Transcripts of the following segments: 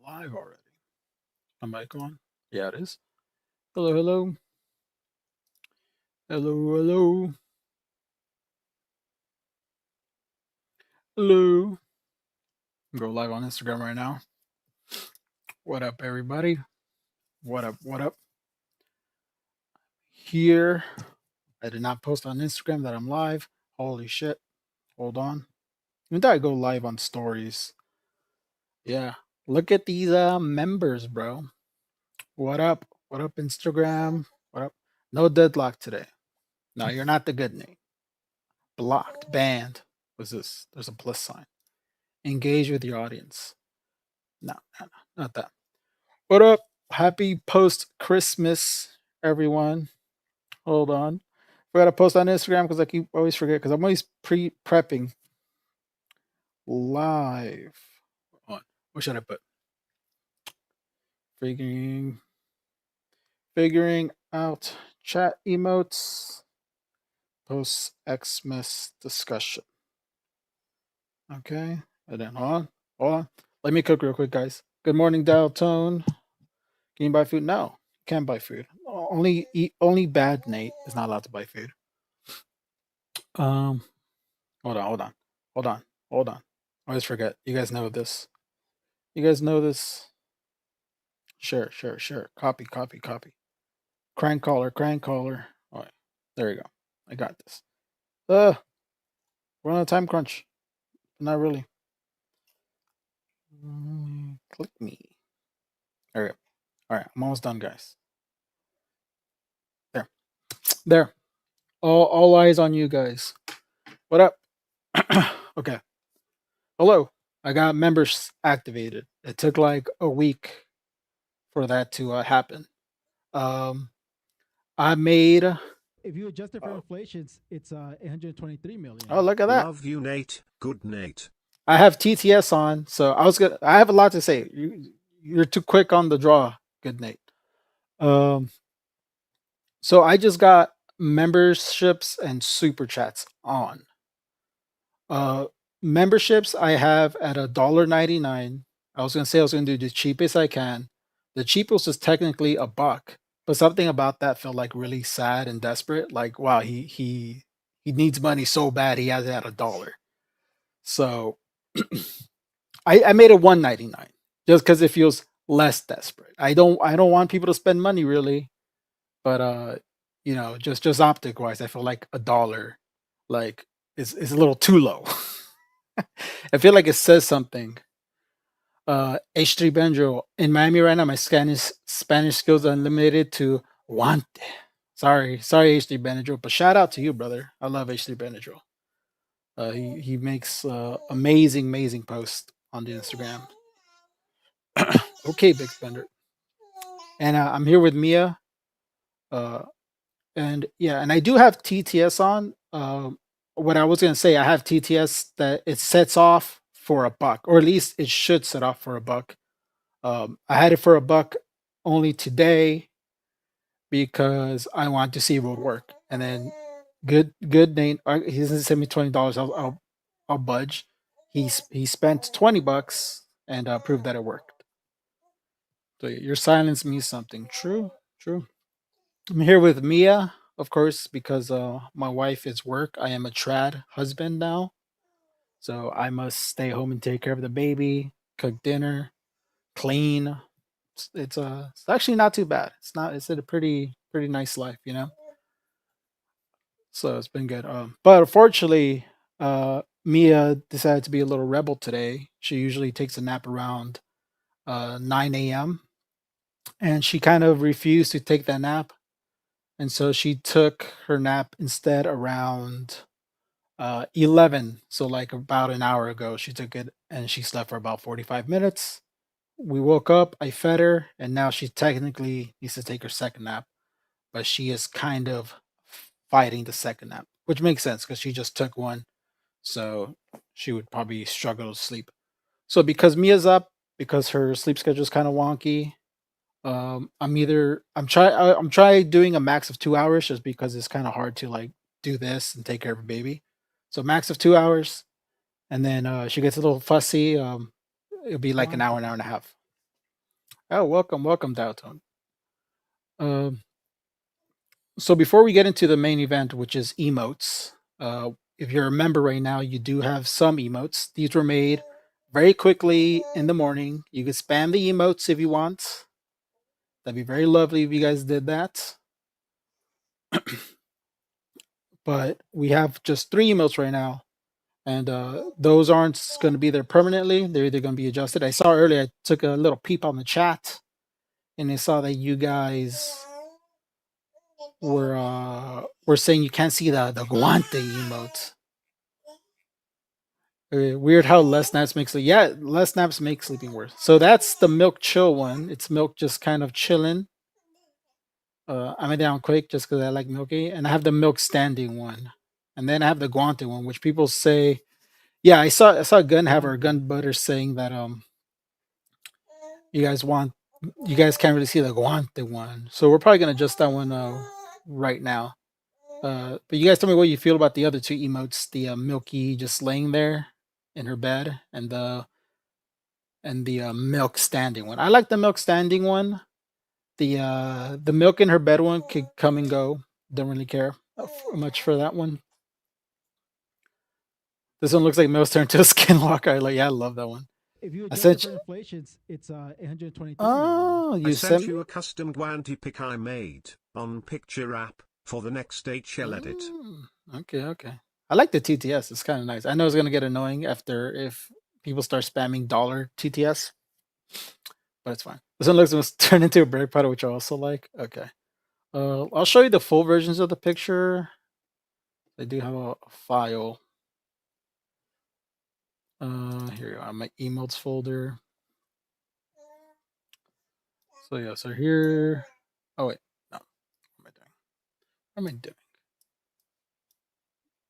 live already. Am I on? Yeah, it is. Hello, hello. Hello, hello. Hello. Go live on Instagram right now. What up, everybody? What up, what up? Here. I did not post on Instagram that I'm live. Holy shit. Hold on. Even though I go live on stories. Yeah. Look at these members, bro. What up? What up, Instagram? What up? No deadlock today. No, you're not the good name. Blocked, banned. What's this? There's a plus sign. Engage with your audience. No, no, no, not that. What up? Happy post Christmas, everyone. Hold on. Forgot to post on Instagram because I keep always forget because I'm always prepping live. Hold on. What should I put? Figuring figuring out chat emotes. Post Xmas discussion. Okay. And then hold on. Hold on. Let me cook real quick, guys. Good morning, Dial Tone. Can you buy food? No, can't buy food. Only bad Nate is not allowed to buy food. Um, hold on. I always forget. You guys know this. You guys know this. Sure. Copy. Crank caller. All right, there you go. I got this. We're on a time crunch. Not really. Click me. There we go. All right, I'm almost done, guys. There. All eyes on you guys. What up? Okay. Hello. I got members activated. It took like a week for that to happen. Um, I made. If you adjust it for inflation, it's 823 million. Oh, look at that! Love you, Nate. Good Nate. I have TTS on, so I was gonna. I have a lot to say. You're too quick on the draw. Good Nate. Um, so I just got memberships and super chats on. Uh, Memberships I have at $1.99. I was gonna say I was gonna do the cheapest I can. The cheapest is technically a buck, but something about that felt like really sad and desperate. Like, wow, he needs money so bad he has it at $1. So I made it 1.99 just because it feels less desperate. I don't want people to spend money really, but just optic wise, I feel like $1 like is a little too low. I feel like it says something. H3 Benjo in Miami right now. My Spanish skills are unlimited to want. Sorry, H3 Benjo, but shout out to you, brother. I love H3 Benjo. He makes amazing posts on the Instagram. Okay, Big Spender, and I'm here with Mia. Uh, and yeah, and I do have TTS on. What I was gonna say, I have TTS that it sets off for a buck, or at least it should set off for a buck. I had it for a buck only today because I wanted to see if it would work. And then good Nate, he doesn't send me $20. I'll budge. He spent $20 and proved that it worked. So your silence means something. True. I'm here with Mia, of course, because my wife is work. I am a trad husband now, so I must stay home and take care of the baby, cook dinner, clean. It's actually not too bad. It's a pretty nice life, you know. So it's been good. But unfortunately, Mia decided to be a little rebel today. She usually takes a nap around 9 a.m. and she kind of refused to take that nap, and so she took her nap instead around 11. So like about an hour ago, she took it and she slept for about 45 minutes. We woke up, I fed her, and now she technically needs to take her second nap, but she is kind of fighting the second nap, which makes sense because she just took one, so she would probably struggle to sleep. So because Mia's up, because her sleep schedule is kind of wonky, I'm try doing a max of 2 hours just because it's kind of hard to like do this and take care of a baby. So max of 2 hours, and then she gets a little fussy. It'll be like an hour and a half. Oh, welcome, Downtown. Um, so before we get into the main event, which is emotes, if you're a member right now, you do have some emotes. These were made very quickly in the morning. You can spam the emotes if you want. That'd be very lovely if you guys did that. But we have just three emotes right now, and those aren't going to be there permanently. They're either going to be adjusted. I saw earlier. I took a little peep on the chat, and I saw that you guys were saying you can't see the guante emote. Weird how less naps makes sleep. Yeah, less naps make sleeping worse. So that's the milk chill one. It's milk just kind of chilling. I'm down quick just because I like milky, and I have the milk standing one, and then I have the guante one, which people say. Yeah, I saw Gun have or Gun Butter saying that you guys want you guys can't really see the guante one, so we're probably gonna adjust that one right now. But you guys tell me what you feel about the other two emotes, the Milky just laying there in her bed, and the milk standing one. I like the milk standing one. The milk in her bed one could come and go. Don't really care much for that one. This one looks like Milk's turned to a skinwalker. Like, yeah, I love that one. If you I adjust it sent for you. inflations, it's 823 million. Oh, I you sent sent you me. a custom Guanti pic I made on Picture app for the next HL edit. Okay, okay. I like the TTS. It's kind of nice. I know it's gonna get annoying after if people start spamming dollar TTS, but it's fine. This one looks almost turned into a break powder, which I also like. Okay. I'll show you the full versions of the picture. I do have a file. Here you are, my emotes folder. So yeah, so here. Oh wait, no. What am I doing? What am I doing?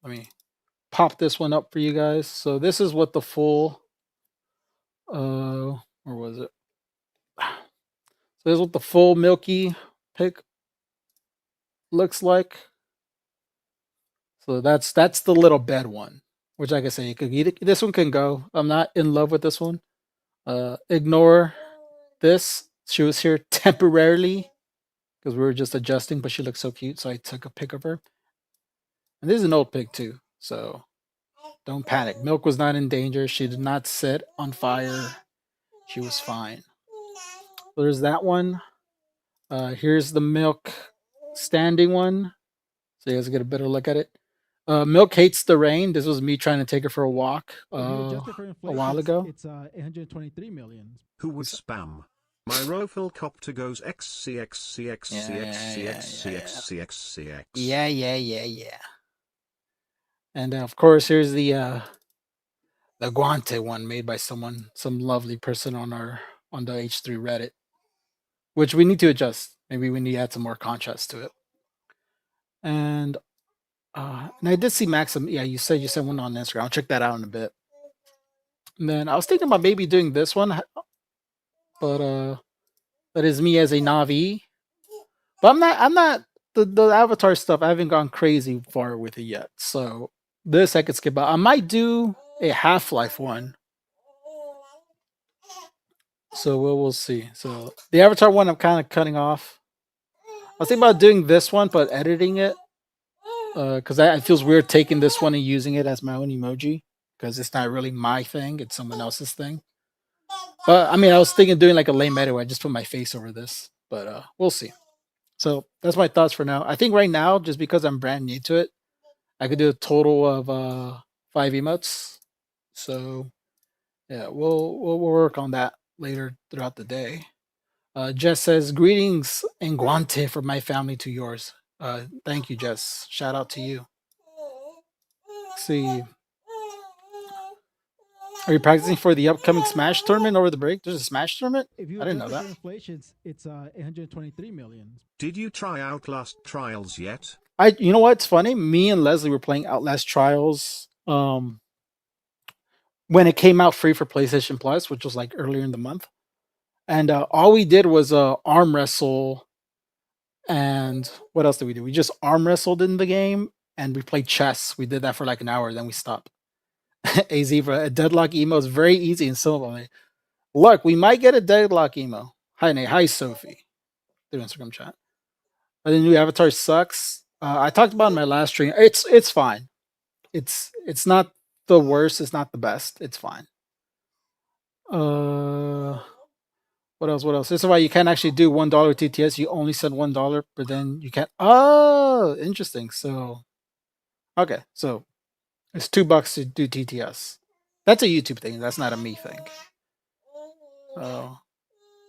Let me pop this one up for you guys. So this is what the full. Where was it? So this is what the full milky pick looks like. So that's the little bed one, which like I say, you could this one can go. I'm not in love with this one. Ignore this. She was here temporarily because we were just adjusting, but she looked so cute, so I took a pic of her. And this is an old pig too, so don't panic. Milk was not in danger. She did not set on fire. She was fine. So there's that one. Here's the milk standing one, so you guys get a better look at it. Milk hates the rain. This was me trying to take her for a walk If you adjust it for a while inflations, ago. it's 823 million. Who would spam? My Rofil copter goes XCXCXCXCXCXCXCX. Yeah. And of course, here's the guante one made by someone, some lovely person on the H3 Reddit, which we need to adjust. Maybe we need to add some more contrast to it. And I did see Maxim. Yeah, you said you sent one on Instagram. I'll check that out in a bit. And then I was thinking about maybe doing this one, but that is me as a Navi. But I'm not the avatar stuff. I haven't gone crazy far with it yet. So this I could skip out. I might do a Half-Life one. So we'll see. So the avatar one I'm kind of cutting off. I was thinking about doing this one, but editing it because it feels weird taking this one and using it as my own emoji because it's not really my thing; it's someone else's thing. But I mean, I was thinking of doing like a lame edit where I just put my face over this, but we'll see. So that's my thoughts for now. I think right now, just because I'm brand new to it, I could do a total of 5 emotes. So yeah, we'll work on that later throughout the day. Jess says, "Greetings and guante from my family to yours." Thank you, Jess. Shout out to you. Let's see, are you practicing for the upcoming Smash tournament over the break? There's a Smash tournament. If you I didn't know adjust it that. for inflations, it's 823 million. Did you try Outlast Trials yet? You know what's funny? Me and Leslie were playing Outlast Trials when it came out free for PlayStation Plus, which was like earlier in the month. And all we did was arm wrestle. And what else did we do? We just arm wrestled in the game and we played chess. We did that for like an hour, then we stopped. A Zebra, a deadlock emo is very easy and simple. Like, look, we might get a deadlock emo. Hi Nate. Hi Sophie. Through Instagram chat. The new avatar sucks. I talked about it in my last stream. It's fine. It's not the worst. It's not the best. It's fine. Uh, what else? What else? This is why you can't actually do $1 TTS. You only send $1, but then you can't. Oh, interesting. So okay, so it's $2 to do TTS. That's a YouTube thing. That's not a me thing. Oh,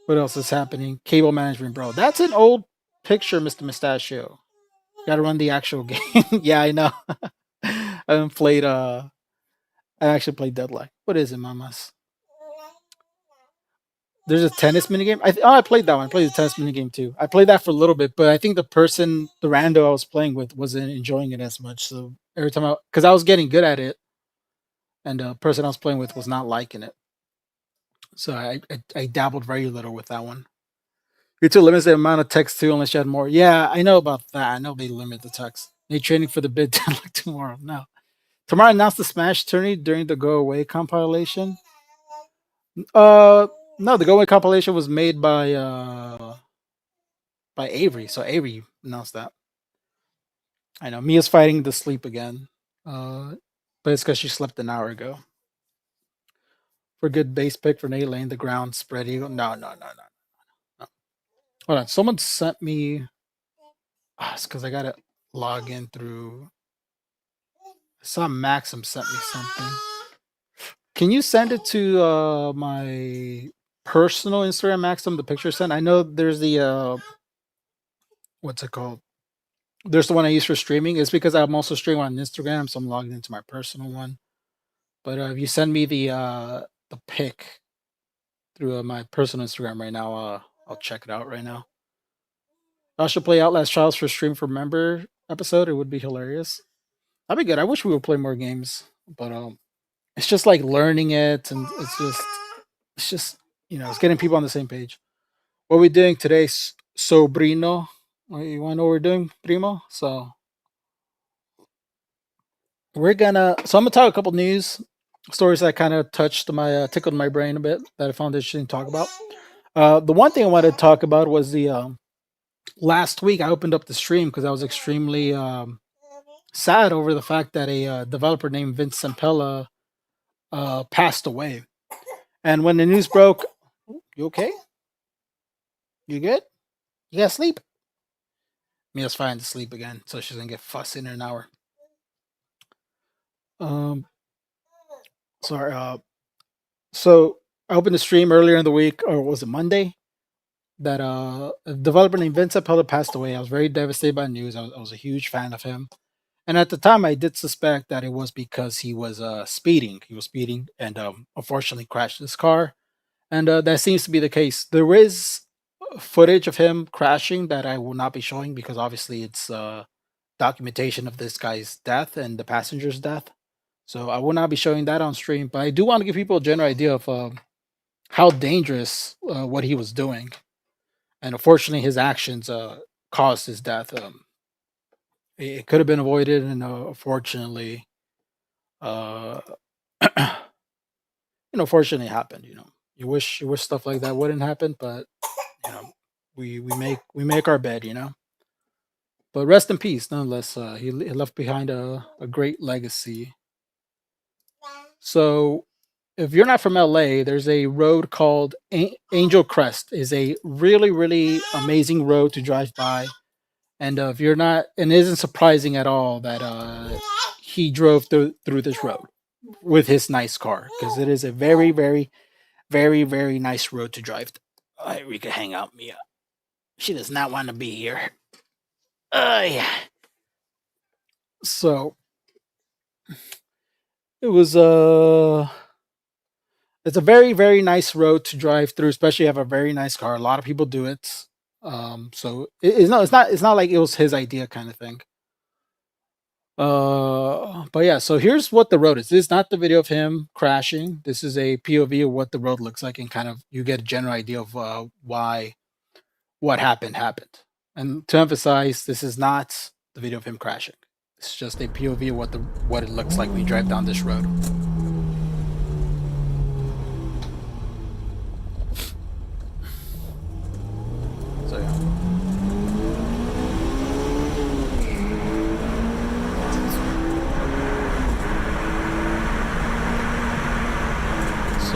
what else is happening? Cable management, bro. That's an old picture, Mr. Mustachio. Got to run the actual game. Yeah, I know. I haven't played. I actually played Deadlight. What is it, mamas? There's a tennis minigame. I played that one. I played the tennis minigame too. I played that for a little bit, but I think the rando I was playing with, wasn't enjoying it as much. So every time because I was getting good at it, and the person I was playing with was not liking it. So I dabbled very little with that one. YouTube limits the amount of text too, unless you had more. Yeah, I know about that. I know they limit the text. They training for the bid like tomorrow. No, tomorrow announced the Smash tourney during the Go Away compilation. No, the Go Away compilation was made by Avery. So Avery announced that. I know Mia's fighting to sleep again, but it's because she slept an hour ago. For a good base pick for Nate Lane, the ground spread eagle. No. Hold on, someone sent me. It's because I gotta log in through. I saw Maxim sent me something. Can you send it to my personal Instagram, Maxim? The picture sent. I know there's the what's it called? There's the one I use for streaming. It's because I'm also streaming on Instagram, so I'm logged into my personal one. But if you send me the pic through my personal Instagram right now, I'll check it out right now. I should play Outlast Trials for stream for member episode. It would be hilarious. That'd be good. I wish we would play more games, but it's just like learning it, and it's just it's getting people on the same page. What are we doing today, Sobrino? You want to know what we're doing, Primo? So I'm gonna talk a couple news stories that kind of touched tickled my brain a bit, that I found interesting to talk about. The one thing I wanted to talk about was the last week I opened up the stream because I was extremely sad over the fact that a developer named Vince Sampella passed away. And when the news broke, you okay? You good? You gotta sleep? Mia's fine to sleep again, so she's gonna get fussy in an hour. Sorry. So I opened the stream earlier in the week, or was it Monday? That a developer named Vince Apella passed away. I was very devastated by the news. I was a huge fan of him, and at the time, I did suspect that it was because he was speeding. He was speeding, and unfortunately crashed his car. And that seems to be the case. There is footage of him crashing that I will not be showing because obviously it's documentation of this guy's death and the passenger's death. So I will not be showing that on stream. But I do want to give people a general idea of how dangerous what he was doing. And unfortunately, his actions caused his death. It could have been avoided, and unfortunately, uh, fortunately, happened. You wish stuff like that wouldn't happen, but we make our bed. But rest in peace, nonetheless. He left behind a great legacy. So, if you're not from LA, there's a road called Angel Crest. Is a really really amazing road to drive by. And if you're not, and it isn't surprising at all that he drove through this road with his nice car, because it is a very, very, very, very nice road to drive. We could hang out, Mia. She does not want to be here. Yeah. So it was it's a very, very nice road to drive through, especially if you have a very nice car. A lot of people do it. So it's not like it was his idea kind of thing. But yeah, so here's what the road is. This is not the video of him crashing. This is a POV of what the road looks like, and kind of you get a general idea of why what happened. And to emphasize, this is not the video of him crashing. It's just a POV of what it looks like when you drive down this road.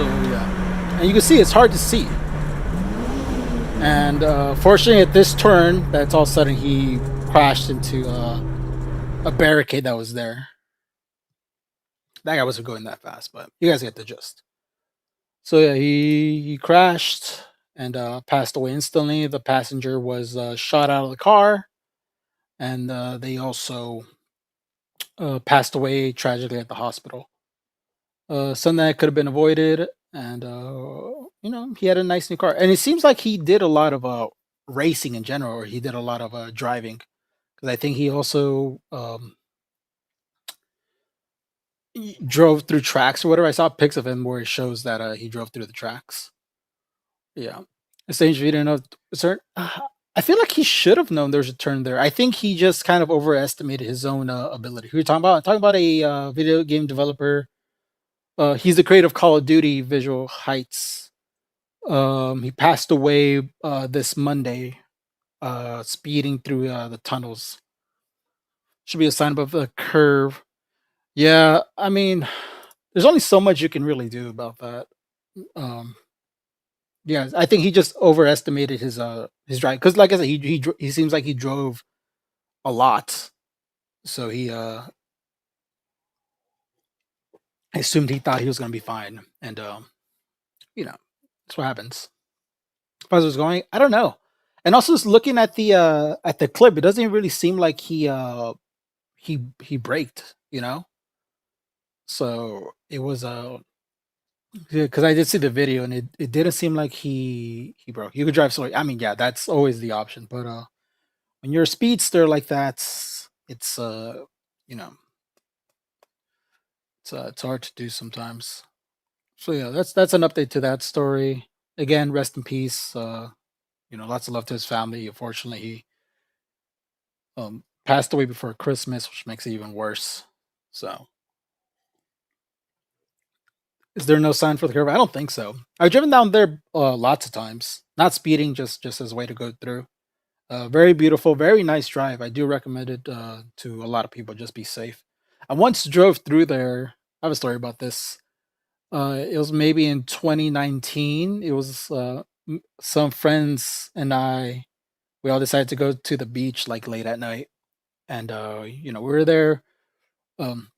So yeah, and you can see it's hard to see. And fortunately, at this turn, that's all of a sudden he crashed into a barricade that was there. That guy wasn't going that fast, but you guys get the gist. So yeah, he crashed and passed away instantly. The passenger was shot out of the car, and they also passed away tragically at the hospital. Something that could have been avoided, and he had a nice new car, and it seems like he did a lot of racing in general, or he did a lot of driving, because I think he also he drove through tracks or whatever. I saw pics of him where it shows that he drove through the tracks. Yeah, it's strange if you didn't know. Sir, I feel like he should have known there's a turn there. I think he just kind of overestimated his own ability. Who are you talking about? I'm talking about a video game developer. He's the creator of Call of Duty Visual Heights. He passed away this Monday, speeding through the tunnels. Should be a sign of a curve. Yeah, I mean, there's only so much you can really do about that. Um, yeah, I think he just overestimated his drive, because, like I said, he seems like he drove a lot, so he assumed he thought he was gonna be fine, and that's what happens. As far as it's going, I don't know. And also, just looking at the clip, it doesn't really seem like he braked, So it was because I did see the video, and it didn't seem like he broke. You could drive slow. I mean, yeah, that's always the option, but when you're a speedster like that, it's you know it's hard to do sometimes. So yeah, that's an update to that story. Again, rest in peace. Lots of love to his family. Unfortunately, he passed away before Christmas, which makes it even worse. So, is there no sign for the curve? I don't think so. I've driven down there lots of times. Not speeding, just as a way to go through. Very beautiful, very nice drive. I do recommend it to a lot of people. Just be safe. I once drove through there. I have a story about this. It was maybe in 2019. It was some friends and I. We all decided to go to the beach like late at night, and we were there. Um,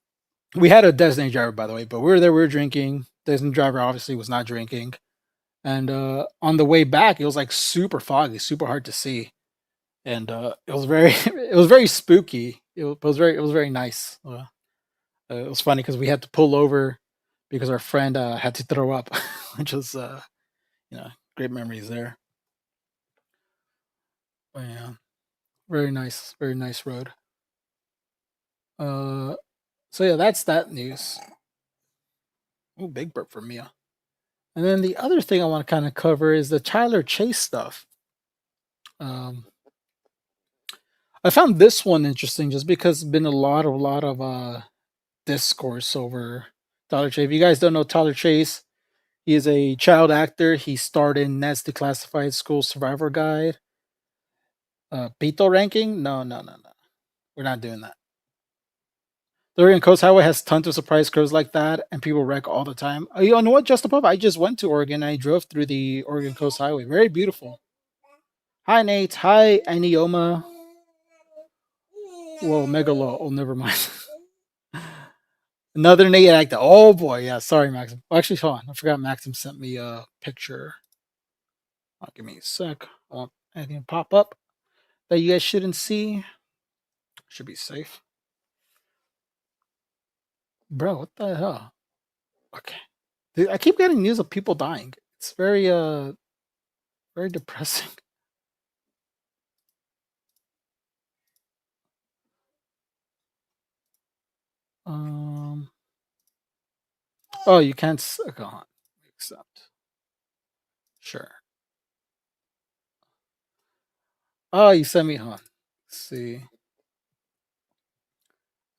we had a designated driver, by the way, but we were there. We were drinking. Designated driver obviously was not drinking, and on the way back, it was like super foggy, super hard to see, and it was very it was very spooky. It was very nice. It was funny because we had to pull over because our friend had to throw up, which was great memories there. But yeah, very nice road. Uh, so yeah, that's that news. Oh, big burp for Mia. And then the other thing I want to kind of cover is the Tyler Chase stuff. Um, I found this one interesting just because there's been a lot of discourse over Tyler Chase. If you guys don't know Tyler Chase, he is a child actor. He starred in Ned's Declassified School Survivor Guide. Pito ranking? No, no, no, no. We're not doing that. The Oregon Coast Highway has tons of surprise curves like that, and people wreck all the time. You know what? Just above, I just went to Oregon. I drove through the Oregon Coast Highway. Very beautiful. Hi, Nate. Hi, Anioma. Whoa, Megalo. Oh, never mind. Another Nate actor. Oh boy, yeah. Sorry, Maxim. Oh, actually, hold on. I forgot Maxim sent me a picture. Give me a sec. I want anything to pop up that you guys shouldn't see. Should be safe. Bro, what the hell? Okay. Dude, I keep getting news of people dying. It's very depressing. Um oh, you can't go on. Accept. Sure. Oh, you sent me on. Let's see.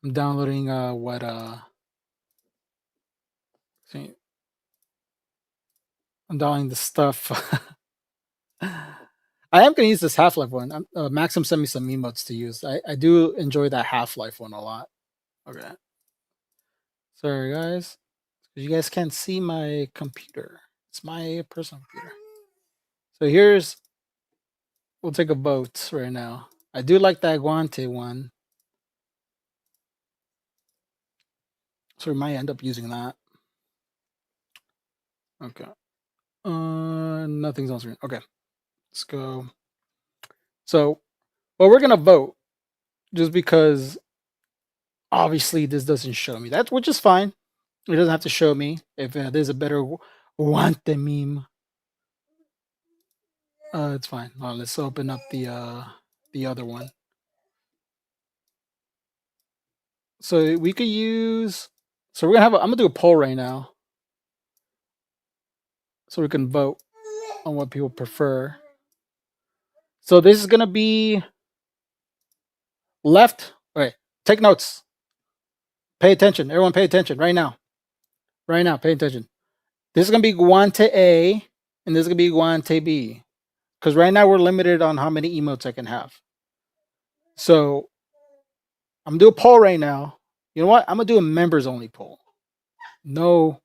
I'm downloading what see, I'm downloading the stuff. I am gonna use this Half Life one. Maxim sent me some emotes to use. I do enjoy that Half Life one a lot. Okay. Sorry guys. You guys can't see my computer. It's my personal computer. So here's, we'll take a vote right now. I do like that guante one. So we might end up using that. Okay. Nothing's on screen. Okay. Let's go. So, well, we're gonna vote just because obviously this doesn't show me that, which is fine. It doesn't have to show me. If there's a better guante meme, it's fine. Let's open up the other one. So we could use. So we're gonna have. I'm gonna do a poll right now, so we can vote on what people prefer. So this is gonna be left. Wait, take notes. Pay attention. Everyone, pay attention right now. Right now, pay attention. This is gonna be guante A, and this is gonna be guante B. Because right now we're limited on how many emotes I can have. So I'm gonna do a poll right now. You know what? I'm gonna do a members only poll. No.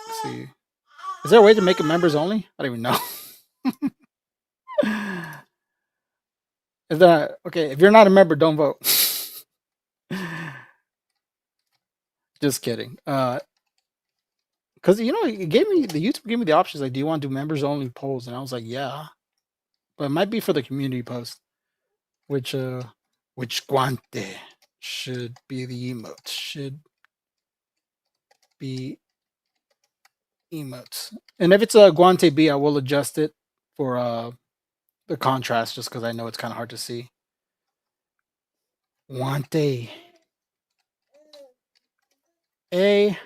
Let's see. Is there a way to make it members only? I don't even know. Is that okay? If you're not a member, don't vote. Just kidding. Because it gave me the YouTube gave me the options like, do you want to do members only polls? And I was like, yeah, but it might be for the community post. Which guante should be the emotes? Should be emotes. And if it's a guante B, I will adjust it for the contrast, just because I know it's kind of hard to see. Guante A,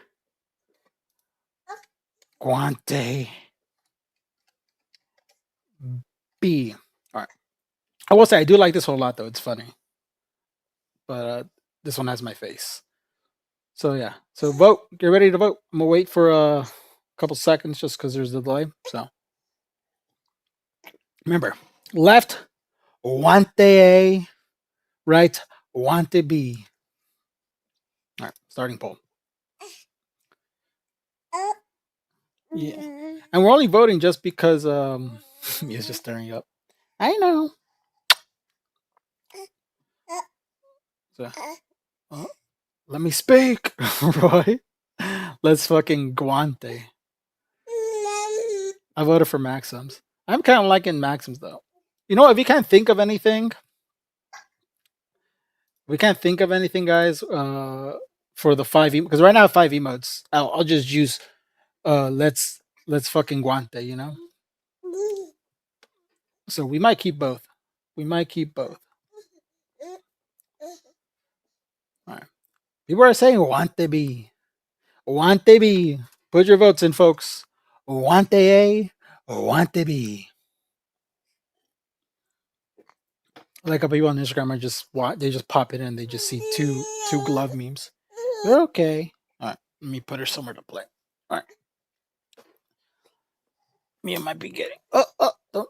guante B. All right. I will say I do like this one a lot, though. It's funny, but this one has my face. So yeah. So vote. Get ready to vote. I'm gonna wait for a couple seconds just because there's a delay. So remember, left guante A, right guante B. All right. Starting poll. Yeah. And we're only voting just because he's just staring up. I know. So, let me speak, Roy. Let's fucking guante. I voted for Maxims. I'm kind of liking Maxims though. You know, if you can't think of anything, guys. For the because right now I have 5 emotes. I'll just use let's fucking guante. You know. So we might keep both. We might keep both. All right. People are saying guante B. Guante B. Put your votes in, folks. Guante A. Guante B. Like how people on Instagram are they just pop it in. They just see two glove memes. They're okay. All right. Let me put her somewhere to play. All right. Mia might be getting.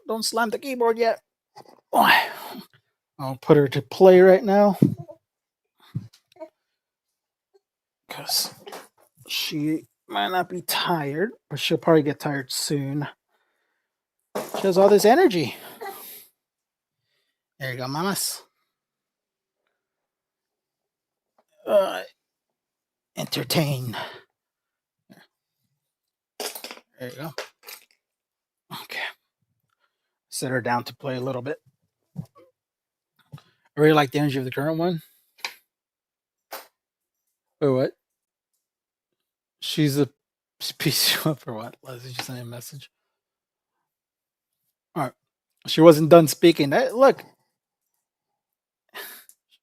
Don't slam the keyboard yet. I'll put her to play right now because she might not be tired, but she'll probably get tired soon. She has all this energy. There you go, mamas. Entertain. There you go. Okay. Set her down to play a little bit. I really like the energy of the current one. Oh, what? She's a piece of for what? Leslie just sent me a message. All right. She wasn't done speaking. Look.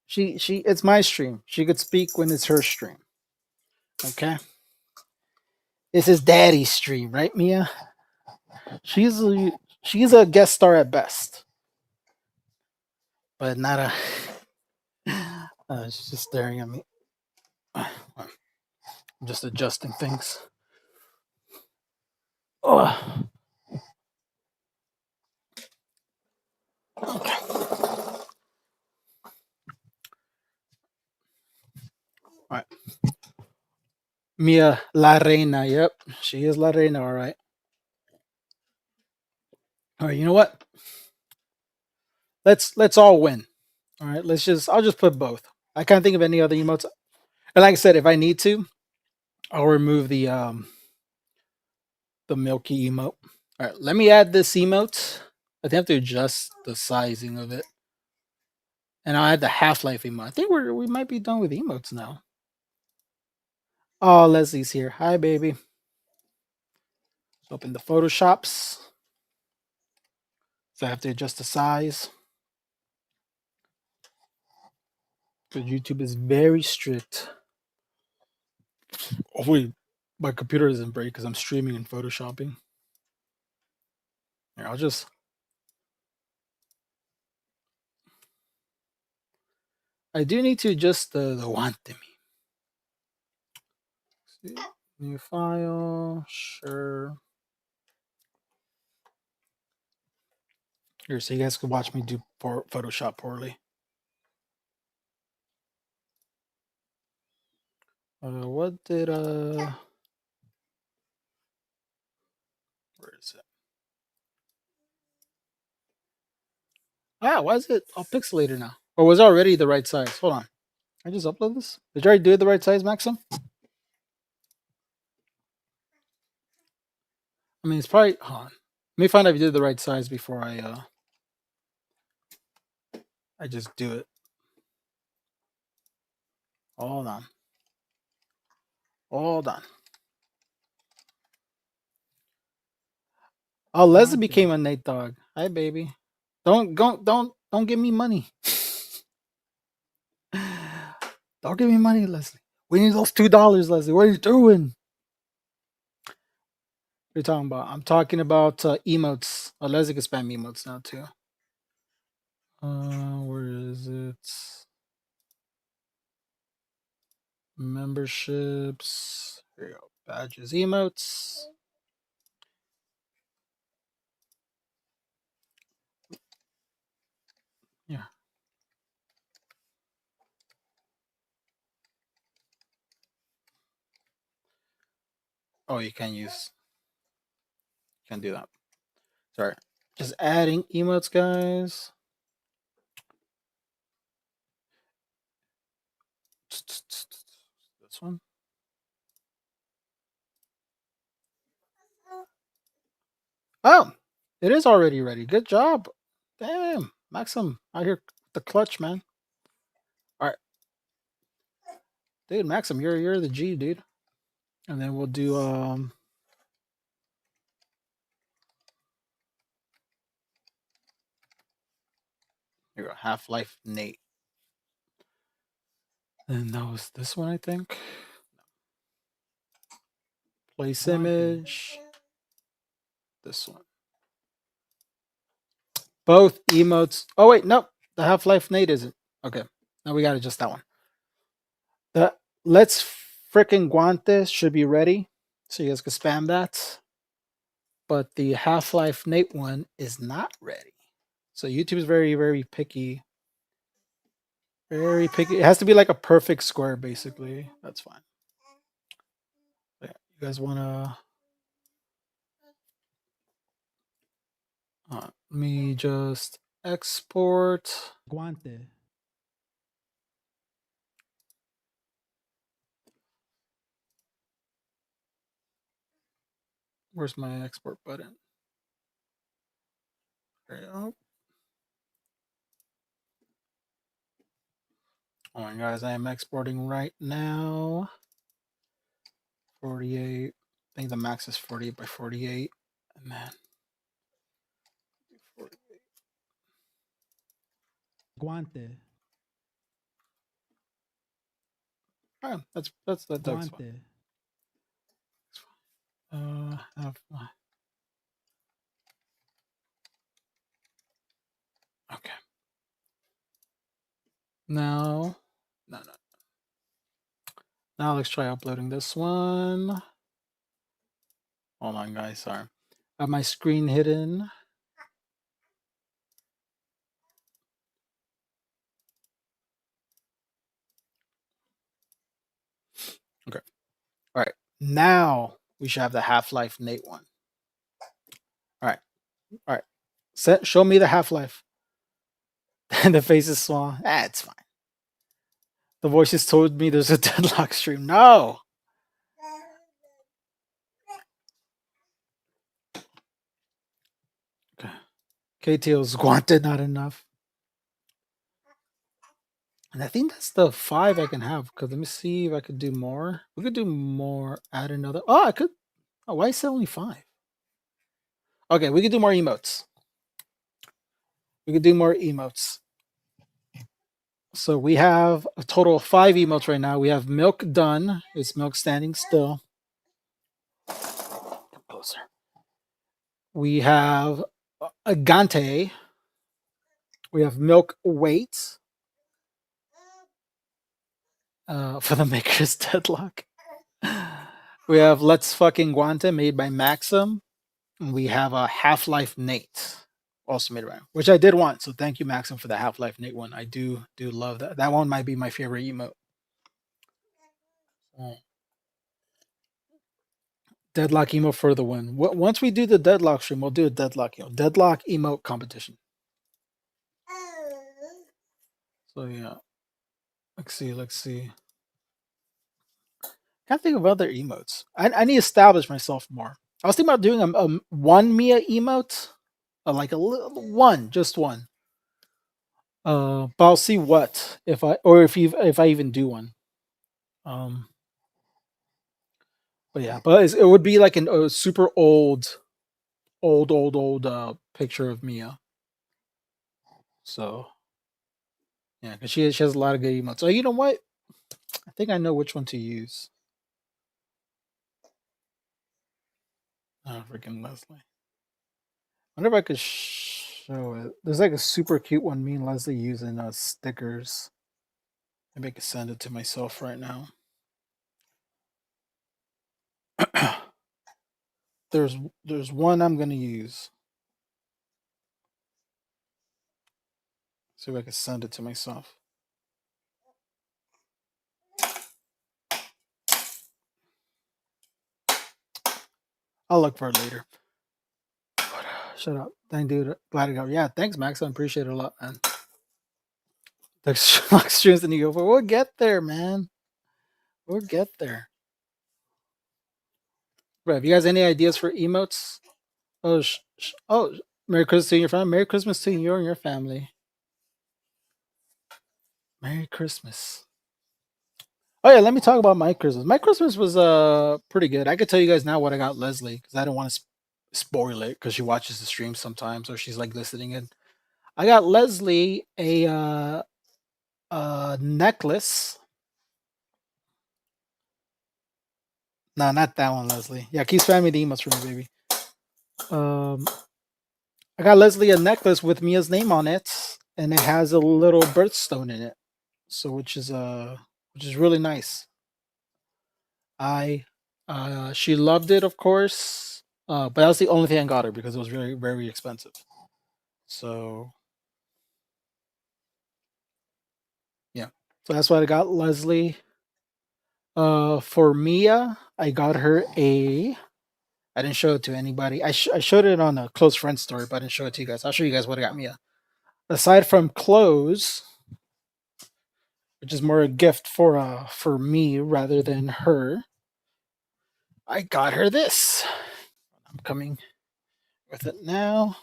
She it's my stream. She could speak when it's her stream. Okay. This is Daddy's stream, right, Mia? She's a guest star at best, but not a. She's just staring at me. I'm just adjusting things. Oh. Okay. All right. Mia La Reina. Yep, she is La Reina. All right. All right. You know what? Let's all win. All right. I'll just put both. I can't think of any other emotes. And like I said, if I need to, I'll remove the milky emote. All right. Let me add this emote. I think I have to adjust the sizing of it, and I'll add the Half Life emote. I think we might be done with emotes now. Oh, Leslie's here. Hi, baby. Open the Photoshops. So I have to adjust the size. Because YouTube is very strict. Hopefully, my computer doesn't break because I'm streaming and photoshopping. Here, I do need to adjust the wantemi. New file, sure. Here, so you guys can watch me do Photoshop poorly. What did where is it? Ah, why is it all pixelated now? Or was it already the right size? Hold on. I just upload this? Did you already do it the right size, Maxim? I mean, it's probably. Hold on. Let me find out if you did the right size before I just do it. Hold on. Hold on. Oh, Leslie Guante. became a Nate dog. Hi, baby. Don't give me money. Don't give me money, Leslie. We need those $2, Leslie. What are you doing? What are you talking about? I'm talking about emotes. Oh, Leslie can spam emotes now too. Where is it? Memberships. Here you go. Badges, emotes. Yeah. Oh, you can use. Can't do that. Sorry. Just adding emotes, guys. This one. Oh, it is already ready. Good job. Damn, Maxim out here the clutch, man. All right, dude, Maxim, you're the G, dude. And then we'll do here we go, Half Life Nate. And that was this one, I think. Place Guante. image. This one. Both emotes. Oh wait, nope. The Half Life Nate isn't. Okay, now we got just that one. The Let's Frickin' Guantes should be ready, so you guys can spam that. But the Half Life Nate one is not ready. So YouTube is very, very picky. Very picky. It has to be like a perfect square, basically. That's fine. Yeah, you guys wanna? Let me just export. Guante. Where's my export button? There you go. Oh my guys, I am exporting right now. 48. I think the max is 48 by 48. And then 48. Guante. Oh, that's fine. Guante. Okay. Now, no. Now let's try uploading this one. Hold on, guys. Sorry. I have my screen hidden. Okay. All right. Now we should have the Half-Life Nate one. All right. All right. Show me the Half-Life. And the face is small. It's fine. The voices told me there's a deadlock stream. No. KTO's Guante not enough. And I think that's the 5 I can have. Because let me see if I could do more. We could do more. Add another. Oh, I could. Oh, why is it only 5? Okay, we could do more emotes. We could do more emotes. So we have a total of 5 emotes right now. We have Milk done. It's Milk standing still. Come closer. We have a Gante. We have Milk wait. For the Maker's Deadlock. We have Let's Fucking Guante made by Maxim. And we have a Half-Life Nate also made around, which I did want. So thank you, Maxim, for the Half-Life Nate one. I do love that. That one might be my favorite emote. Deadlock emote for the win. Once we do the Deadlock stream, we'll do a Deadlock emote competition. So yeah, let's see. Can't think of other emotes. I need to establish myself more. I was thinking about doing a one Mia emote, like a little one, just one. But I'll see what if I even do one. But yeah, but it would be like a super old picture of Mia. So yeah, because she has a lot of good emotes. So you know what? I think I know which one to use. Oh, freaking Leslie. I wonder if I could show it. There's like a super cute one me and Leslie using stickers. Maybe I could send it to myself right now. there's one I'm gonna use. See if I can send it to myself. I'll look for it later. Shut up. Thank dude. Glad to go. Yeah, thanks, Max. I appreciate it a lot, man. The streams that you go for. We'll get there, man. We'll get there. Right. Have you guys any ideas for emotes? Oh, Merry Christmas to your family. Merry Christmas to you and your family. Merry Christmas. Oh yeah, let me talk about my Christmas. My Christmas was pretty good. I could tell you guys now what I got Leslie because I don't want to spoil it because she watches the stream sometimes or she's like listening in. I got Leslie a necklace. No, not that one, Leslie. Yeah, keep spamming the emails for me, baby. I got Leslie a necklace with Mia's name on it, and it has a little birthstone in it. So which is really nice. She loved it, of course. But that was the only thing I got her because it was very, very expensive. So yeah. So that's what I got Leslie. For Mia, I got her I didn't show it to anybody. I showed it on a close friend story, but I didn't show it to you guys. I'll show you guys what I got Mia. Aside from clothes, which is more a gift for me rather than her, I got her this. I'm coming with it now.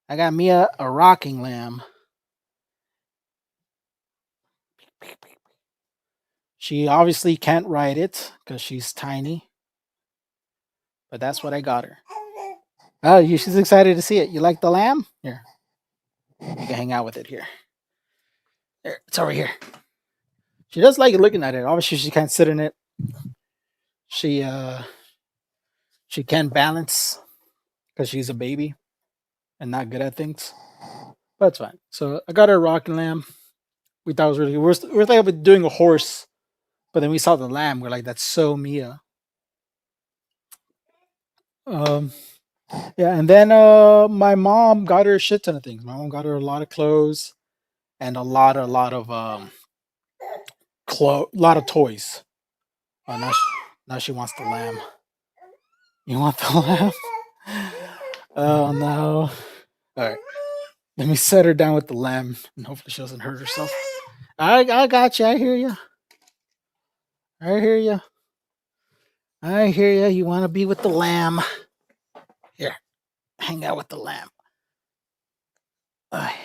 I got Mia a rocking lamb. She obviously can't ride it because she's tiny, but that's what I got her. Oh, she's excited to see it. You like the lamb? Here, you can hang out with it here. There, it's over here. She does like looking at it. Obviously, she can't sit in it. She can't balance because she's a baby and not good at things. But it's fine. So I got her a rocking lamb. We thought it was really good. We're thinking about doing a horse, but then we saw the lamb. We're like, that's so Mia. Yeah, and then my mom got her a shit ton of things. My mom got her a lot of clothes and a lot of lot of toys. Oh, now she wants the lamb. You want the lamb? Oh no! All right, let me set her down with the lamb, and hopefully she doesn't hurt herself. I got you. I hear you. I hear you. I hear you. You want to be with the lamb? Here, hang out with the lamb. Ay.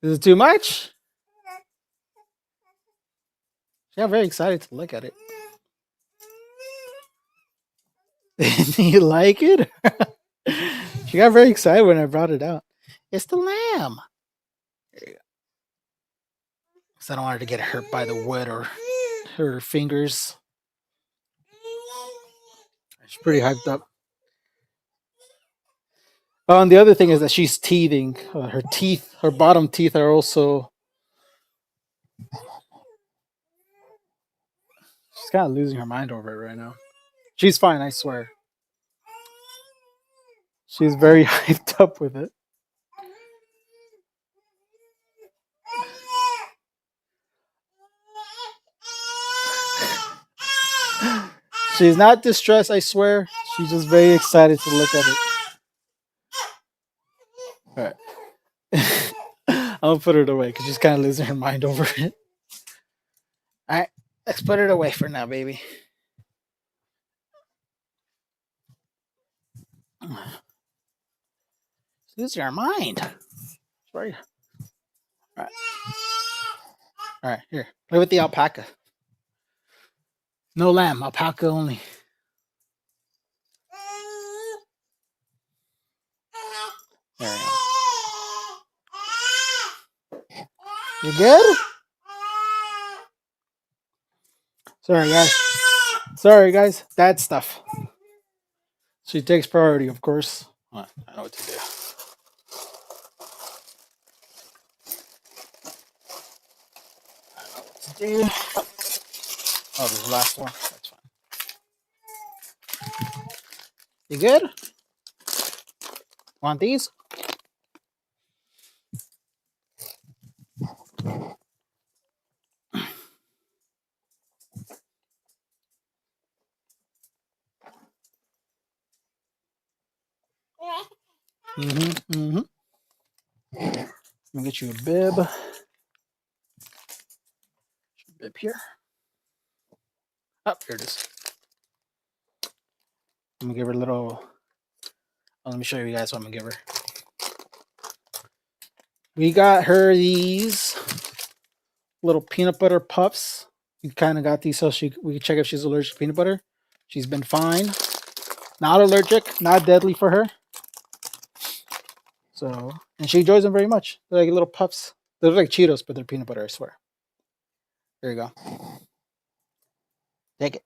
Is it too much? She got very excited to look at it. You like it? She got very excited when I brought it out. It's the lamb. There you go. Because I don't want her to get hurt by the wood or her fingers. She's pretty hyped up. Oh, and the other thing is that she's teething. Her teeth, her bottom teeth are also. She's kind of losing her mind over it right now. She's fine, I swear. She's very hyped up with it. She's not distressed, I swear. She's just very excited to look at it. Alright. I'll put it away because she's kind of losing her mind over it. Alright, let's put it away for now, baby. Losing her mind. Sorry. Alright. Alright, here. Play with the alpaca. No lamb, alpaca only. There we go. You good? Sorry, guys. Dad stuff. She takes priority, of course. I know what to do. Oh, there's the last one. That's fine. You good? Want these? Mm-hmm. Let me get you a bib. Bib here. Oh, here it is. I'm gonna give her a little. Oh, let me show you guys what I'm gonna give her. We got her these little peanut butter puffs. We kind of got these so we can check if she's allergic to peanut butter. She's been fine. Not allergic, not deadly for her. So, and she enjoys them very much. They're like little puffs. They look like Cheetos, but they're peanut butter, I swear. There you go. Take it.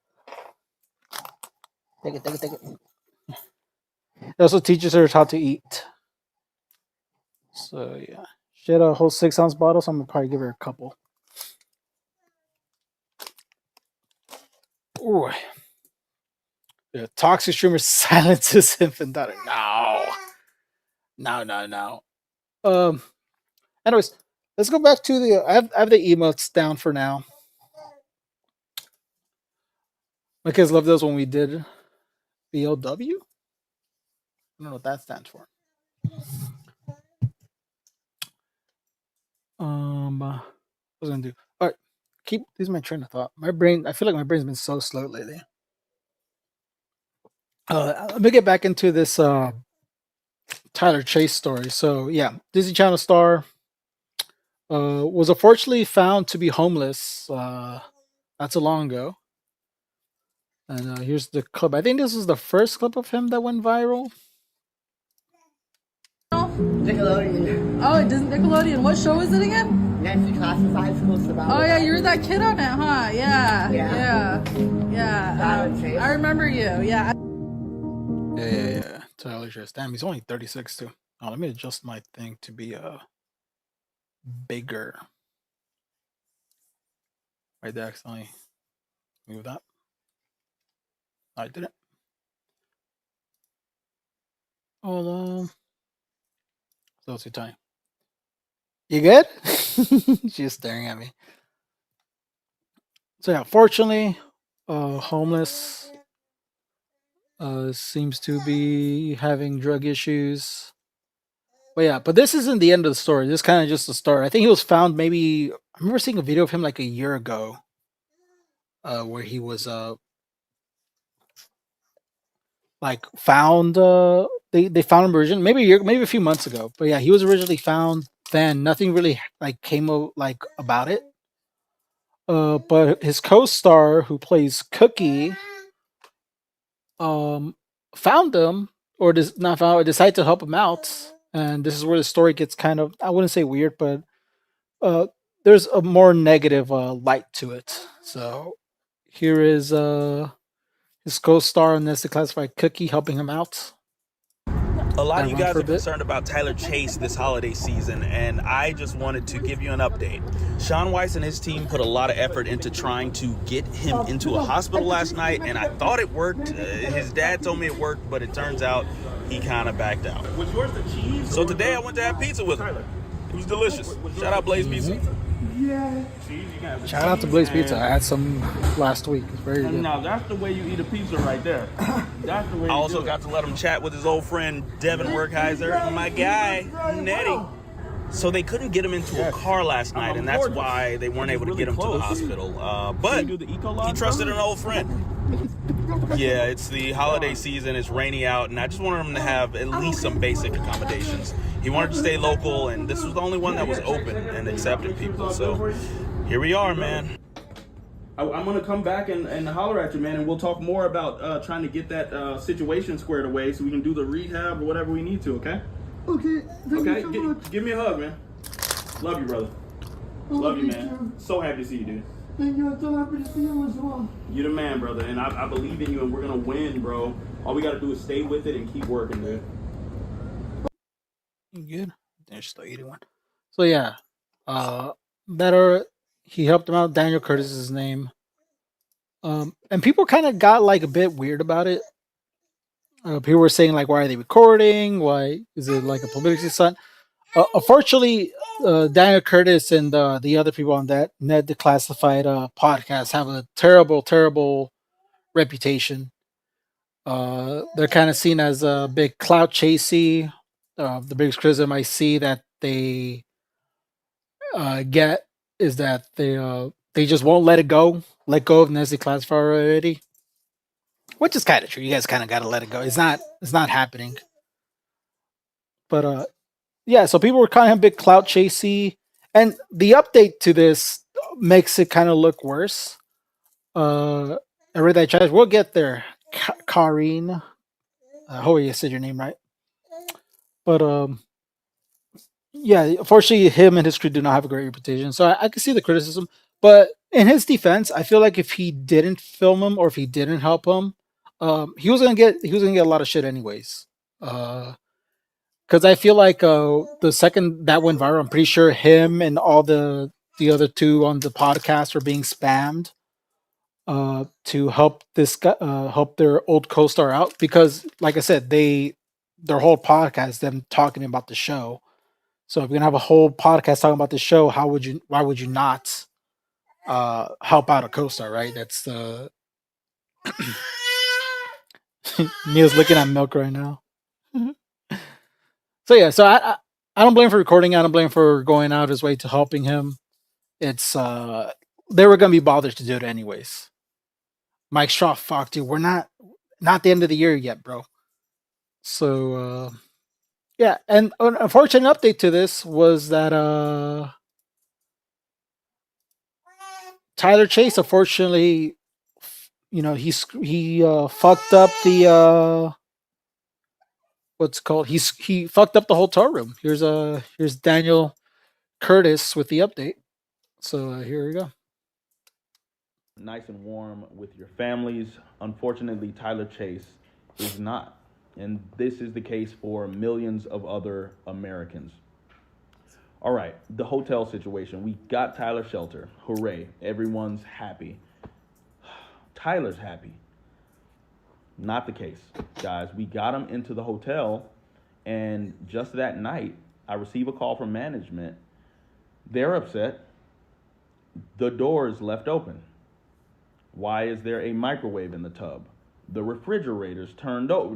Take it. It also teaches her how to eat. So, yeah. She had a whole 6-ounce bottle, so I'm going to probably give her a couple. Ooh. The toxic streamer silences infant daughter. No. Anyways, let's go back to the. I have the emotes down for now. My kids love those when we did BLW. I don't know what that stands for. What was I gonna do? All right, these are my train of thought. My brain. I feel like my brain's been so slow lately. Let me get back into this Tyler Chase story. So yeah, Disney Channel star was unfortunately found to be homeless not too long ago. And here's the clip. I think this is the first clip of him that went viral. Nickelodeon. Oh, it doesn't Nickelodeon. What show is it again? Nancy Classified Schools about. Oh yeah, you were that kid on it, huh? Yeah. Tyler Chase. I remember you. Yeah. Yeah. Tyler Chase. Damn, he's only 36 too. Oh, let me adjust my thing to be bigger. I did accidentally move that. I didn't. Hold on. Those two time. You good? She's staring at me. So yeah, fortunately, homeless seems to be having drug issues. But yeah, but this isn't the end of the story. This kind of just the start. I think he was found maybe. I remember seeing a video of him like a year ago, where he was like found. They found him originally maybe a year, maybe a few months ago. But yeah, he was originally found. Then nothing really like came like about it. But his co-star who plays Cookie um found him or does not found or decided to help him out, and this is where the story gets kind of, I wouldn't say weird, but uh there's a more negative light to it. So here is his co-star in this classified Cookie helping him out. A lot I of you run guys for are a bit. concerned about Tyler Chase this holiday season, and I just wanted to give you an update. Sean Weiss and his team put a lot of effort into trying to get him into a hospital last night, and I thought it worked. His dad told me it worked, but it turns out he kind of backed out. So today I went to have pizza with him. It was delicious. Shout out Blaze Pizza. Shout out to Blaze Pizza. I had some last week. It's very good. Now that's the way you eat a pizza right there. That's the way. I also got to let him chat with his old friend Devin Werkheiser and my guy Nettie. So they couldn't get him into a car last night, and that's why they weren't able to get him to the hospital. But he trusted an old friend. Yeah, it's the holiday season. It's rainy out, and I just wanted him to have at least some basic accommodations. He wanted to stay local, and this was the only one that was open and accepted people. So here we are, man. I'm gonna come back and holler at you, man, and we'll talk more about trying to get that situation squared away so we can do the rehab or whatever we need to. Okay? Okay. Thank Okay. you so much. Give me a hug, man. Love you, brother. Love you, man. So happy to see you, dude. Thank you. I'm so happy to see you as well. You're the man, brother, and I believe in you, and we're gonna win, bro. All we gotta do is stay with it and keep working, dude. Good. There's still eating one. So yeah, better. He helped him out. Daniel Curtis is his name. And people kind of got like a bit weird about it. People were saying like, why are they recording? Why is it like a publicity stunt? Unfortunately, Daniel Curtis and the other people on that Ned Declassified podcast have a terrible, terrible reputation. They're kind of seen as a big clout chasey. The biggest criticism I see that they get is that they just won't let let go of Nestle Classified already, which is kind of true. You guys kind of got to let it go. It's not happening. But yeah, so people were calling him big clout chasey, and the update to this makes it kind of look worse. I read that chat. We'll get there, Karine. I hope you said your name right. But yeah, unfortunately, him and his crew do not have a great reputation, so I can see the criticism. But in his defense, I feel like if he didn't film him or if he didn't help him, he was gonna get a lot of shit anyways. Because I feel like the second that went viral, I'm pretty sure him and all the other two on the podcast were being spammed to help this guy, help their old co-star out, because like I said, their whole podcast them talking about the show. So if you're gonna have a whole podcast talking about the show, why would you not help out a co-star, right? That's the Neil's looking at milk right now. So yeah, so I don't blame him for recording. I don't blame him for going out his way to helping him. It's they were gonna be bothered to do it anyways. Mike Straw, fuck, dude, we're not the end of the year yet, bro. So yeah, and an unfortunate update to this was that Tyler Chase, unfortunately, he fucked up the what's it called? He fucked up the hotel room. Here's Daniel Curtis with the update. So here we go. Nice and warm with your families. Unfortunately, Tyler Chase is not. And this is the case for millions of other Americans. All right, the hotel situation. We got Tyler shelter. Hooray. Everyone's happy. Tyler's happy. Not the case, guys. We got him into the hotel, and just that night, I receive a call from management. They're upset. The door is left open. Why is there a microwave in the tub? The refrigerator's turned over.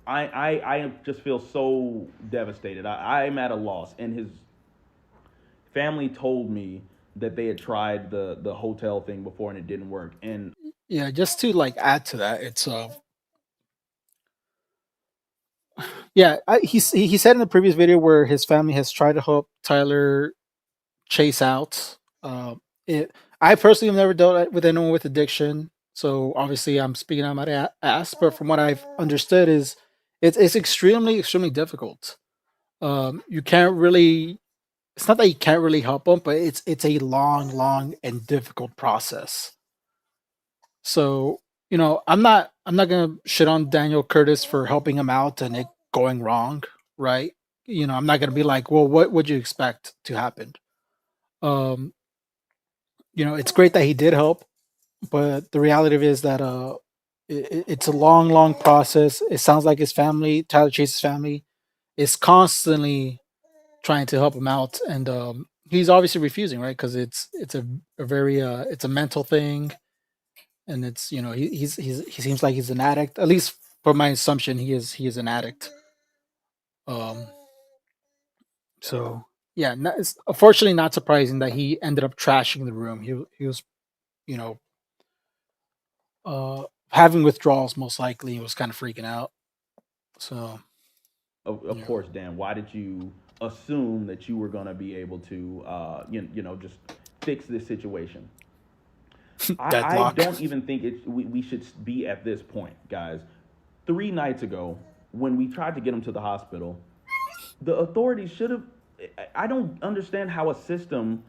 I just feel so devastated. I'm at a loss. And his family told me that they had tried the hotel thing before and it didn't work. And Yeah, just to like add to that, it's yeah, he said in the previous video where his family has tried to help Tyler chase out. It I personally have never dealt with anyone with addiction, so obviously I'm speaking on my ass. But from what I've understood, is it's extremely difficult. You can't really. It's not that you can't really help them, but it's a long and difficult process. So I'm not gonna shit on Daniel Curtis for helping him out and it going wrong, right? I'm not gonna be like, well, what would you expect to happen? Um, it's great that he did help, but the reality of it is that it's a long process. It sounds like his family, Tyler Chase's family, is constantly trying to help him out, and he's obviously refusing, right? Because it's a very it's a mental thing, and it's he seems like he's an addict. At least for my assumption, he is an addict. Um, so yeah, it's unfortunately not surprising that he ended up trashing the room. He was you know having withdrawals most likely. He was kind of freaking out. So of yeah, course, Dan, why did you assume that you were going to be able to, just fix this situation? I deadlock. don't even think we should be at this point, guys. 3 nights ago, when we tried to get him to the hospital, the authorities should have. I don't understand how a system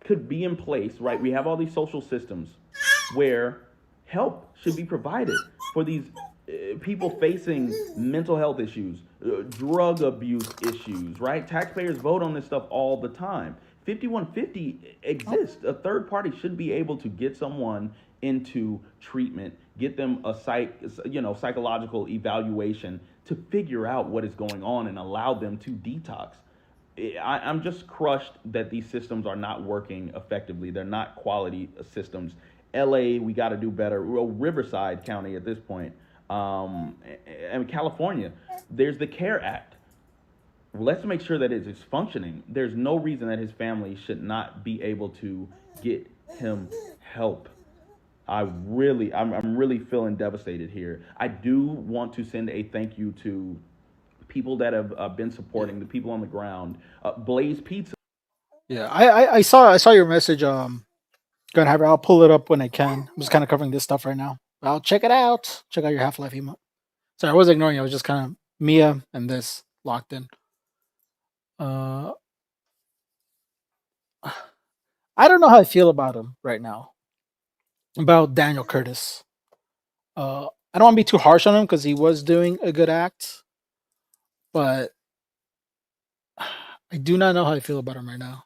could be in place, right? We have all these social systems where help should be provided for these people facing mental health issues, drug abuse issues, right? Taxpayers vote on this stuff all the time. 5150 exists. A third party should be able to get someone into treatment, get them a psychological evaluation to figure out what is going on and allow them to detox. I'm just crushed that these systems are not working effectively. They're not quality systems. LA, we got to do better. Well, Riverside County at this point, and California, there's the CARE Act. Let's make sure that it is functioning. There's no reason that his family should not be able to get him help. I'm really feeling devastated here. I do want to send a thank you to people that have been supporting the people on the ground. Blaze Pizza. Yeah, I saw your message. Gonna have it. I'll pull it up when I can. I'm just kind of covering this stuff right now. I'll check it out. Check out your Half Life emote. Sorry, I wasn't ignoring you. I was just kind of Mia and this locked in. Uh, I don't know how I feel about him right now. About Daniel Curtis. I don't want to be too harsh on him because he was doing a good act, but I do not know how I feel about him right now.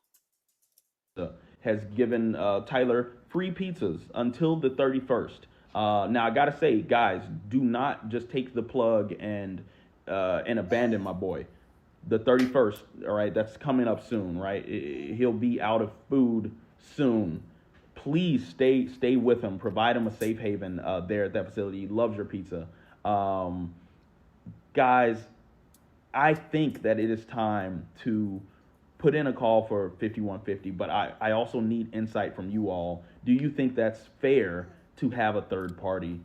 Has given Tyler free pizzas until the 31st. Now I gotta say, guys, do not just take the plug and abandon my boy. The 31st, all right, that's coming up soon, right? He'll be out of food soon. Please stay with him. Provide him a safe haven there at that facility. He loves your pizza. Guys, I think that it is time to put in a call for 5150, but I also need insight from you all. Do you think that's fair to have a third party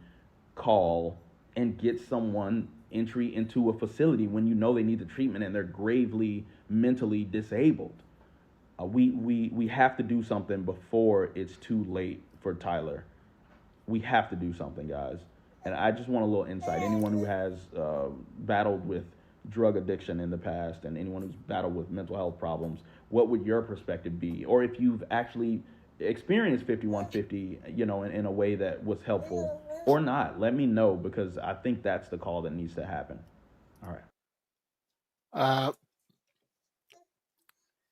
call and get someone entry into a facility when you know they need the treatment and they're gravely mentally disabled? We have to do something before it's too late for Tyler. We have to do something, guys. And I just want a little insight. Anyone who has battled with drug addiction in the past and anyone who's battled with mental health problems, what would your perspective be? Or if you've actually experienced 5150, in a way that was helpful or not, let me know, because I think that's the call that needs to happen. All right.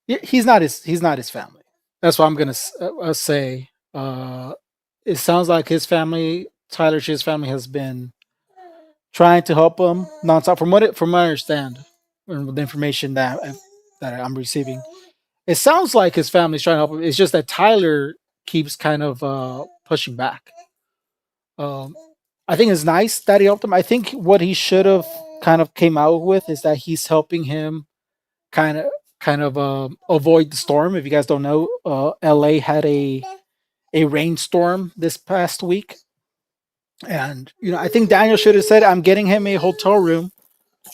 He's not his family. That's what I'm gonna say. It sounds like his family, Tyler Shee's family, has been trying to help him nonstop. From what I understand, the information that I'm receiving. It sounds like his family's trying to help him. It's just that Tyler keeps kind of pushing back. Um, I think it's nice that he helped him. I think what he should have kind of came out with is that he's helping him kind of avoid the storm. If you guys don't know, LA had a rainstorm this past week, and I think Daniel should have said, "I'm getting him a hotel room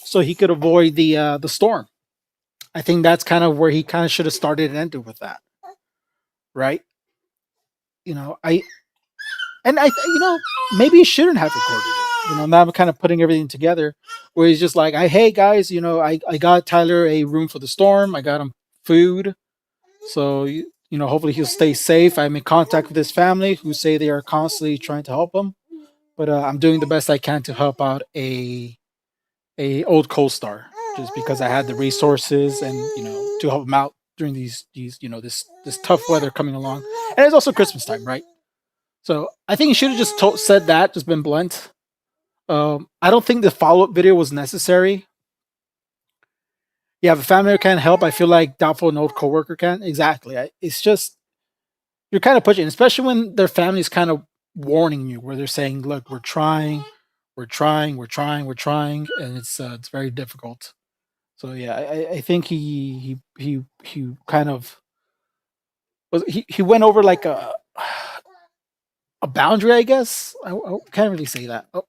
so he could avoid the storm." I think that's kind of where he kind of should have started and ended with that, right? I and I maybe he shouldn't have recorded it. Now I'm kind of putting everything together, where he's just like, hey guys, I got Tyler a room for the storm. I got him food, so hopefully he'll stay safe. I'm in contact with his family, who say they are constantly trying to help him, but I'm doing the best I can to help out a old co-star, just because I had the resources and to help him out during these this tough weather coming along, and it's also Christmas time, right? So I think he should have just said that, just been blunt. I don't think the follow-up video was necessary. Yeah, if a family member can't help, I feel like doubtful an old coworker can. Exactly. It's just you're kind of pushing, especially when their family's kind of warning you, where they're saying, "Look, we're trying, we're trying, we're trying, we're trying," and it's very difficult. So yeah, I think he kind of he went over like a boundary, I guess. I can't really say that. Oh,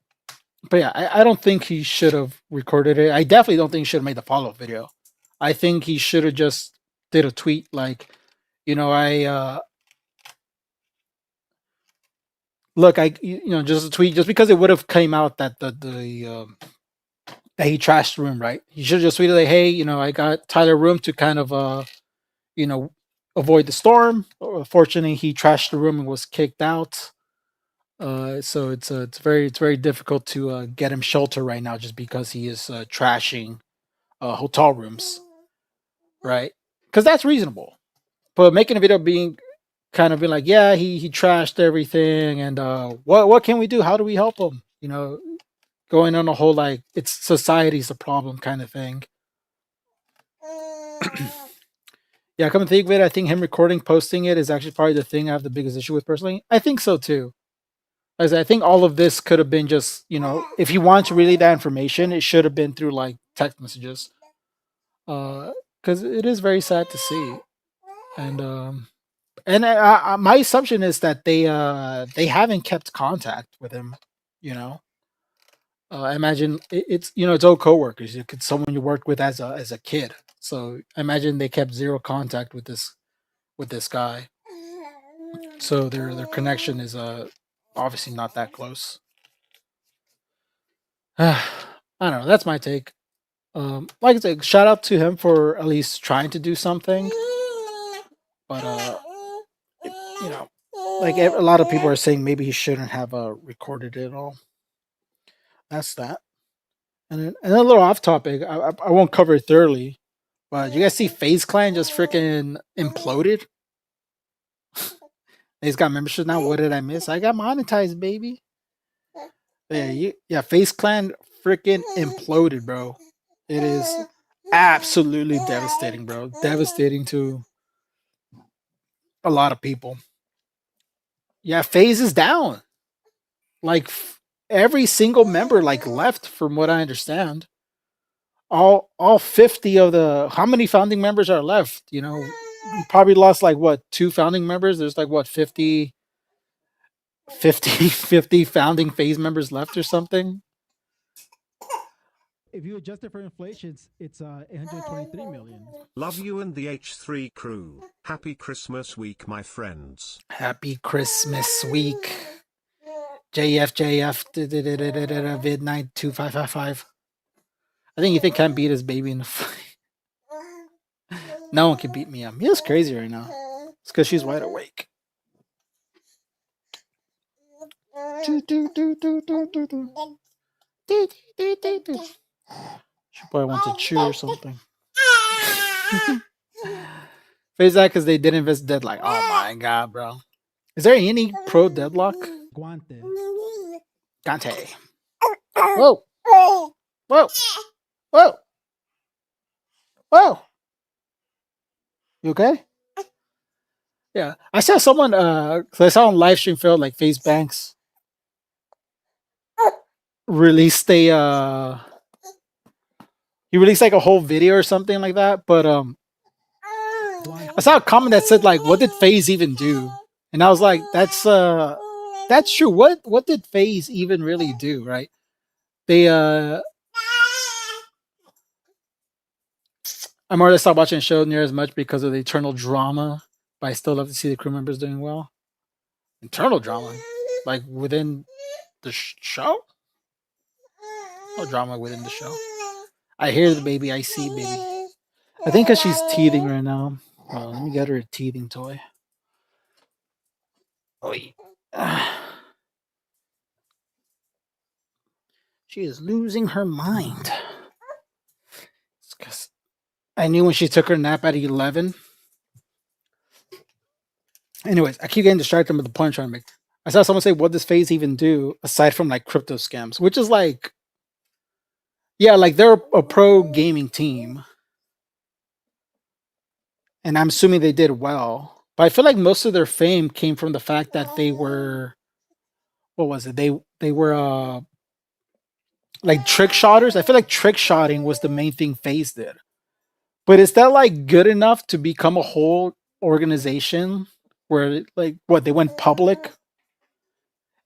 but yeah, I don't think he should have recorded it. I definitely don't think he should have made the follow-up video. I think he should have just did a tweet like, I look, just a tweet, just because it would have came out that that he trashed the room, right? He should have just tweeted like, hey, I got Tyler room to kind of avoid the storm. Fortunately, he trashed the room and was kicked out. So it's very difficult to get him shelter right now, just because he is trashing hotel rooms, right? Because that's reasonable. But making a video being like, yeah, he trashed everything, and what can we do? How do we help him? Going on a whole like it's society's the problem kind of thing. Yeah, come to think of it, I think him recording, posting it is actually probably the thing I have the biggest issue with personally. I think so too. As I think all of this could have been just, if he wanted to relay that information, it should have been through like text messages. Because it is very sad to see, and my assumption is that they haven't kept contact with him. I imagine it's old coworkers. It's someone you worked with as a kid. So I imagine they kept zero contact with this guy. So their connection is obviously not that close. I don't know. That's my take. Like I said, shout out to him for at least trying to do something. But like a lot of people are saying, maybe he shouldn't have recorded it all. That's that. And a little off topic. I won't cover it thoroughly. But you guys see FaZe Clan just freaking imploded? He's got membership now. What did I miss? I got monetized, baby. Yeah, FaZe Clan freaking imploded, bro. It is absolutely devastating, bro. Devastating to a lot of people. Yeah, FaZe is down. Like every single member like left, from what I understand. All 50 of the how many founding members are left? You probably lost like what, 2 founding members. There's like what, 50 founding FaZe members left or something. If you adjust it for inflation, it's 123 million. Love you and the H3 crew. Happy Christmas week, my friends. Happy Christmas week. JF vid 92555. I think Ethan can't beat his baby in the fight. No one can beat me up. He looks crazy right now. It's because she's wide awake. She probably wants to chew or something. Face that because they did invest deadlock. Oh my god, bro. Is there any pro deadlock? Guante. Dante. Whoa. Whoa. Whoa. Oh, you okay? Yeah, I saw someone. 'Cause I saw on live stream Phil like Face Banks released a he released like a whole video or something like that. But I saw a comment that said like, "What did FaZe even do?" And I was like, that's true. What did FaZe even really do? Right? They I more or less stopped watching the show near as much because of the eternal drama, but I still love to see the crew members doing well. Internal drama, like within the show. No drama within the show. I hear the baby. I see baby. I think because she's teething right now. Well, let me get her a teething toy. Oh, she is losing her mind. It's 'cause I knew when she took her nap at 11. Anyways, I keep getting distracted with the point I'm trying to make. I saw someone say, "What does FaZe even do aside from like crypto scams?" Which is like, yeah, like they're a pro gaming team, and I'm assuming they did well. But I feel like most of their fame came from the fact that they were, what was it? They were like trick shotters. I feel like trick shotting was the main thing FaZe did. But is that like good enough to become a whole organization where like what they went public?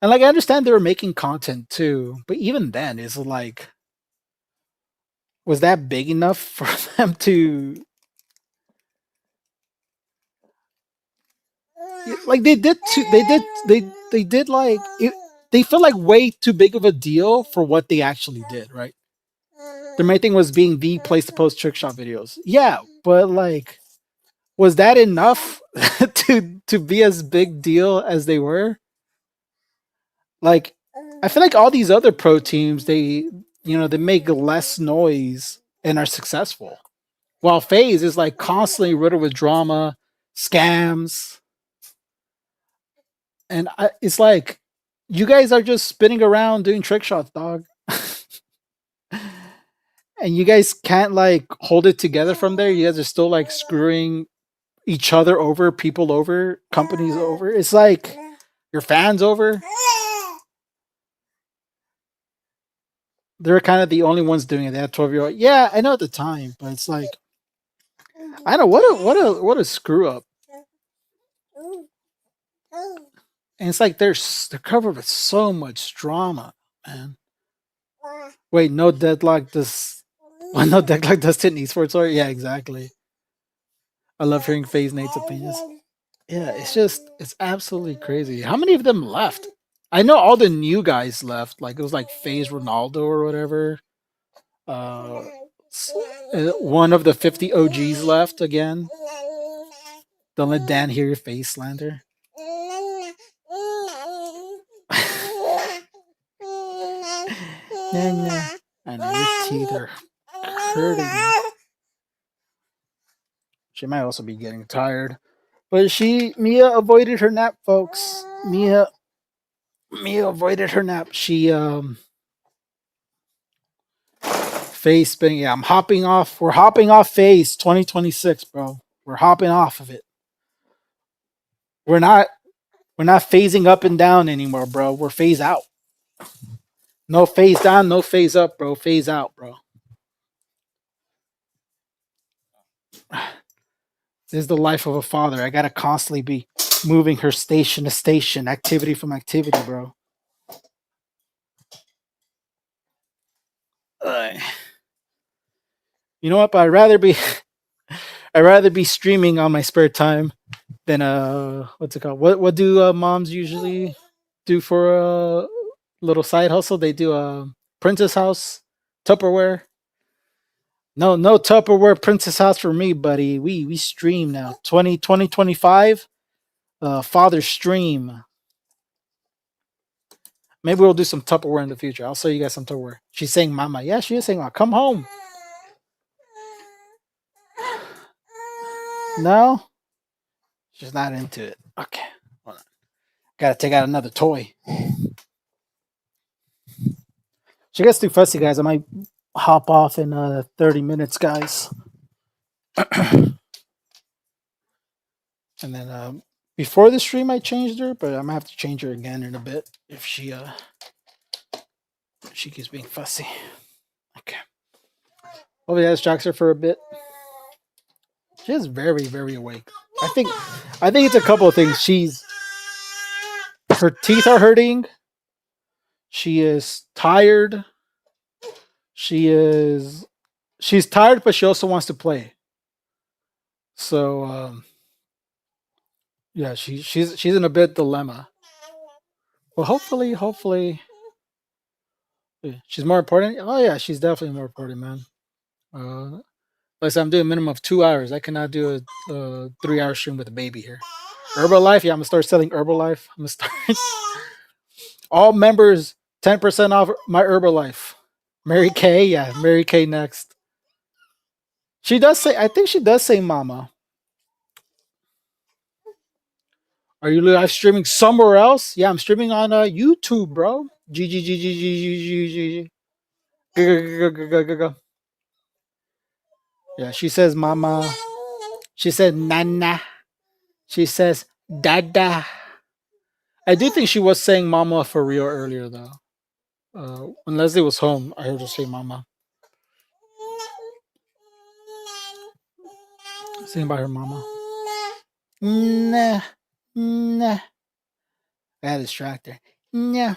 And like I understand they were making content too, but even then, is like, was that big enough for them to like they did like it, they felt like way too big of a deal for what they actually did, right? The main thing was being the place to post trick shot videos. Yeah, but like, was that enough to be as big deal as they were? Like, I feel like all these other pro teams, they make less noise and are successful. While FaZe is like constantly riddled with drama, scams, and it's like you guys are just spinning around doing trick shots, dog. And you guys can't like hold it together from there. You guys are still like screwing each other over, people over, companies over. It's like your fans over. They're kind of the only ones doing it. They had 12-year-old. Yeah, I know at the time, but it's like I don't know what a screw up. And it's like they're covered with so much drama, man. Wait, no deadlock does well, no deadlock does to an esports or yeah, exactly. I love hearing FaZe Nate's opinions. Yeah, it's absolutely crazy. How many of them left? I know all the new guys left. Like it was like FaZe Ronaldo or whatever. Uh, one of the 50 OGs left again. Don't let Dan hear your face slander. Nah. I know your teeth are hurting. She might also be getting tired. But Mia avoided her nap, folks. Mia avoided her nap. She FaZe spinning. Yeah, I'm hopping off. We're hopping off FaZe 2026, bro. We're hopping off of it. We're not phasing up and down anymore, bro. We're phase out. No phase down, no phase up, bro. Phase out, bro. This is the life of a father. I gotta constantly be moving her station to station, activity from activity, bro. You know what? But I'd rather be streaming on my spare time than what's it called? What do moms usually do for a little side hustle? They do a Princess House, Tupperware. No Tupperware Princess House for me, buddy. We stream now. 2025. Father stream. Maybe we'll do some Tupperware in the future. I'll show you guys some Tupperware. She's saying mama. Yeah, she is saying mama. Come home. No? She's not into it. Okay. Hold on. Gotta take out another toy. She gets too fussy, guys. I might hop off in 30 minutes, guys. And then before the stream, I changed her, but I'm gonna have to change her again in a bit if she keeps being fussy. Okay. Hopefully that distracts her for a bit. She is very, very awake. I think it's a couple of things. Her teeth are hurting. She is tired. She's tired, but she also wants to play. So yeah, she's in a bit dilemma. Well, hopefully, she's more important. Oh yeah, she's definitely more important, man. Like I said, I'm doing a minimum of 2 hours. I cannot do a 3-hour stream with a baby here. Herbalife, yeah, I'm gonna start selling Herbalife. I'm gonna start all members 10% off my Herbalife. Mary Kay, yeah, Mary Kay next. She does say, I think she does say mama. Are you live streaming somewhere else? Yeah, I'm streaming on YouTube, bro. G. Go. Yeah, she says mama. She said nana. She says dada. I do think she was saying mama for real earlier, though. When Leslie was home, I heard her say mama. Saying about her mama. Nah. I had to distract her. Nah.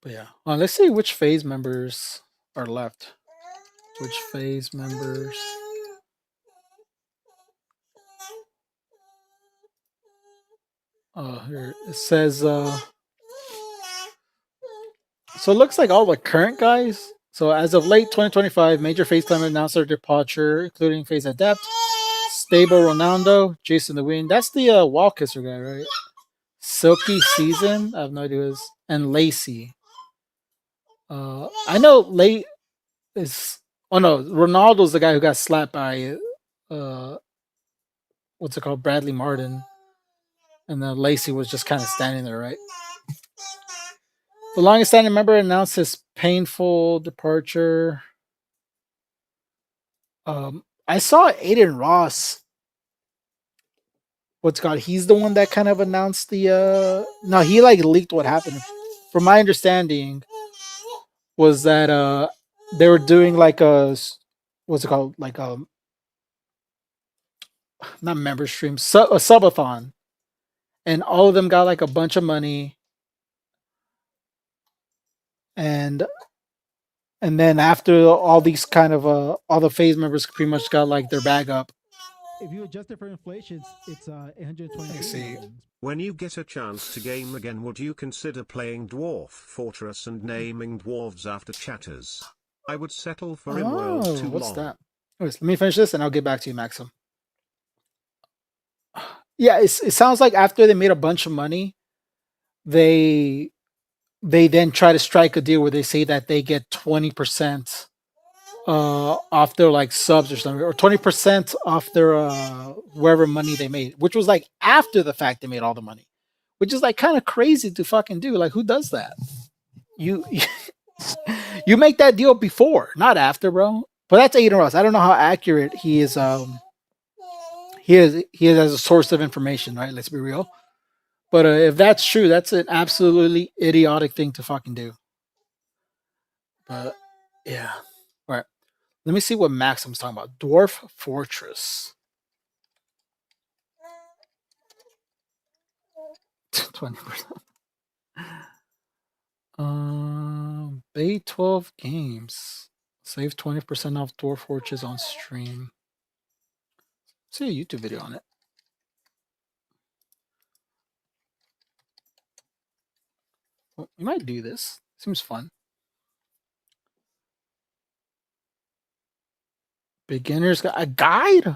But yeah. Let's see which phase members are left. Which phase members? Here it says. So it looks like all the current guys. So as of late 2025, major phase climber announced their departure, including phase adept, stable Ronaldo, Jason the Wind. That's the wall kisser guy, right? Silky Season. I have no idea who it is. And Lacey. I know Late is. Oh no, Ronaldo's the guy who got slapped by what's it called, Bradley Martin, and then Lacey was just kind of standing there, right? The longest standing member announced his painful departure. I saw Aiden Ross. What's it called? He's the one that kind of announced the. No, he like leaked what happened. From my understanding, was that they were doing like a what's it called, like not member stream, a subathon, and all of them got like a bunch of money, and then after all these kind of all the phase members pretty much got like their bag up. If you adjust it for inflation, it's 820. I see. When you get a chance to game again, would you consider playing Dwarf Fortress and naming dwarves after chatters? I would settle for Rimworld too what's long. that? Anyways, let me finish this and I'll get back to you, Maxim. Yeah, it sounds like after they made a bunch of money, they then try to strike a deal where they say that they get 20% off their like subs or something, or 20% off their wherever money they made, which was like after the fact they made all the money, which is like kind of crazy to fucking do. Like, who does that? You you make that deal before, not after, bro. But that's Aiden Ross. I don't know how accurate he is. He is as a source of information, right? Let's be real. But if that's true, that's an absolutely idiotic thing to fucking do. But yeah. All right. Let me see what Maxim's talking about. Dwarf Fortress. 20%. Bay 12 games. Save 20% off Dwarf Fortress on stream. See a YouTube video on it. Well, you might do this. Seems fun. Beginner's got a guide.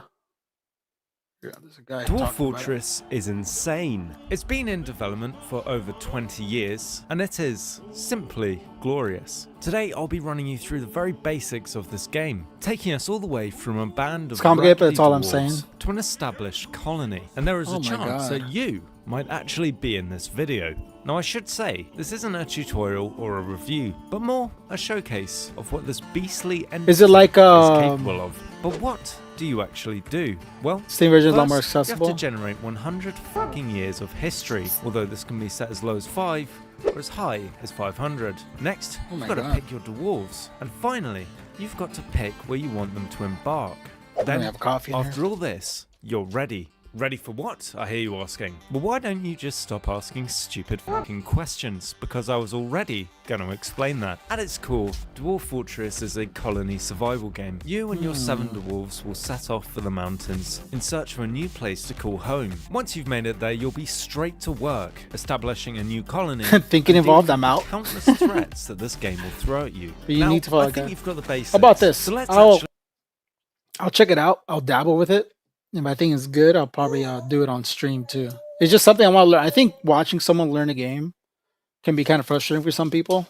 Yeah, there's a guy. Dwarf Fortress is insane. It's been in development for over 20 years, and it is simply glorious. Today I'll be running you through the very basics of this game, taking us all the way from a band of complicated, but that's all I'm dwarves saying. to an established colony. And there is a chance that you might actually be in this video. Now I should say, this isn't a tutorial or a review, but more a showcase of what this beastly entity is it like is capable of. But what do you actually do? Well, Steam version is a lot more first, you have accessible. to generate 100 fucking years of history, although this can be set as low as 5 or as high as 500. Next, Oh my you've got God. to pick your dwarves, and finally, you've got to pick where you want them to embark. Then, Then, have coffee in here. after all this, you're ready. Ready for what, I hear you asking? Well, why don't you just stop asking stupid fucking questions? Because I was already going to explain that. At its core, Dwarf Fortress is a colony survival game. You and your 7 dwarves will set off for the mountains in search for a new place to call home. Once you've made it there, you'll be straight to work, establishing a new colony. Thinking and involved, dealing I'm with out. Countless threats that this game will throw at you. But you Now, need to follow I a think guide. you've got the basics. How about this? So let's I'll actually check it out. I'll dabble with it. If I think it's good, I'll probably do it on stream too. It's just something I want to learn. I think watching someone learn a game can be kind of frustrating for some people,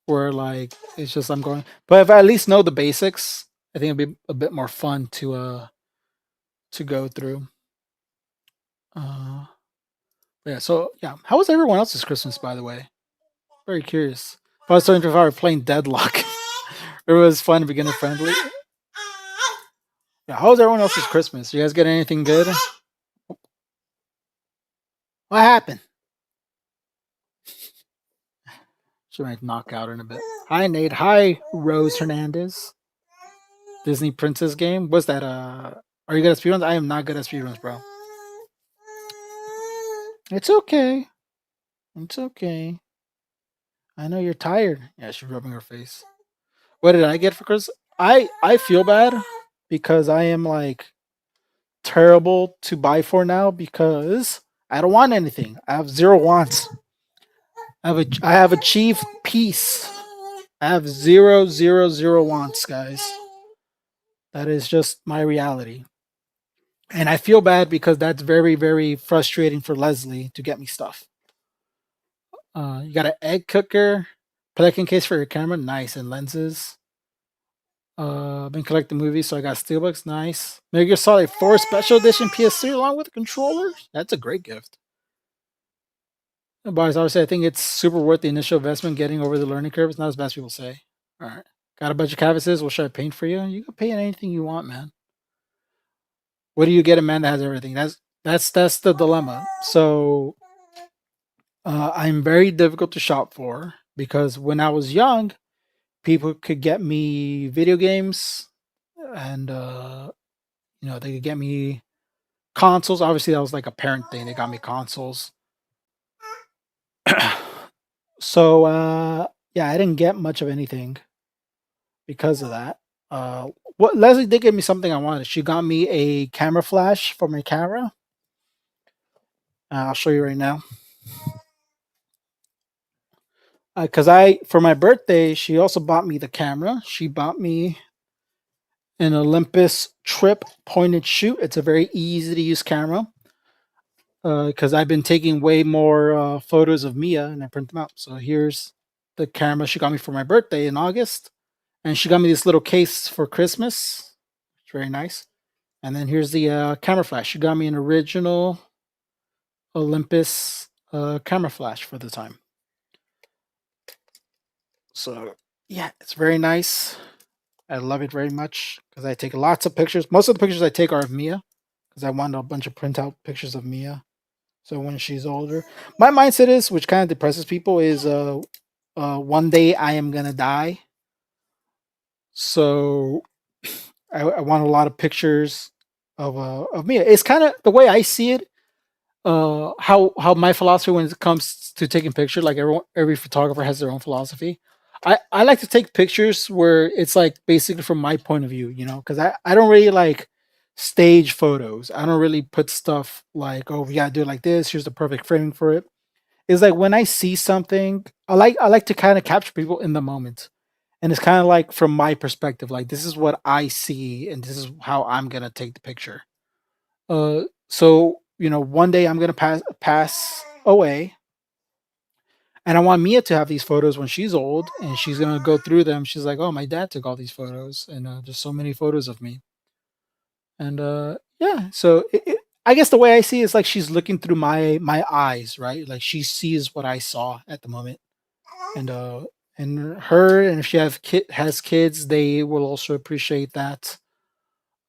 where like it's just I'm going. But if I at least know the basics, I think it'd be a bit more fun to go through. Yeah. So yeah, how was everyone else's Christmas, by the way? Very curious. If I was talking if I were playing Deadlock, it was fun, beginner friendly. Yeah, how was everyone else's Christmas? You guys get anything good? What happened? She might knock out in a bit. Hi, Nate. Hi, Rose Hernandez. Disney Princess game. What's that? Are you good at speedruns? I am not good at speedruns, bro. It's okay. It's okay. I know you're tired. Yeah, she's rubbing her face. What did I get for Christmas? I feel bad because I am like terrible to buy for now because I don't want anything. I have 0 wants. I have achieved peace. I have 0 wants, guys. That is just my reality. And I feel bad because that's very, very frustrating for Leslie to get me stuff. You got an egg cooker, pelican case for your camera, nice, and lenses. I've been collecting movies, so I got Steelbooks, nice. Metal Gear Solid 4 Special Edition PS3 along with a controller. That's a great gift. But obviously, I think it's super worth the initial investment getting over the learning curve. It's not as bad as people say. All right. Got a bunch of canvases. What should I paint for you? You can paint anything you want, man. What do you get a man that has everything? That's the dilemma. So I'm very difficult to shop for because when I was young, people could get me video games and they could get me consoles. Obviously, that was like a parent thing. They got me consoles. So yeah, I didn't get much of anything because of that. What Leslie did give me something I wanted. She got me a camera flash for my camera. I'll show you right now. Because for my birthday, she also bought me the camera. She bought me an Olympus Trip point and shoot. It's a very easy to use camera. Because I've been taking way more photos of Mia and I print them out. So here's the camera she got me for my birthday in August. And she got me this little case for Christmas. It's very nice. And then here's the camera flash. She got me an original Olympus camera flash for the time. So yeah, it's very nice. I love it very much because I take lots of pictures. Most of the pictures I take are of Mia because I want a bunch of printout pictures of Mia. So when she's older, my mindset is, which kind of depresses people, is one day I am gonna die. So I want a lot of pictures of Mia. It's kind of the way I see it. How my philosophy when it comes to taking pictures, like every photographer has their own philosophy. I like to take pictures where it's like basically from my point of view, because I don't really like stage photos. I don't really put stuff like, oh, we gotta do it like this. Here's the perfect framing for it. It's like when I see something, I like to kind of capture people in the moment. And it's kind of like from my perspective, like this is what I see and this is how I'm gonna take the picture. So one day I'm gonna pass away. And I want Mia to have these photos when she's old and she's gonna go through them. She's like, oh, my dad took all these photos, and there's so many photos of me. And yeah, so I guess the way I see it is like she's looking through my eyes, right? Like she sees what I saw at the moment, and her, and if she has kids, they will also appreciate that.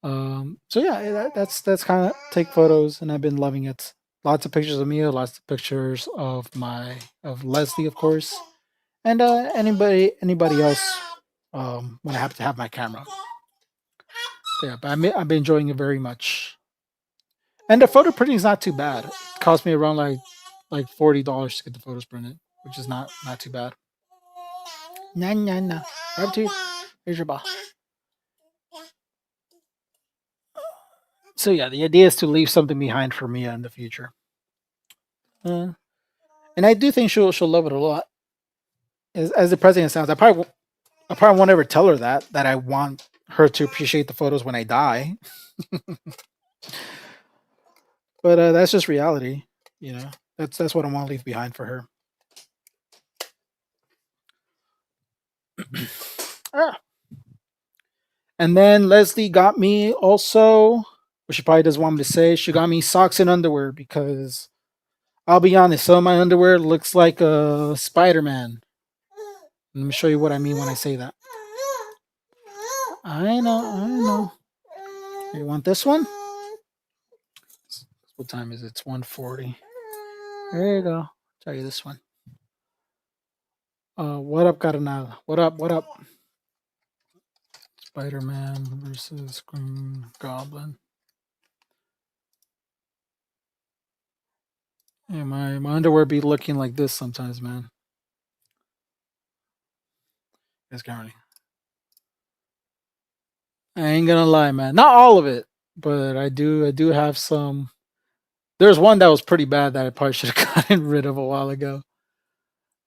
So yeah, that's kind of take photos, and I've been loving it. Lots of pictures of Mia, lots of pictures of Leslie, of course, and anybody else when I happen to have my camera. So yeah, but I've been enjoying it very much. And the photo printing is not too bad. It cost me around like $40 to get the photos printed, which is not too bad. Nah. Right to you. Here's your ball. So yeah, the idea is to leave something behind for Mia in the future. And I do think she'll love it a lot. As the president sounds, I probably won't ever tell her that I want her to appreciate the photos when I die. But that's just reality, you know. That's what I want to leave behind for her. Ah. And then Leslie got me also, which she probably doesn't want me to say, she got me socks and underwear because I'll be honest, some of my underwear looks like a Spider-Man. Let me show you what I mean when I say that. I know. You want this one? What time is it? It's 1:40. There you go. Tell you this one. What up, Carnal? What up? Spider-Man versus Green Goblin. Yeah, my underwear be looking like this sometimes, man. It's currently. I ain't gonna lie, man. Not all of it, but I do have some. There's one that was pretty bad that I probably should have gotten rid of a while ago.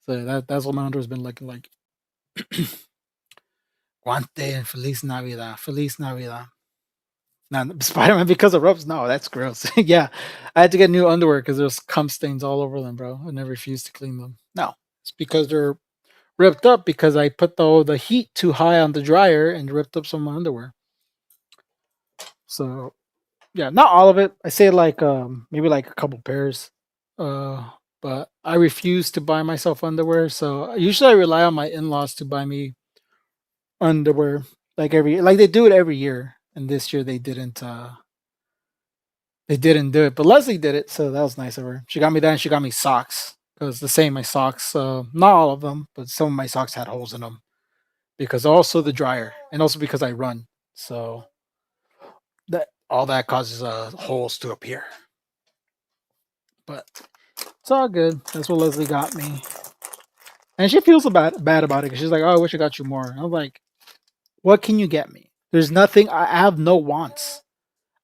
So that's what my underwear's been looking like. Guante and Feliz Navidad. Feliz Navidad. Now, Spider-Man because of ropes? No, that's gross. Yeah, I had to get new underwear because there's cum stains all over them, bro, and I refused to clean them. No, it's because they're ripped up because I put the heat too high on the dryer and ripped up some of my underwear. So yeah, not all of it. I say like maybe like a couple pairs. But I refuse to buy myself underwear. So usually I rely on my in-laws to buy me underwear like they do it every year. And this year they didn't do it. But Leslie did it, so that was nice of her. She got me that and she got me socks. Because the same my socks, not all of them, but some of my socks had holes in them. Because also the dryer. And also because I run. So that all that causes holes to appear. But it's all good. That's what Leslie got me. And she feels bad about it because she's like, "Oh, I wish I got you more." I'm like, "What can you get me? There's nothing. I have no wants.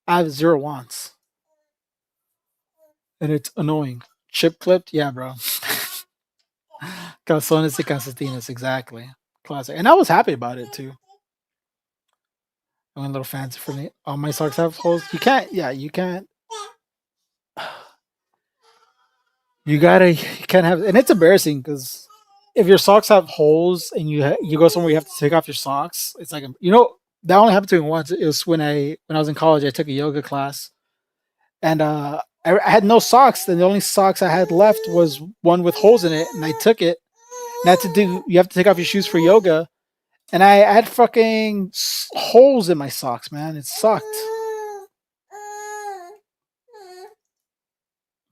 I have zero wants, and it's annoying." Chip clipped, yeah, bro. Calzones y calcetines, exactly. Classic. And I was happy about it too. I went a little fancy for me. All my socks have holes. You can't. Yeah, you can't. You can't have, and it's embarrassing because if your socks have holes and you go somewhere you have to take off your socks, it's like that only happened to me once. It was when I was in college. I took a yoga class, and I had no socks. And the only socks I had left was one with holes in it, and I took it. And I had to do. You have to take off your shoes for yoga, and I had fucking holes in my socks, man. It sucked.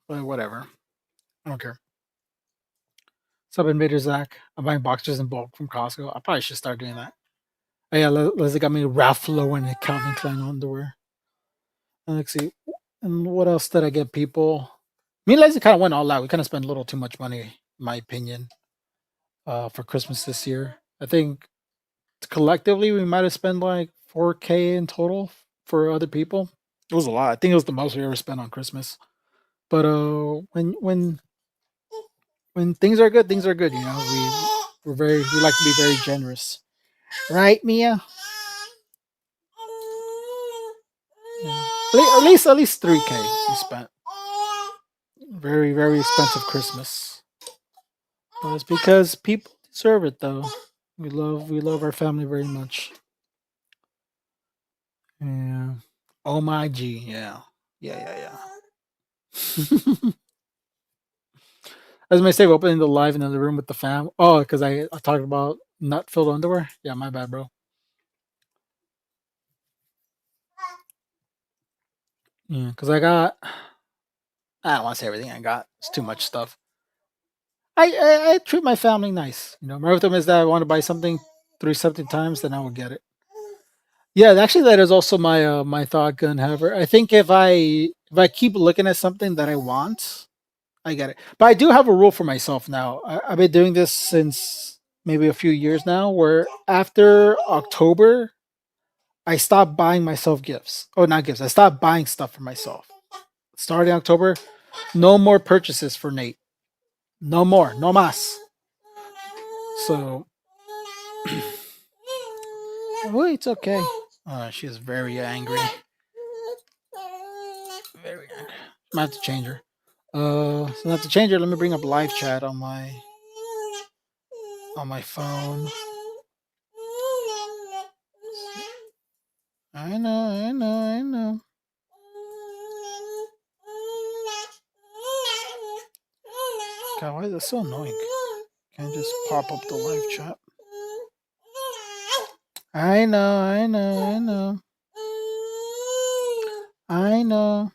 But whatever. I don't care. Sub Invader Zach. I'm buying boxers in bulk from Costco. I probably should start doing that. Oh yeah, Leslie got me Ralph Lauren and Calvin Klein underwear. And let's see. And what else did I get, people? Me and Leslie kind of went all out. We kind of spent a little too much money, in my opinion, for Christmas this year. I think collectively we might have spent like $4K in total for other people. It was a lot. I think it was the most we ever spent on Christmas. But when things are good, things are good. We like to be very generous, right, Mia? Yeah. At least 3K we spent. Very, very expensive Christmas. But it's because people deserve it, though. We love our family very much. Yeah. Oh my G, yeah. Yeah. As my say, opening the live in the room with the fam. Oh, because I talked about nut filled underwear. Yeah, my bad, bro. Yeah, because I don't want to say everything I got. It's too much stuff. I treat my family nice. You know, my rhythm is that I want to buy something 3 something times, then I will get it. Yeah, actually, that is also my thought, gun haver. I think if I keep looking at something that I want, I get it. But I do have a rule for myself now. I've been doing this since maybe a few years now, where after October, I stop buying myself gifts. Oh, not gifts. I stop buying stuff for myself. Starting October, no more purchases for Nate. No more. No mas. So, oh, it's okay. She's very angry. Very angry. I'm gonna have to change her. So I have to change her. Let me bring up live chat on my phone. I know, I know, I know. God, why is this so annoying? Can I just pop up the live chat? I know, I know, I know. I know.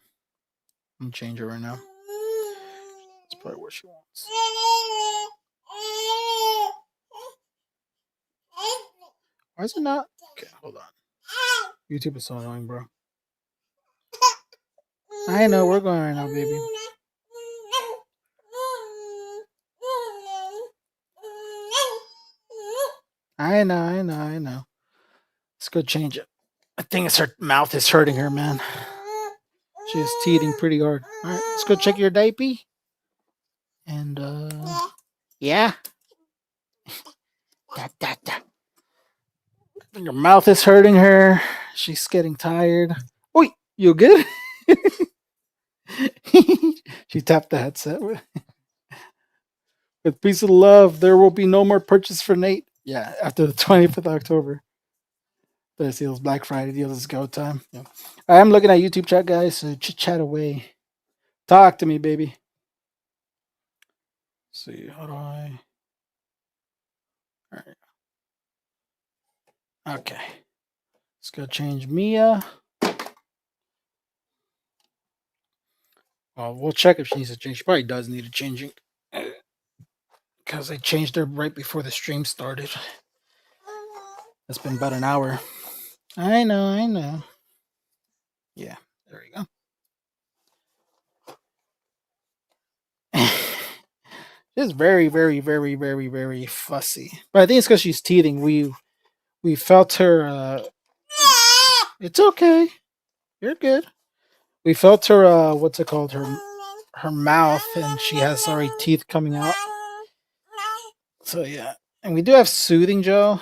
I'm gonna change her right now. That's probably what she wants. Why is it not? Okay, hold on. YouTube is so annoying, bro. I know, we're going right now, baby. I know, I know, I know. Let's go change it. I think it's her mouth is hurting her, man. She's teething pretty hard. All right, let's go check your diaper. And yeah. Da, da, da. Your mouth is hurting her. She's getting tired. Oi, you good? She tapped the headset with peace of love. There will be no more purchase for Nate. Yeah, after the 20th of October. There's deals, Black Friday deals, is go time. Yeah. I am looking at YouTube chat, guys, so chat away. Talk to me, baby. Let's see, how do I? All right. Okay. Let's go change Mia. Well, we'll check if she needs to change. She probably does need a changing. Because I changed her right before the stream started. It's been about an hour. I know, I know. Yeah, there we go. She's very, very, very, very, very fussy. But I think it's because she's teething. We felt her. It's okay. You're good. We felt her. What's it called? Her mouth, and she has already teeth coming out. So yeah, and we do have soothing gel,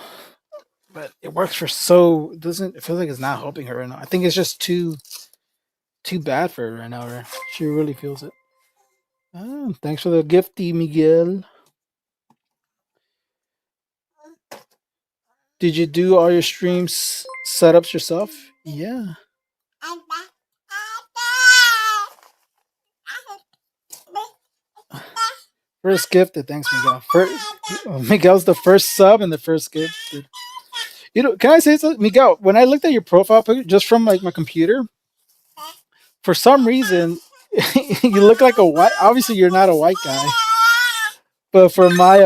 but it works for so it doesn't. It feels like it's not helping her right now. I think it's just too bad for her right now. Right? She really feels it. Oh, thanks for the gifty, Miguel. Did you do all your streams setups yourself? Yeah. First gifted, thanks, Miguel. Miguel's the first sub and the first gifted. You know, can I say something, Miguel? When I looked at your profile picture just from like my computer, for some reason, you look like a white. Obviously, you're not a white guy, but from my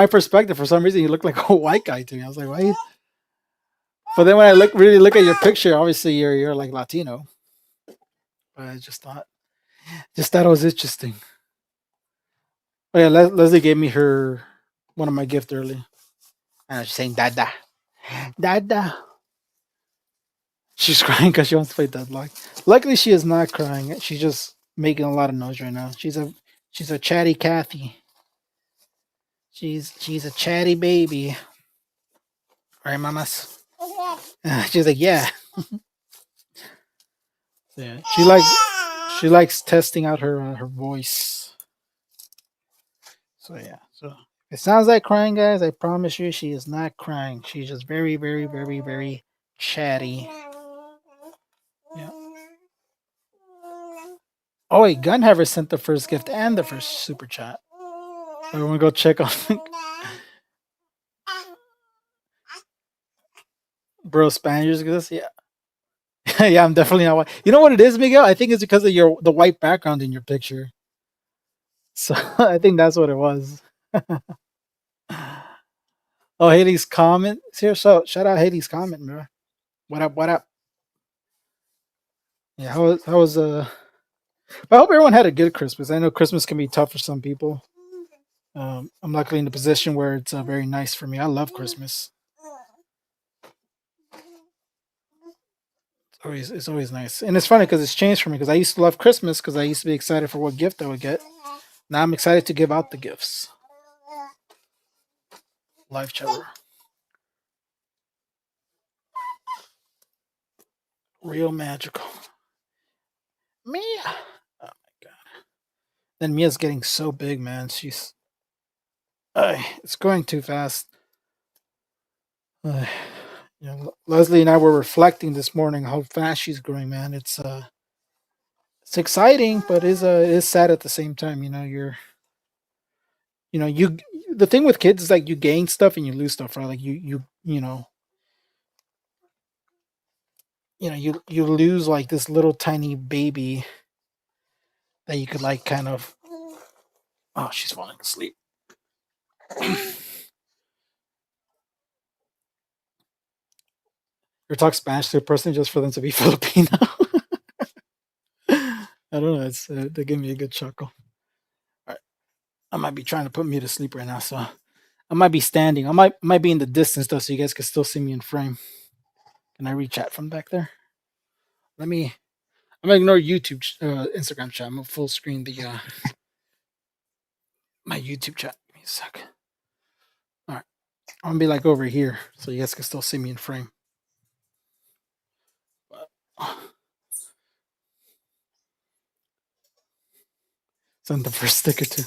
perspective, for some reason, you look like a white guy to me. I was like, why? But then when I really look at your picture, obviously you're like Latino. But I just thought it was interesting. Oh yeah, Leslie gave me one of my gift early, and she's saying "Dada, Dada." She's crying because she wants to play Deadlock. Luckily, she is not crying. She's just making a lot of noise right now. She's a chatty Kathy. She's a chatty baby. Right, mamas? She's like, yeah. Yeah. She likes testing out her voice. So yeah. So it sounds like crying, guys. I promise you, she is not crying. She's just very, very, very, very chatty. Yeah. Oh wait, Gunhaver sent the first gift and the first super chat. I want to go check on Bro Spaniards this? Yeah. Yeah, I'm definitely not white. You know what it is, Miguel? I think it's because of the white background in your picture. So I think that's what it was. Oh, Haley's comment here. So shout out Haley's comment, bro. What up? What up? Yeah, how was. I hope everyone had a good Christmas. I know Christmas can be tough for some people. I'm luckily in a position where it's very nice for me. I love Christmas. It's always nice, and it's funny because it's changed for me. Because I used to love Christmas because I used to be excited for what gift I would get. Now I'm excited to give out the gifts. Life changer, real magical. Mia. Oh my god. Then Mia's getting so big, man. It's going too fast. Uh, Leslie and I were reflecting this morning how fast she's growing, man. It's exciting, but is sad at the same time. You know you the thing with kids is like you gain stuff and you lose stuff, right? Like you lose like this little tiny baby that you could like kind of. Oh, she's falling asleep. Or talk Spanish to a person just for them to be Filipino. I don't know. They give me a good chuckle. All right. I might be trying to put me to sleep right now, so I might be standing. I might be in the distance though, so you guys can still see me in frame. Can I read chat from back there? Let me. I'm gonna ignore YouTube, Instagram chat. I'm gonna full screen the my YouTube chat. Give me a sec. All right. I'm gonna be like over here, so you guys can still see me in frame. Send the first sticker too.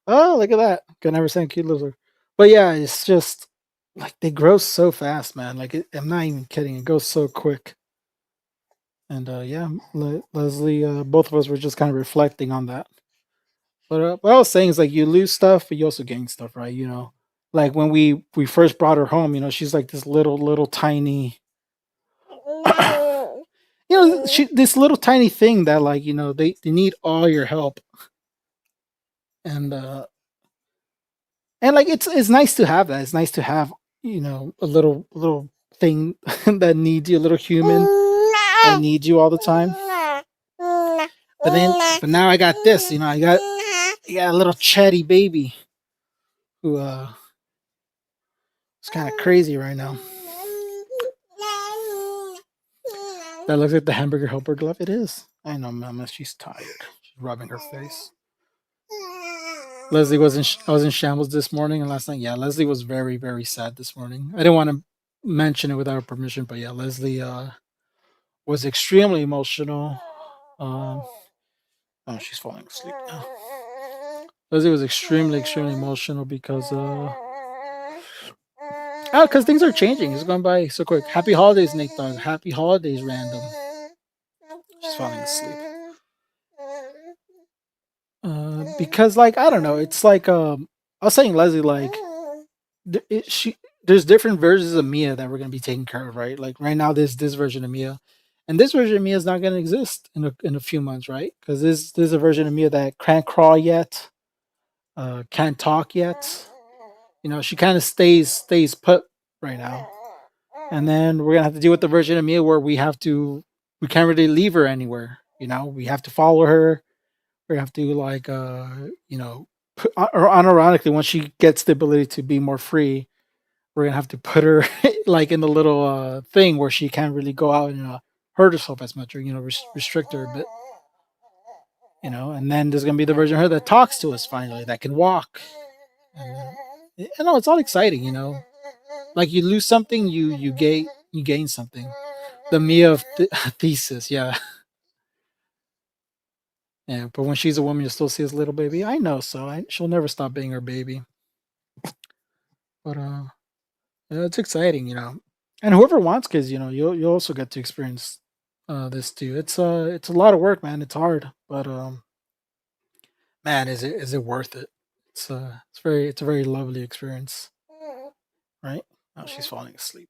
Oh, look at that! Can never send cute little. But yeah, it's just like they grow so fast, man. Like I'm not even kidding. It goes so quick. And yeah, Leslie, both of us were just kind of reflecting on that. But what I was saying is like you lose stuff, but you also gain stuff, right? Like when we first brought her home, she's like this little tiny, this little tiny thing that like they need all your help, and like it's nice to have that. It's nice to have a little thing that needs you, a little human that needs you all the time. But now I got this. I got a little chatty baby who is kind of crazy right now. That looks like the hamburger helper glove. It is. I know, Mama. She's tired. She's rubbing her face. Leslie I was in shambles this morning and last night. Yeah, Leslie was very, very sad this morning. I didn't want to mention it without her permission, but yeah, Leslie was extremely emotional. Oh, she's falling asleep now. Leslie was extremely, extremely emotional because things are changing. It's going by so quick. Happy holidays, Nate Dogg. Happy holidays, random. She's falling asleep. Because like I don't know, it's like I was saying, Leslie, like there's different versions of Mia that we're gonna be taking care of, right? Like right now, there's this version of Mia, and this version of Mia is not gonna exist in a few months, right? Because there's a version of Mia that can't crawl yet, can't talk yet. She kind of stays put right now, and then we're gonna have to deal with the version of Mia where we can't really leave her anywhere. We have to follow her. We have to like or unironically, once she gets the ability to be more free, we're gonna have to put her like in the little thing where she can't really go out and hurt herself as much, or restrict her a bit. And then there's gonna be the version of her that talks to us finally, that can walk. It's all exciting. Like you lose something, you gain something. The Mia of thesis, yeah. Yeah, but when she's a woman, you still see as little baby. I know, so she'll never stop being her baby. But yeah, it's exciting, And whoever wants kids, you'll also get to experience this too. It's a lot of work, man. It's hard, but man, is it worth it? It's a very lovely experience, right? Oh, she's falling asleep.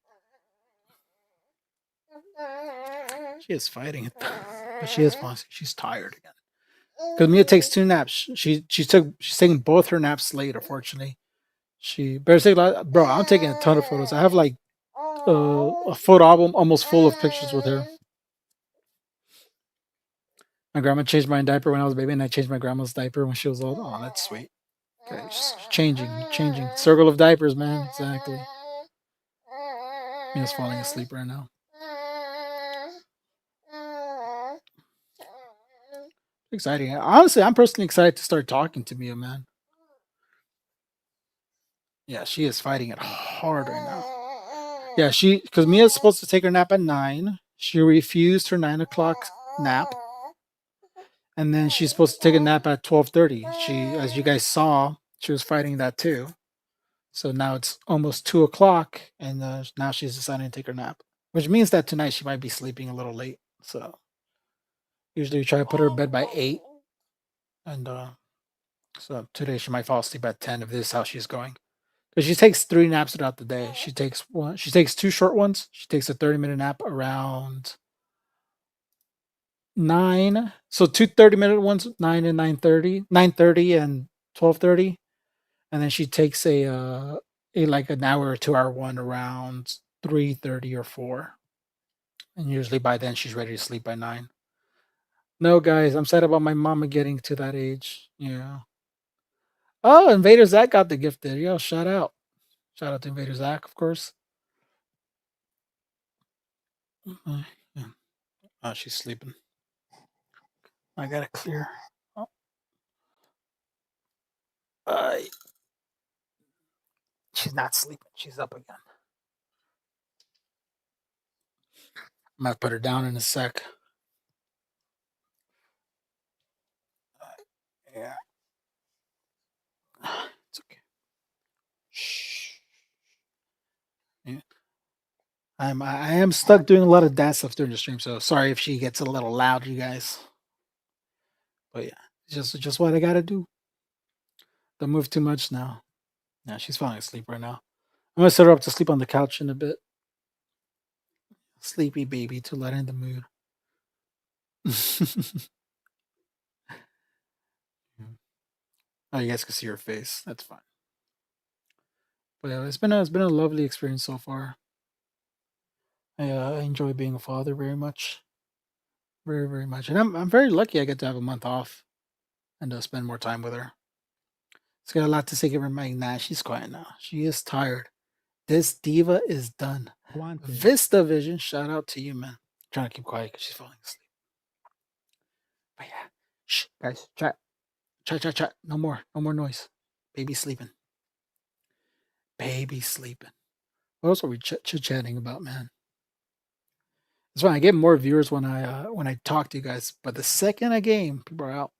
She is fighting it, but she is falling. She's tired again. Because Mia takes 2 naps. She's taking both her naps late. Unfortunately, she better take a lot. Bro, I'm taking a ton of photos. I have like a photo album almost full of pictures with her. My grandma changed my diaper when I was a baby, and I changed my grandma's diaper when she was old. Oh, that's sweet. Okay, just changing. Circle of diapers, man. Exactly. Mia's falling asleep right now. Exciting. Honestly, I'm personally excited to start talking to Mia, man. Yeah, she is fighting it hard right now. Yeah, because Mia's supposed to take her nap at 9. She refused her 9 o'clock nap, and then she's supposed to take a nap at 12:30. As you guys saw, she was fighting that too. So now it's almost 2 o'clock, and now she's deciding to take her nap, which means that tonight she might be sleeping a little late. So usually we try to put her to bed by 8, and so today she might fall asleep at 10 if this is how she's going. Because she takes 3 naps throughout the day. She takes 2 short ones. She takes a 30-minute nap around 9. So 2 30-minute ones, 9 and 9:30, 9:30 and 12:30, and then she takes a like an hour or 2 hour one around 3:30 or 4. And usually by then she's ready to sleep by 9. No, guys, I'm sad about my mama getting to that age. Yeah. Oh, Invader Zach got the gift there. Yo, shout out. Shout out to Invader Zach, of course. Yeah. Oh, she's sleeping. I gotta clear. Oh. She's not sleeping. She's up again. I'm gonna put her down in a sec. Yeah. It's okay. Shh. Yeah. I am stuck doing a lot of dance stuff during the stream, so sorry if she gets a little loud, you guys. But yeah, just what I gotta do. Don't move too much now. Yeah, she's falling asleep right now. I'm gonna set her up to sleep on the couch in a bit. Sleepy baby to let her in the mood. Oh, you guys can see her face. That's fine. But yeah, it's been a lovely experience so far. I enjoy being a father very much, very very much, and I'm very lucky I get to have a month off and spend more time with her. She's got a lot to say. Give her mic. Nah, she's quiet now. She is tired. This diva is done. Guante. Vista Vision, shout out to you, man. Trying to keep quiet because she's falling asleep. But yeah, shh, guys, chat. No more noise. Baby sleeping. Baby sleeping. What else are we chit-chatting about, man? It's fine. I get more viewers when I talk to you guys, but the second I game, people are out.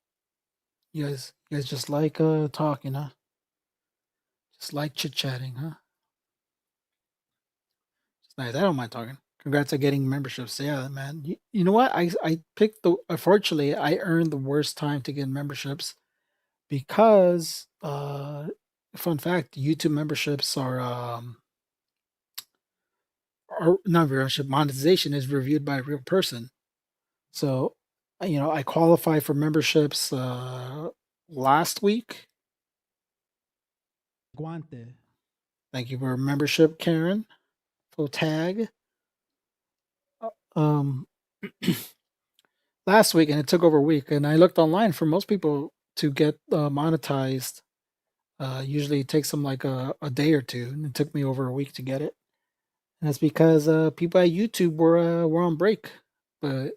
You guys just like talking, huh? Just like chit-chatting, huh? It's nice. I don't mind talking. Congrats on getting memberships. Yeah, man. You know what? I picked unfortunately I earned the worst time to get memberships because fun fact, YouTube memberships are not membership monetization is reviewed by a real person. So, I qualified for memberships last week. Guante. Thank you for membership, Karen. Full tag. Um, last week, and it took over a week. And I looked online for most people to get monetized. Usually, it takes them like a day or two, and it took me over a week to get it. And that's because people at YouTube were on break. But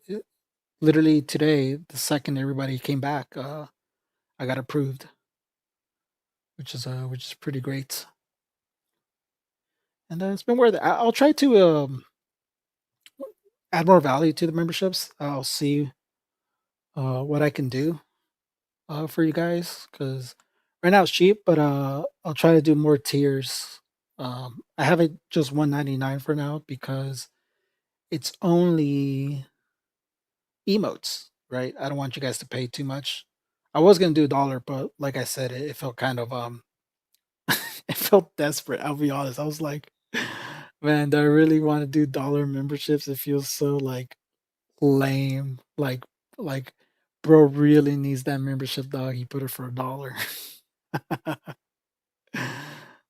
literally today, the second everybody came back, I got approved, which is pretty great. And it's been worth it. I'll try to add more value to the memberships. I'll see what I can do for you guys because right now it's cheap, but I'll try to do more tiers. I have it just 199 for now because it's only emotes, right? I don't want you guys to pay too much. I was gonna do $1, but like I said, it felt kind of it felt desperate. I'll be honest. I was like, man, do I really want to do dollar memberships? It feels so like lame. Like, bro really needs that membership, dog. He put it for $1.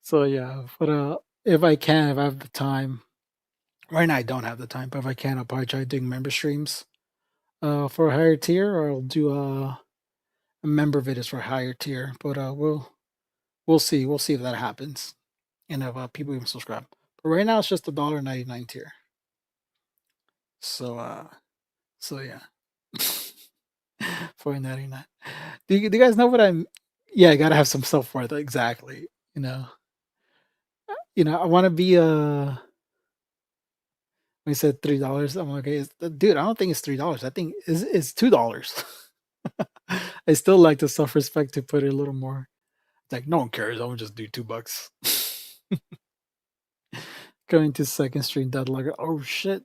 So yeah, but if I can, if I have the time, right now I don't have the time, but if I can, I'll probably try doing member streams for a higher tier, or I'll do a member videos for a higher tier. But we'll see. We'll see if that happens, and if people even subscribe. But right now it's just a $1.99 tier. So yeah. 4.99. Do you guys know what I'm? Yeah, I gotta have some self worth. Exactly. You know. I want to be when he said $3, I'm like, okay, dude, I don't think it's $3. I think it's $2. I still like the self respect to put it a little more. It's like no one cares. I will just do $2. Going to second stream deadlock. Oh shit,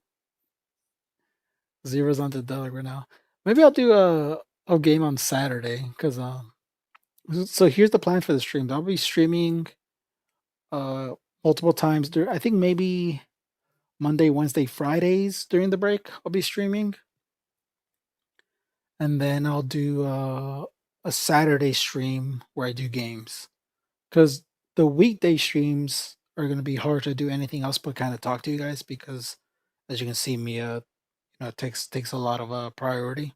zeros onto deadlock right now. Maybe I'll do a game on Saturday because So here's the plan for the streams. I'll be streaming uh multiple times. I think maybe Monday, Wednesday, Fridays during the break. I'll be streaming. And then I'll do a Saturday stream where I do games. Because the weekday streams are going to be hard to do anything else but kind of talk to you guys because, as you can see, Mia, takes a lot of priority.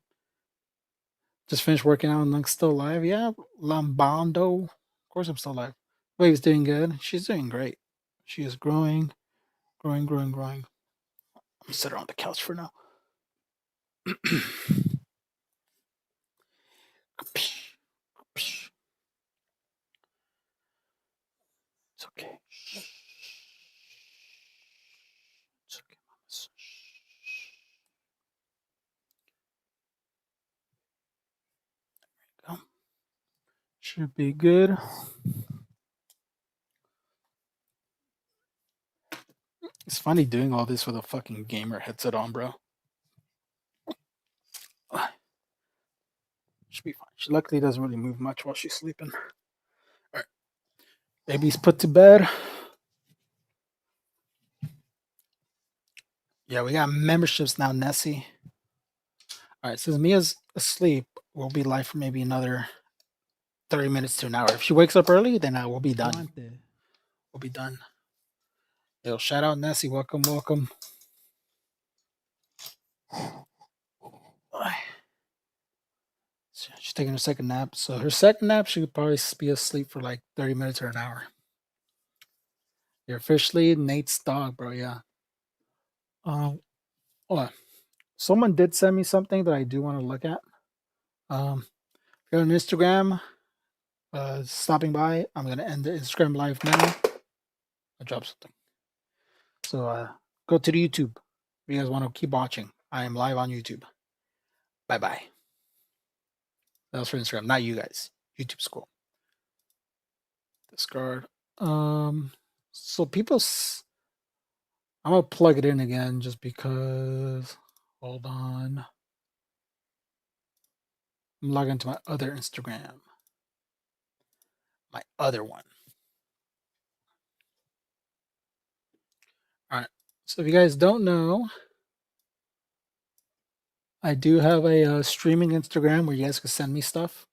Just finished working out and I'm still alive. Yeah, Lambando. Of course, I'm still alive. Wave's doing good. She's doing great. She is growing, growing, growing, growing. I'm gonna sit her on the couch for now. It's okay. It's okay, mamas. There we go. Should be good. It's funny doing all this with a fucking gamer headset on, bro. Should be fine. She luckily doesn't really move much while she's sleeping. Alright. Baby's put to bed. Yeah, we got memberships now, Nessie. Alright, since Mia's asleep, we'll be live for maybe another 30 minutes to an hour. If she wakes up early, then we'll be done. We'll be done. Yo, shout out Nessie. Welcome, welcome. She's taking her second nap. So her second nap, she could probably be asleep for like 30 minutes or an hour. You're officially Nate's dog, bro. Yeah. Oh, someone did send me something that I do want to look at. If you're on Instagram, stopping by, I'm gonna end the Instagram live now. I dropped something. So go to the YouTube if you guys want to keep watching. I am live on YouTube. Bye bye. That was for Instagram, not you guys. YouTube school. Discard. So I'm gonna plug it in again just because. Hold on. I'm logging into my other Instagram. My other one. All right. So if you guys don't know, I do have a streaming Instagram where you guys can send me stuff.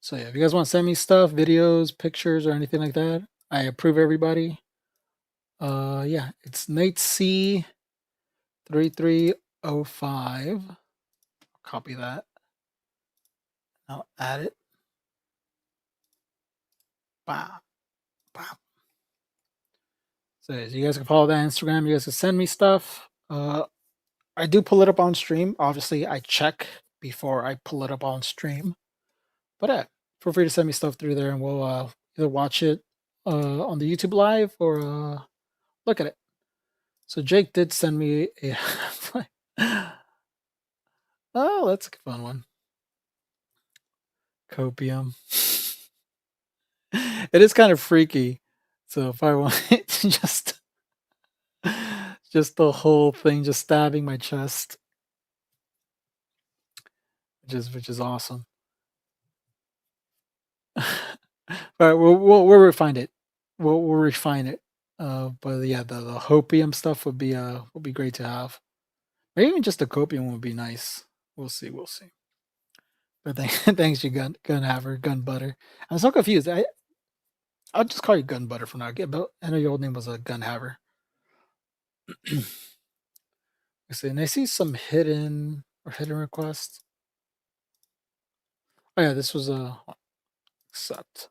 So yeah, if you guys want to send me stuff, videos, pictures, or anything like that, I approve everybody. Yeah, it's Nate C 3305. Copy that. I'll add it. Bam. Bam. So you guys can follow that Instagram. You guys can send me stuff. I do pull it up on stream. Obviously, I check before I pull it up on stream. But feel free to send me stuff through there, and we'll either watch it on the YouTube live or look at it. So Jake did send me a. Oh, that's a fun one. Copium. It is kind of freaky. So if I want it to just the whole thing just stabbing my chest, which is awesome. All right, we'll refine it. We'll refine it. But yeah, the hopium stuff would be great to have. Or even just a copium would be nice. We'll see. We'll see. But thanks, you gun haver, gun butter. I'm so confused. I'll just call you gun butter for now. But I know your old name was a gun haver. Let's see, and I see some hidden requests. Oh yeah, this was a accept.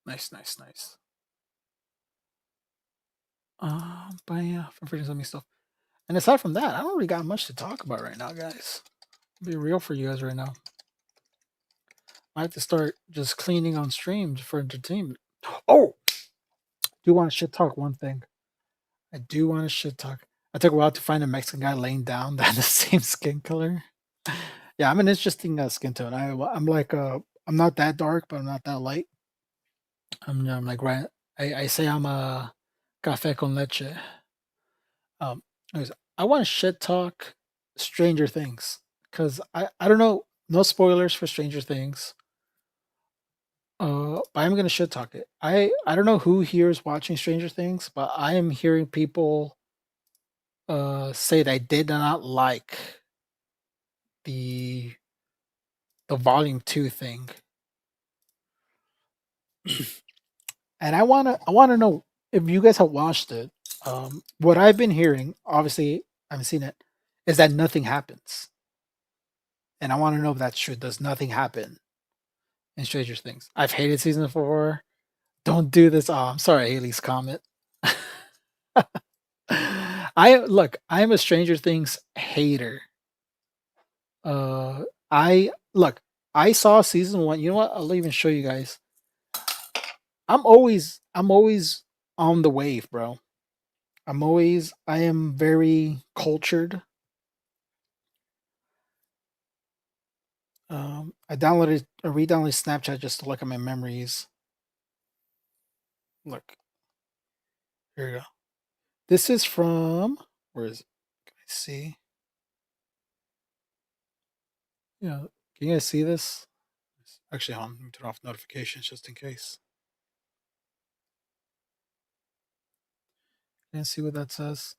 Nice, nice, nice. But yeah, for freaking some stuff. And aside from that, I don't really got much to talk about right now, guys. Be real for you guys right now. I have to start just cleaning on streams for entertainment. Oh, do want to shit talk one thing. I do want to shit talk. I took a while to find a Mexican guy laying down that had the same skin color. Yeah, I'm an interesting skin tone. I'm like I'm not that dark, but I'm not that light. I'm like right. I say I'm a café con leche. Anyways, I want to shit talk Stranger Things because I don't know. No spoilers for Stranger Things. But I'm gonna shit talk it. I don't know who here is watching Stranger Things, but I am hearing people say they did not like the volume 2 thing. And I wanna know if you guys have watched it. What I've been hearing, obviously I haven't seen it, is that nothing happens. And I want to know if that's true. Does nothing happen in Stranger Things? I've hated season 4. Don't do this. Oh, I'm sorry, Haley's comment. I'm a Stranger Things hater. I look, I saw season 1. You know what? I'll even show you guys. I'm always on the wave, bro. I am very cultured. I re-downloaded Snapchat just to look at my memories. Look, here you go. This is from, where is it? Can I see? Yeah, can you guys see this? Actually, hold on, let me turn off notifications just in case. Can you see what that says?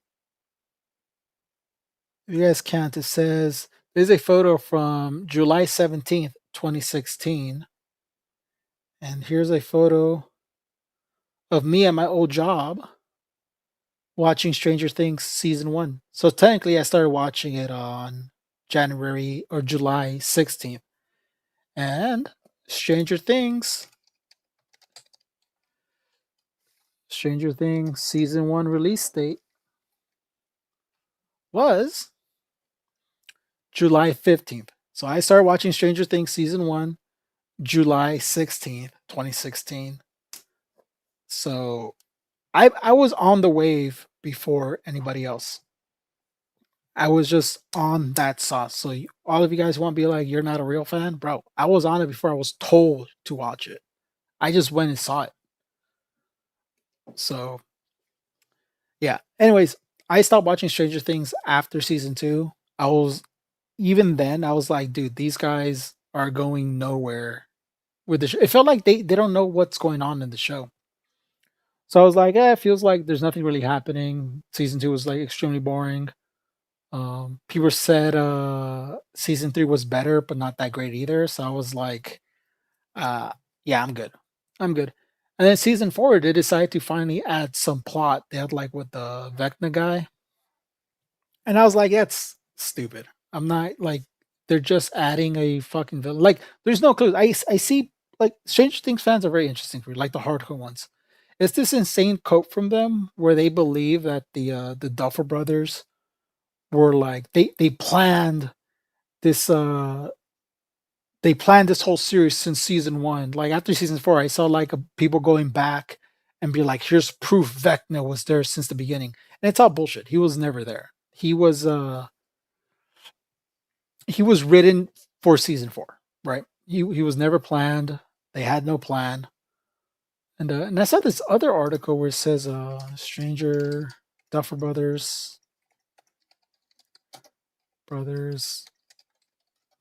If you guys can't, it says there's a photo from July 17th, 2016. And here's a photo of me at my old job watching Stranger Things season 1. So technically, I started watching it on January or July 16th. And Stranger Things season 1 release date was July 15th. So I started watching Stranger Things season 1 July 16th, 2016. So I was on the wave before anybody else. I was just on that sauce. So all of you guys want to be like, you're not a real fan, bro. I was on it before I was told to watch it. I just went and saw it. So yeah. Anyways, I stopped watching Stranger Things after season 2. I was even then I was like, dude, these guys are going nowhere with the show. It felt like they don't know what's going on in the show. So I was like, it feels like there's nothing really happening. Season 2 was like extremely boring. People said season 3 was better, but not that great either. So I was like, yeah, I'm good. I'm good. And then season 4, they decided to finally add some plot. They had like with the Vecna guy. And I was like, that's stupid. I'm not like they're just adding a fucking villain. Like, there's no clue. I see like Stranger Things fans are very interesting for me, like the hardcore ones. It's this insane quote from them where they believe that the Duffer brothers were like they planned this whole series since season 1. Like after season 4, I saw like people going back and be like, here's proof Vecna was there since the beginning. And it's all bullshit. He was never there. He was written for season 4, right? He was never planned. They had no plan. And I saw this other article where it says Stranger Duffer Brothers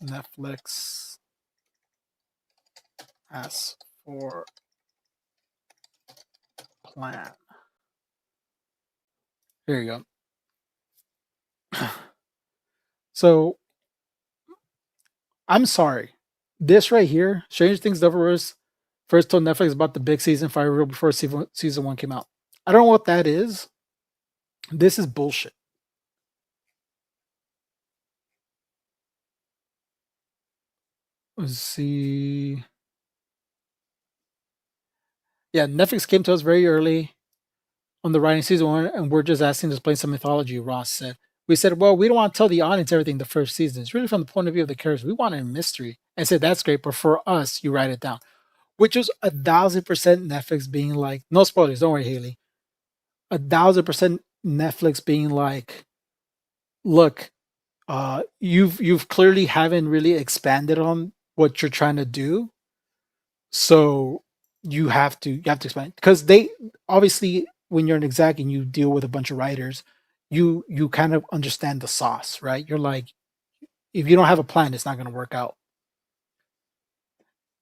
Netflix asks for plan. Here you go. So I'm sorry. This right here, Stranger Things Neververse, first told Netflix about the big season 5 reveal before season 1 came out. I don't know what that is. This is bullshit. Let's see. Yeah, Netflix came to us very early on the writing season 1, and we're just asking to explain some mythology, Ross said. We said, well, we don't want to tell the audience everything the first season. It's really from the point of view of the characters. We want a mystery. I said, that's great, but for us, you write it down. Which is 1,000% Netflix being like, no spoilers, don't worry, Haley. 1,000% Netflix being like, look, you've clearly haven't really expanded on what you're trying to do, so you have to expand because they obviously when you're an exec and you deal with a bunch of writers, you kind of understand the sauce, right? You're like, if you don't have a plan, it's not going to work out.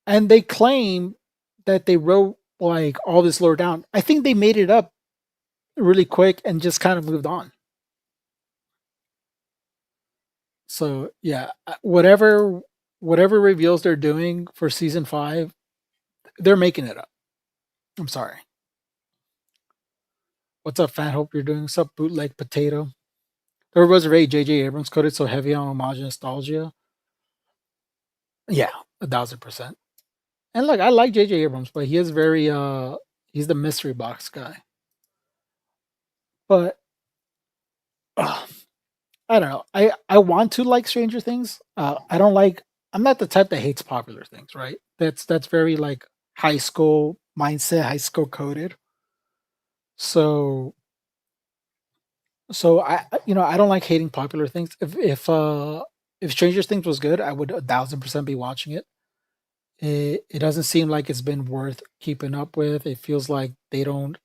And they claim that they wrote like all this lore down. I think they made it up really quick and just kind of moved on. So yeah, whatever reveals they're doing for season 5, they're making it up. I'm sorry. What's up, fan? Hope you're doing. What's up, bootleg potato? There was a J.J. Abrams coded so heavy on homage and nostalgia. Yeah, 1,000%. And look, I like J.J. Abrams, but he is very he's the mystery box guy. But I don't know. I want to like Stranger Things. I don't like. I'm not the type that hates popular things, right? That's very like high school mindset, high school coded. So I don't like hating popular things. If Stranger Things was good, I would 1,000% be watching it. It doesn't seem like it's been worth keeping up with. It feels like they don't.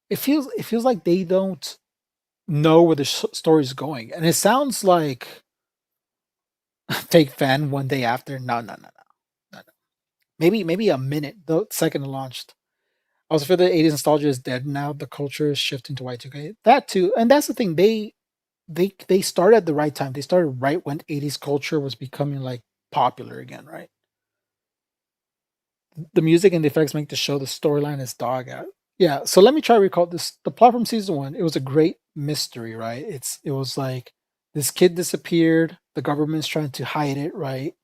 It feels like they don't know where the story's going, and it sounds like fake fan one day after. No, no, no, no, no, no. Maybe a minute the second it launched. I also feel the 80s nostalgia is dead now. The culture is shifting to Y2K. That too, and that's the thing. They started at the right time. They started right when 80s culture was becoming like popular again, right? The music and the effects make the show the storyline is dog out. Yeah, so let me try to recall this. The plot from season 1, it was a great mystery, right? It was like this kid disappeared, the government's trying to hide it, right?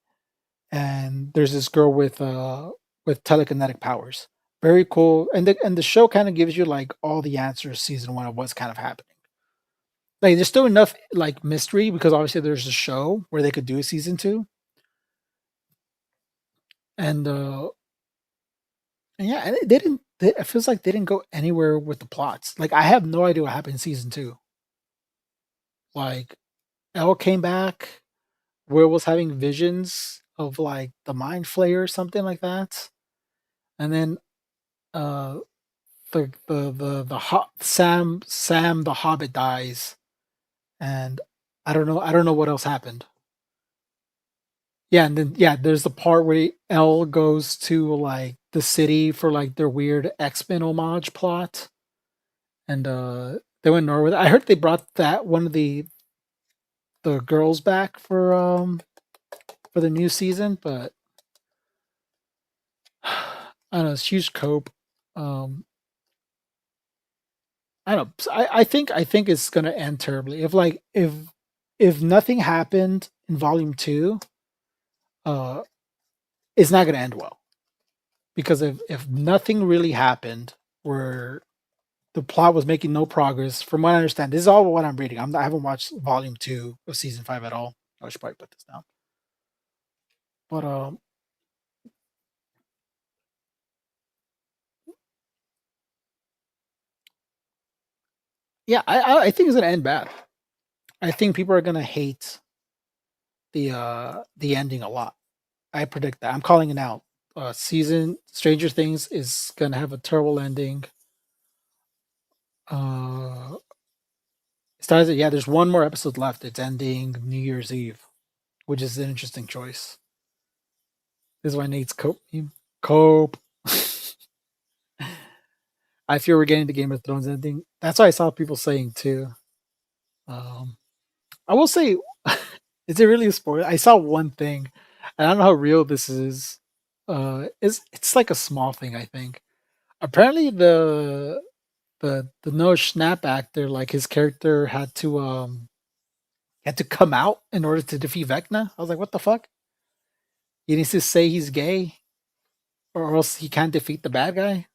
And there's this girl with telekinetic powers. Very cool. And the show kind of gives you like all the answers season 1 of what's kind of happening. Like there's still enough like mystery because obviously there's a show where they could do a season 2. And yeah, and they didn't. It feels like they didn't go anywhere with the plots. Like I have no idea what happened in season 2. Like Elle came back. Will was having visions of like the Mind Flayer or something like that, and then uh Sam the Hobbit dies, and I don't know what else happened. Yeah, and then yeah, there's the part where Elle goes to like the city for like their weird X-Men homage plot. And they went north with it. I heard they brought that one of the girls back for the new season, but I don't know. It's huge cope. Um, I don't know. I think it's gonna end terribly. If nothing happened in volume 2, uh, it's not gonna end well because if nothing really happened where the plot was making no progress, from what I understand, this is all what I'm reading. I haven't watched volume 2 of season 5 at all. I should probably put this down. But yeah, I think it's gonna end bad. I think people are gonna hate the ending a lot. I predict that. I'm calling it out. Season Stranger Things is gonna have a terrible ending. Uh, starts. Yeah, there's one more episode left. It's ending New Year's Eve, which is an interesting choice. This is why Nate's cope. Cope. I feel we're getting the Game of Thrones ending. That's what I saw people saying too. Um, I will say, is it really a spoiler? I saw one thing, and I don't know how real this is. It's like a small thing, I think. Apparently, the no snap actor, like his character had to come out in order to defeat Vecna. I was like, what the fuck? He needs to say he's gay, or else he can't defeat the bad guy.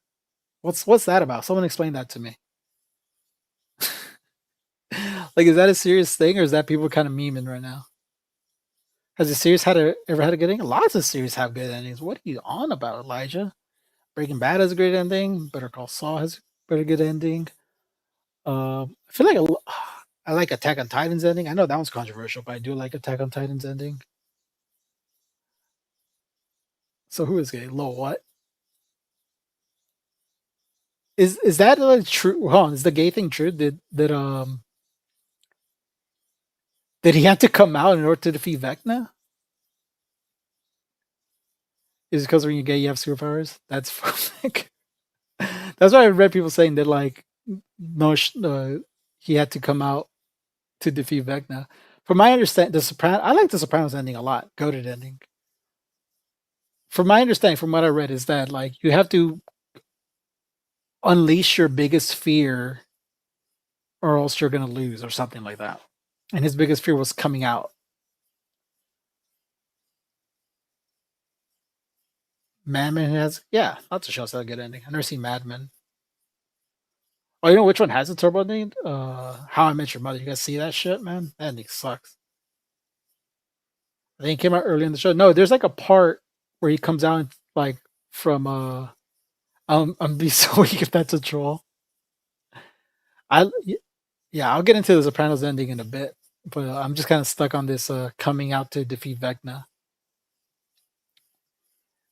What's that about? Someone explain that to me. Like, is that a serious thing, or is that people kind of memeing right now? Has a series ever had a good ending? Lots of series have good endings. What are you on about, Elijah? Breaking Bad has a great ending. Better Call Saul has a pretty good ending. I feel like I like Attack on Titan's ending. I know that one's controversial, but I do like Attack on Titan's ending. So who is gay? Lol, what? Is that like true? Hold on, is the gay thing true? Did he have to come out in order to defeat Vecna? Is it because when you're gay you have superpowers? That's like, that's why I read people saying that like no, he had to come out to defeat Vecna. From my understanding, I like the Sopranos ending a lot. Goated ending. From my understanding, from what I read, is that like you have to unleash your biggest fear, or else you're gonna lose, or something like that. And his biggest fear was coming out. Mad Men has, yeah, lots of shows that have a good ending. I've never seen Mad Men. Oh, you know which one has a turbo ending? How I Met Your Mother. You guys see that shit, man? That ending sucks. I think it came out early in the show. No, there's like a part where he comes out like from I'm be so weak if that's a troll. Yeah, I'll get into the Sopranos ending in a bit, but I'm just kind of stuck on this coming out to defeat Vecna.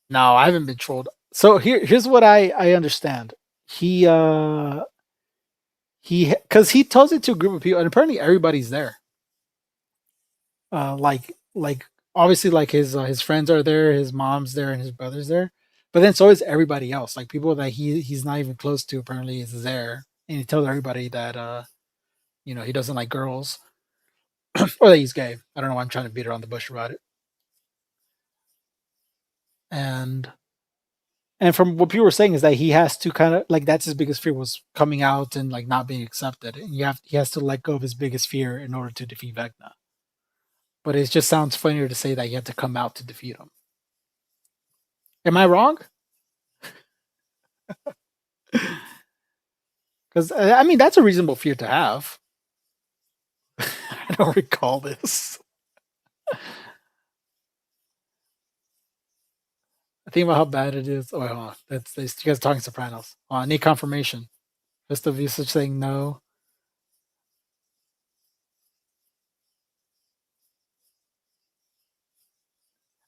No, I haven't been trolled. So here's what I understand. He because he tells it to a group of people, and apparently everybody's there. Like obviously like his friends are there, his mom's there, and his brother's there. But then so is everybody else. Like people that he's not even close to apparently is there, and he tells everybody that he doesn't like girls or that he's gay. I don't know why I'm trying to beat around the bush about it. And from what people were saying is that he has to kind of like that's his biggest fear was coming out and like not being accepted. And he has to let go of his biggest fear in order to defeat Vecna. But it just sounds funnier to say that you have to come out to defeat him. Am I wrong? Because I mean that's a reasonable fear to have. I don't recall this. I think about how bad it is. Oh, wait, hold on. That's you guys talking Sopranos. Oh, I need confirmation. Just of usage saying no.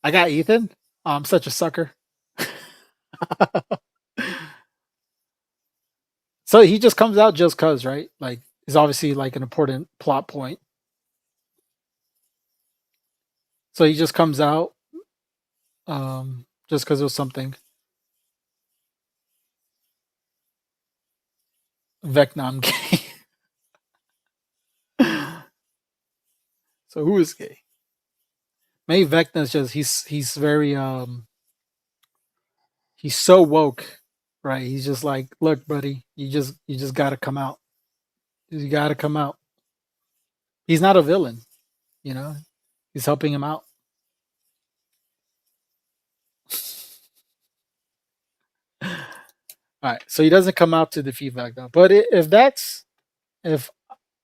I got Ethan. Oh, I'm such a sucker. So he just comes out just cause, right? Like, is obviously like an important plot point. So he just comes out, just because it was something. Vecna gay. So who is gay? Maybe Vecna's just he's very he's so woke, right? He's just like, look, buddy, you just gotta come out. You gotta come out. He's not a villain, you know. He's helping him out. All right, so he doesn't come out to defeat Vecna. But if if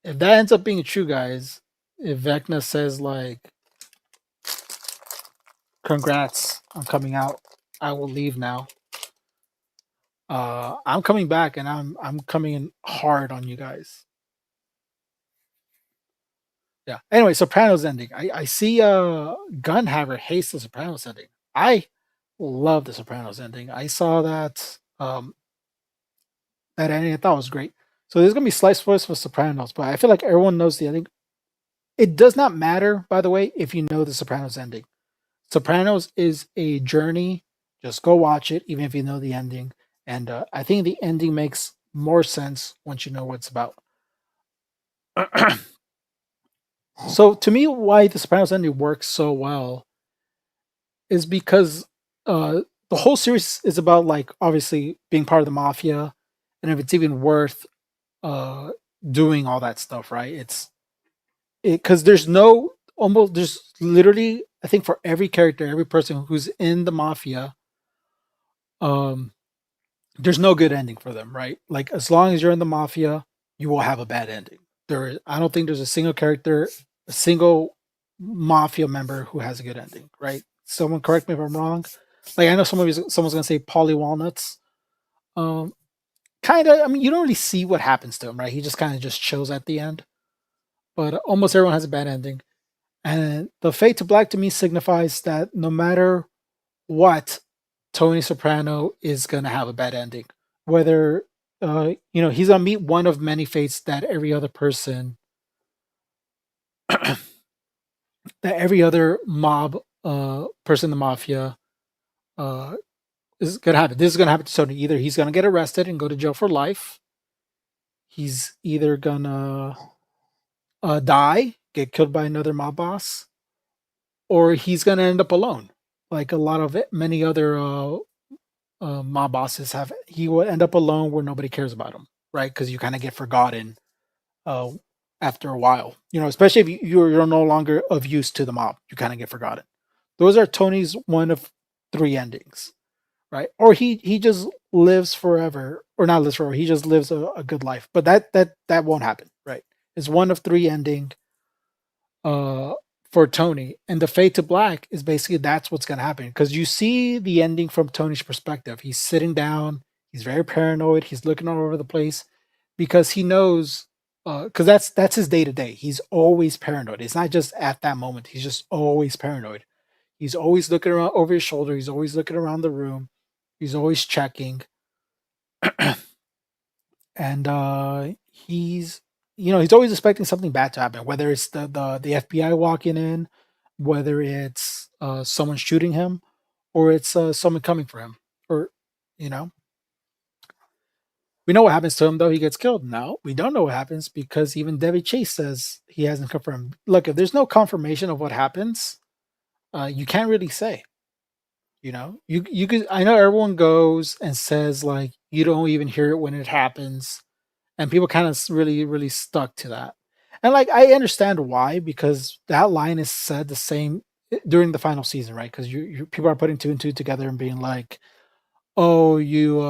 that ends up being true, guys, if Vecna says like, "Congrats, I'm coming out. I will leave now. I'm coming back, and I'm coming in hard on you guys." Yeah. Anyway, Sopranos ending. I see Gunhaver hates the Sopranos ending. I love the Sopranos ending. I saw that ending. I thought it was great. So there's gonna be slight spoilers for Sopranos, but I feel like everyone knows the ending. It does not matter, by the way, if you know the Sopranos ending. Sopranos is a journey. Just go watch it, even if you know the ending. And I think the ending makes more sense once you know what it's about. So to me, why the Sopranos ending works so well is because the whole series is about like obviously being part of the mafia, and if it's even worth uh, doing all that stuff, right? It's because there's no almost there's literally I think for every character, every person who's in the mafia, um, there's no good ending for them, right? Like as long as you're in the mafia, you will have a bad ending. I don't think there's a single character, a single mafia member who has a good ending, right? Someone correct me if I'm wrong. Like I know someone's gonna say Polly Walnuts. Um, kind of. I mean, you don't really see what happens to him, right? He just kind of just chills at the end. But almost everyone has a bad ending, and the fade to black to me signifies that no matter what, Tony Soprano is gonna have a bad ending. Whether he's gonna meet one of many fates that every other mob person in the mafia uh is gonna happen. This is gonna happen to Tony. Either he's gonna get arrested and go to jail for life. He's either gonna die, get killed by another mob boss, or he's gonna end up alone. Like a lot of many other mob bosses have, he will end up alone where nobody cares about him, right? Because you kind of get forgotten uh, after a while. Especially if you're no longer of use to the mob, you kind of get forgotten. Those are Tony's one of three endings, right? Or he just lives forever, or not lives forever. He just lives a good life, but that won't happen, right? It's one of three ending uh, for Tony, and the fade to black is basically that's what's going to happen because you see the ending from Tony's perspective. He's sitting down, he's very paranoid, he's looking all over the place because he knows because that's his day to day. He's always paranoid. It's not just at that moment. He's just always paranoid. He's always looking around over his shoulder. He's always looking around the room. He's always checking, and he's always expecting something bad to happen, whether it's the FBI walking in, whether it's someone shooting him, or it's someone coming for him, or you know we know what happens to him though. He gets killed. No, we don't know what happens because even Debbie Chase says he hasn't confirmed. Look, if there's no confirmation of what happens, you can't really say. You could. I know everyone goes and says like you don't even hear it when it happens, and people kind of really really stuck to that. And like I understand why, because that line is said the same during the final season, right? Because people are putting two and two together and being like, oh, you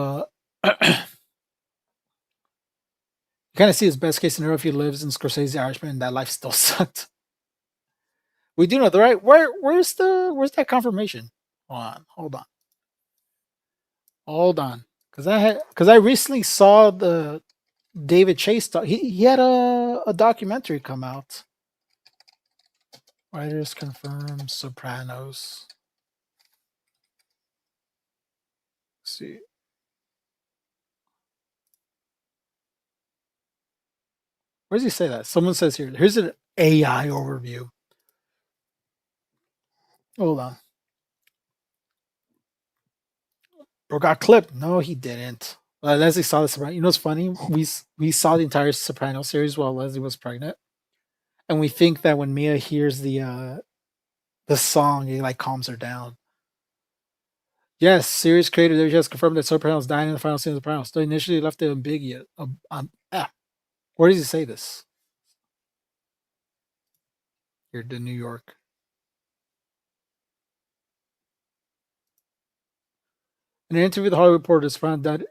kind of see his best case scenario if he lives in Scorsese Irishman and that life still sucked. We do know the right where's that confirmation? Hold on, because I recently saw the David Chase he had a documentary come out. Writers confirm Sopranos. Let's see. Where does he say that? Someone says here. Here's an AI overview. Hold on. Bro got clipped. No, he didn't. Leslie saw the Sopranos. You know what's funny? We saw the entire Soprano series while Leslie was pregnant, and we think that when Mia hears the song, it like calms her down. Yes, series creator just confirmed that Sopranos died in the final scene of Sopranos. They initially left it ambiguous. Where does he say this? Here to New York. In an interview with the Hollywood Reporter, it's found that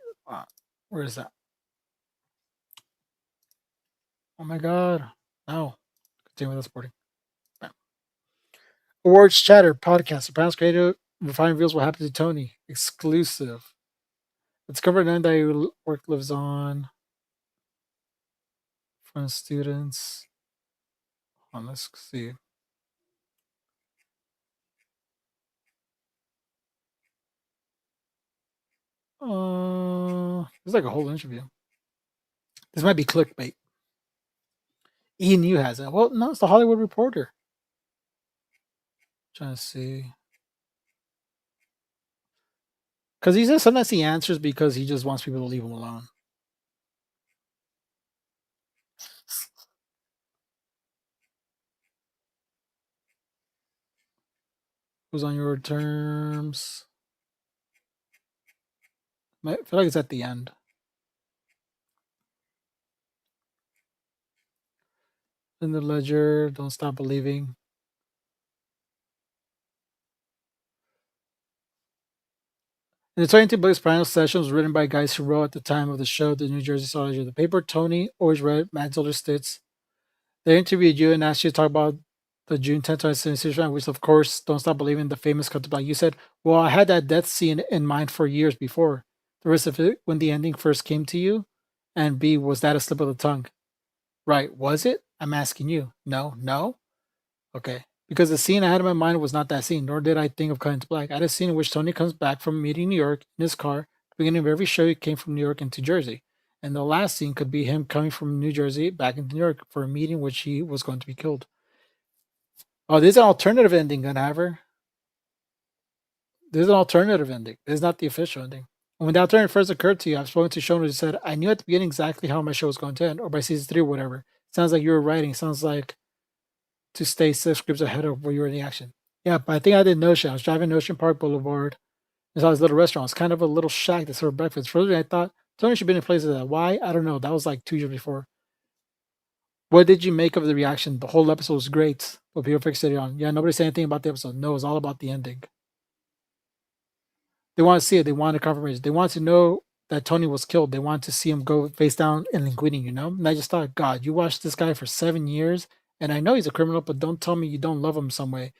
where is that? Oh my god. No. Continue with the sporting. Awards chatter podcast. Sopranos creator Refine reveals what happened to Tony. Exclusive. It's covered in that work lives on. From students. Let's see. It's like a whole interview. This might be clickbait. Ian Yu has it. Well, no, it's the Hollywood Reporter. Trying to see. Because he says sometimes he answers because he just wants people to leave him alone. Who's on your terms? I feel like it's at the end. In the ledger, don't stop believing. In the 22 books, Final Session was written by guys who wrote at the time of the show the New Jersey Soldier. The paper Tony always read Matilda Stitz. They interviewed you and asked you to talk about the June 10th, 2016, which of course, Don't Stop Believing, the famous cut to black. You said, well, I had that death scene in mind for years before. The rest of it, when the ending first came to you? And B, was that a slip of the tongue? Right, was it? I'm asking you. No? Okay. Because the scene I had in my mind was not that scene, nor did I think of cutting to black. I had a scene in which Tony comes back from a meeting in New York in his car. At the beginning of every show, he came from New York into Jersey. And the last scene could be him coming from New Jersey back into New York for a meeting which he was going to be killed. Oh, there's an alternative ending, Gunhaver. There's an alternative ending. This is not the official ending. And when the alternative first occurred to you, I've spoken to Shona who said, I knew at the beginning exactly how my show was going to end, or by season 3 or whatever. Sounds like you were writing. Sounds like to stay 6 scripts ahead of where you were in the action. Yeah, but I think I did Notion. I was driving Ocean Park Boulevard. I saw this little restaurant. It's kind of a little shack that served breakfast. First, I thought Tony should have been in places like that. Why? I don't know. That was like 2 years before. What did you make of the reaction? The whole episode was great, but people fixated on. Yeah, nobody said anything about the episode. No, it was all about the ending. They want to see it. They want a confirmation. They want to know that Tony was killed. They want to see him go face down in Linguini, you know? And I just thought, God, you watched this guy for 7 years, and I know he's a criminal, but don't tell me you don't love him some way.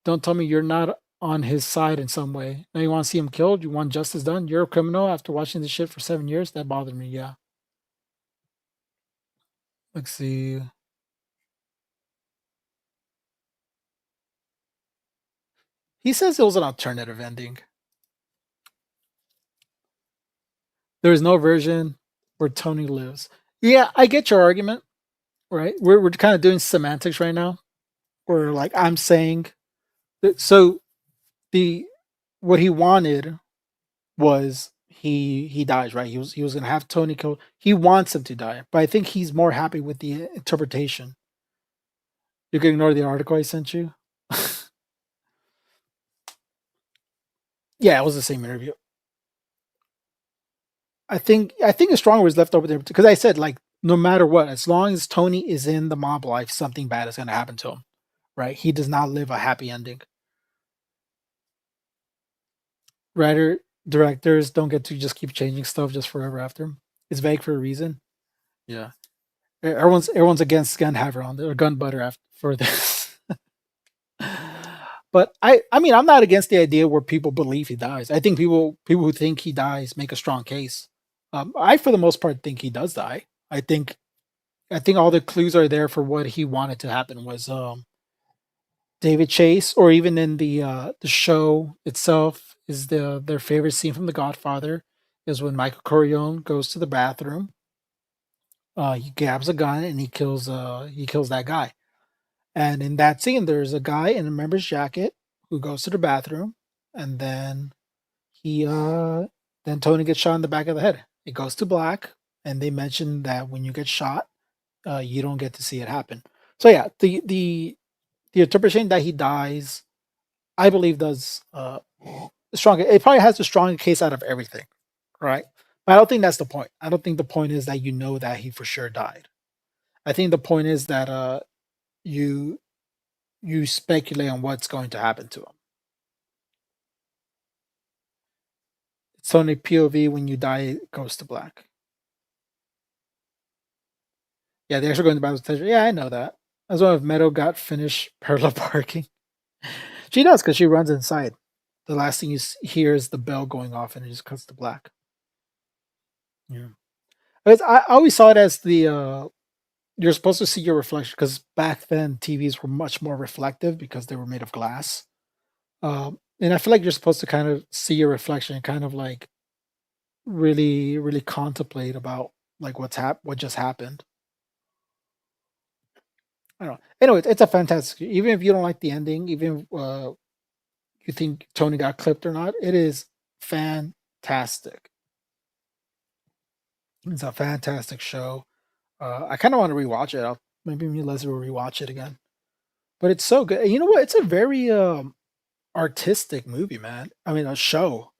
Don't tell me you're not on his side in some way. Now you want to see him killed? You want justice done? You're a criminal after watching this shit for 7 years? That bothered me, yeah. Let's see. He says it was an alternative ending. There is no version where Tony lives. Yeah, I get your argument, right? We're kind of doing semantics right now. Where like I'm saying that, so what he wanted was he dies, right? He was gonna have Tony killed. He wants him to die, but I think he's more happy with the interpretation. You can ignore the article I sent you. Yeah, it was the same interview. I think a stronger was left over there because I said like no matter what, as long as Tony is in the mob life, something bad is going to happen to him, right? He does not live a happy ending. Writer directors don't get to just keep changing stuff just forever after. It's vague for a reason. Yeah, everyone's against Gunhaver on there or Gun Butter after for this. But I mean I'm not against the idea where people believe he dies. I think people who think he dies make a strong case. I for the most part think he does die. I think all the clues are there for what he wanted to happen was David Chase, or even in the show itself, is their favorite scene from The Godfather is when Michael Corleone goes to the bathroom. He grabs a gun and he kills that guy. And in that scene, there's a guy in a member's jacket who goes to the bathroom, and he then Tony gets shot in the back of the head. It goes to black, and they mention that when you get shot, you don't get to see it happen. So yeah, the interpretation that he dies, I believe, does stronger. It probably has the strongest case out of everything, right? But I don't think that's the point. I don't think the point is that you know that he for sure died. I think the point is that you speculate on what's going to happen to him. It's only POV when you die, it goes to black. Yeah, they're actually going to battle station. Yeah, I know that. As well, if Meadow got finished parallel parking. She does because she runs inside. The last thing you hear is the bell going off, and it just cuts to black. Yeah, I always saw it as the you're supposed to see your reflection because back then TVs were much more reflective because they were made of glass. And I feel like you're supposed to kind of see your reflection and kind of like really, really contemplate about like what just happened. I don't know. Anyway, it's a fantastic. Even if you don't like the ending, even you think Tony got clipped or not, it is fantastic. It's a fantastic show. I kind of want to rewatch it. Maybe me and Leslie will rewatch it again. But it's so good. You know what? It's a very artistic movie, man. I mean, a show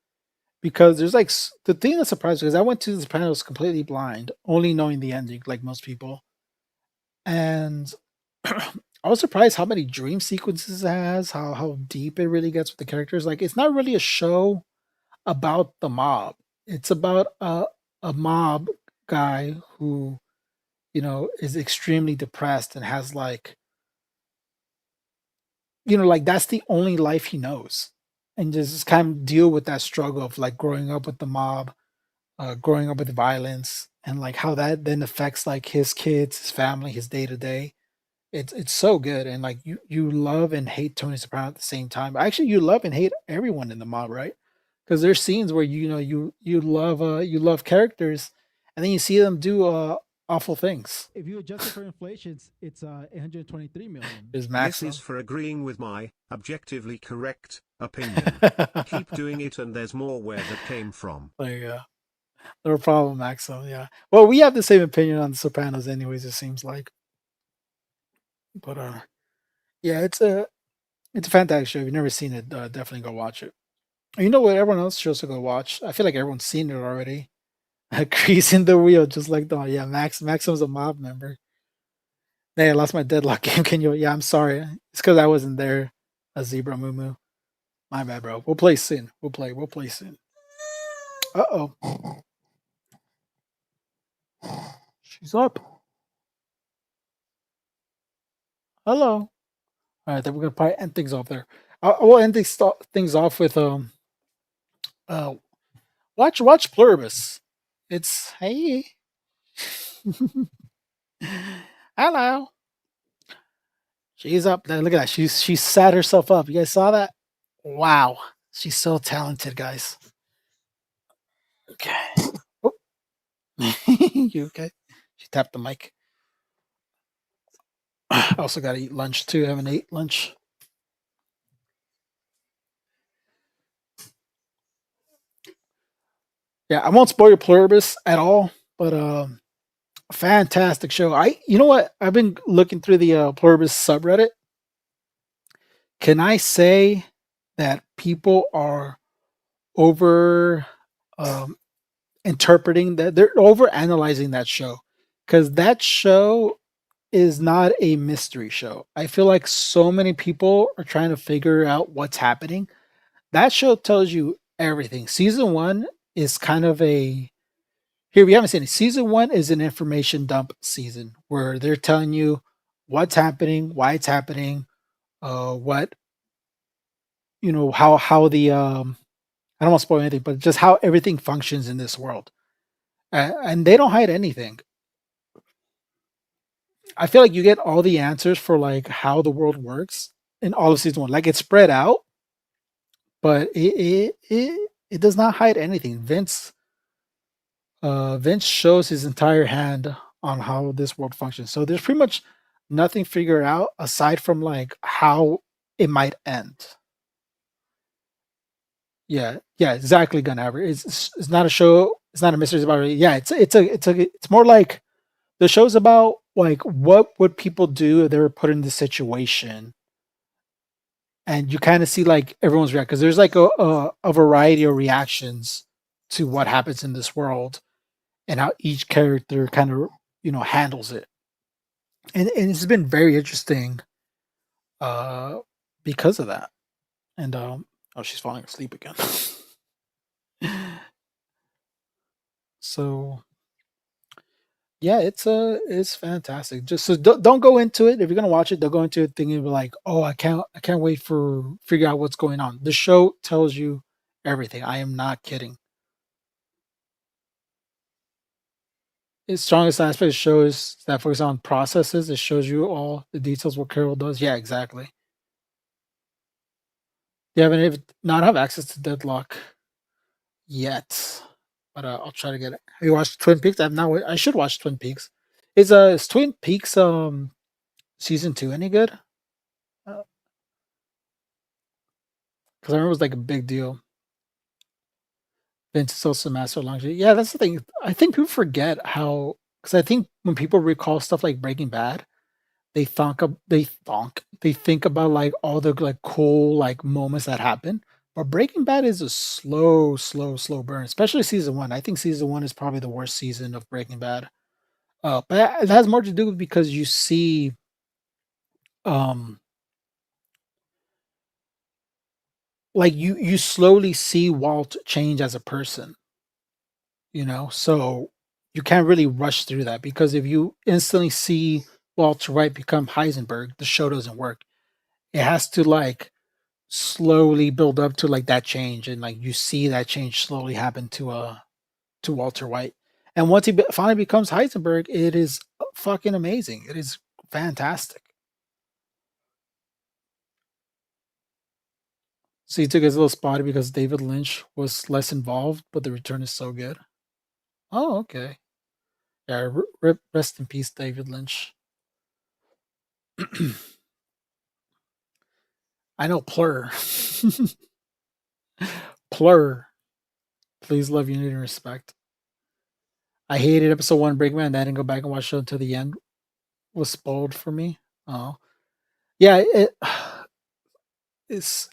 because there's like the thing that surprised me because I went to The Sopranos completely blind, only knowing the ending, like most people, and I was surprised how many dream sequences it has, how deep it really gets with the characters. Like, it's not really a show about the mob. It's about a mob guy who is extremely depressed and has like like that's the only life he knows, and just kind of deal with that struggle of like growing up with the mob, growing up with violence, and like how that then affects like his kids, his family, his day to day. It's so good, and like you love and hate Tony Soprano at the same time. Actually, you love and hate everyone in the mob, right? Because there's scenes where you love characters, and then you see them do awful things. If you adjust it for inflation, it's 823 million. There's This is Maxwell. for agreeing with my objectively correct opinion. Keep doing it, and there's more where that came from. There you go. No problem, Maxwell. Yeah. Well, we have the same opinion on The Sopranos, anyways. It seems like, but yeah, it's a fantastic show. If you've never seen it, definitely go watch it. And you know what? Everyone else should also go watch. I feel like everyone's seen it already. Greasing the wheel, just like the yeah. Maxim's a mob member. Hey, I lost my deadlock game. Can you? Yeah, I'm sorry. It's because I wasn't there. A zebra moo. My bad, bro. We'll play soon. We'll play soon. Uh oh. She's up. Hello. All right, then we're gonna probably end things off there. We'll end things off with uh watch Pluribus. It's hey. Hello. She's up there. Look at that. She sat herself up. You guys saw that? Wow. She's so talented, guys. Okay. Oh. You okay? She tapped the mic. I also got to eat lunch too. I haven't ate lunch. Yeah, I won't spoil your Pluribus at all, but fantastic show. You know what? I've been looking through the Pluribus subreddit. Can I say that people are over interpreting that? They're over analyzing that show because that show is not a mystery show. I feel like so many people are trying to figure out what's happening. That show tells you everything. Season one is kind of a here we haven't seen it. Season one is an information dump season where they're telling you what's happening, why it's happening, what how the I don't want to spoil anything, but just how everything functions in this world, and they don't hide anything. I feel like you get all the answers for like how the world works in all of season one. Like it's spread out, but it does not hide anything. Vince shows his entire hand on how this world functions. So there's pretty much nothing figured out aside from like how it might end. Yeah, exactly. Gun average. It's not a show. It's not a mystery. It's about yeah. It's more like the show's about like what would people do if they were put in this situation, and you kind of see like everyone's react because there's like a variety of reactions to what happens in this world and how each character kind of handles it, and it's been very interesting uh because of that. And oh, she's falling asleep again. So yeah, it's fantastic. Just so don't go into it if you're gonna watch it. Don't go into it thinking like, oh, I can't wait for figure out what's going on. The show tells you everything. I am not kidding. Its strongest aspect of the show is that focus on processes. It shows you all the details what Carol does. Yeah, exactly. You haven't even not have access to Deadlock yet, but I'll try to get it. Have you watched Twin Peaks? I've not. I should watch Twin Peaks. Is Twin Peaks season two any good? Because I remember it was like a big deal. Vince is also master of longevity. Yeah, that's the thing. I think people forget how because I think when people recall stuff like Breaking Bad, they think about like all the like cool like moments that happen. But Breaking Bad is a slow burn, especially season one. I think season one is probably the worst season of Breaking Bad. But it has more to do with because you see um like you slowly see Walt change as a person, you know? So you can't really rush through that because if you instantly see Walter White become Heisenberg, the show doesn't work. It has to like slowly build up to like that change and like you see that change slowly happen to Walter White. And once finally becomes Heisenberg, it is fucking amazing. It is fantastic. So he took his little spot because David Lynch was less involved, but the return is so good. Oh, okay. Yeah, rest in peace, David Lynch. I know Plur. Plur. Please love, unity, and respect. I hated episode one Breaking Bad, and I didn't go back and watch it until the end was spoiled for me. Oh, yeah. It's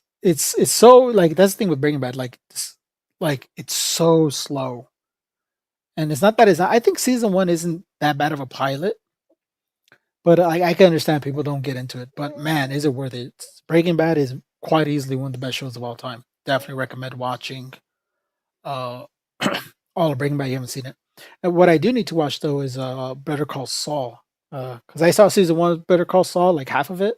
so like that's the thing with Breaking Bad. Like it's so slow, and it's not that it's. Not, I think season one isn't that bad of a pilot, but I can understand people don't get into it. But man, is it worth it? Breaking Bad is quite easily one of the best shows of all time. Definitely recommend watching uh all of Breaking Bad. You haven't seen it. And what I do need to watch though is Better Call Saul. Because I saw season one of Better Call Saul, like half of it,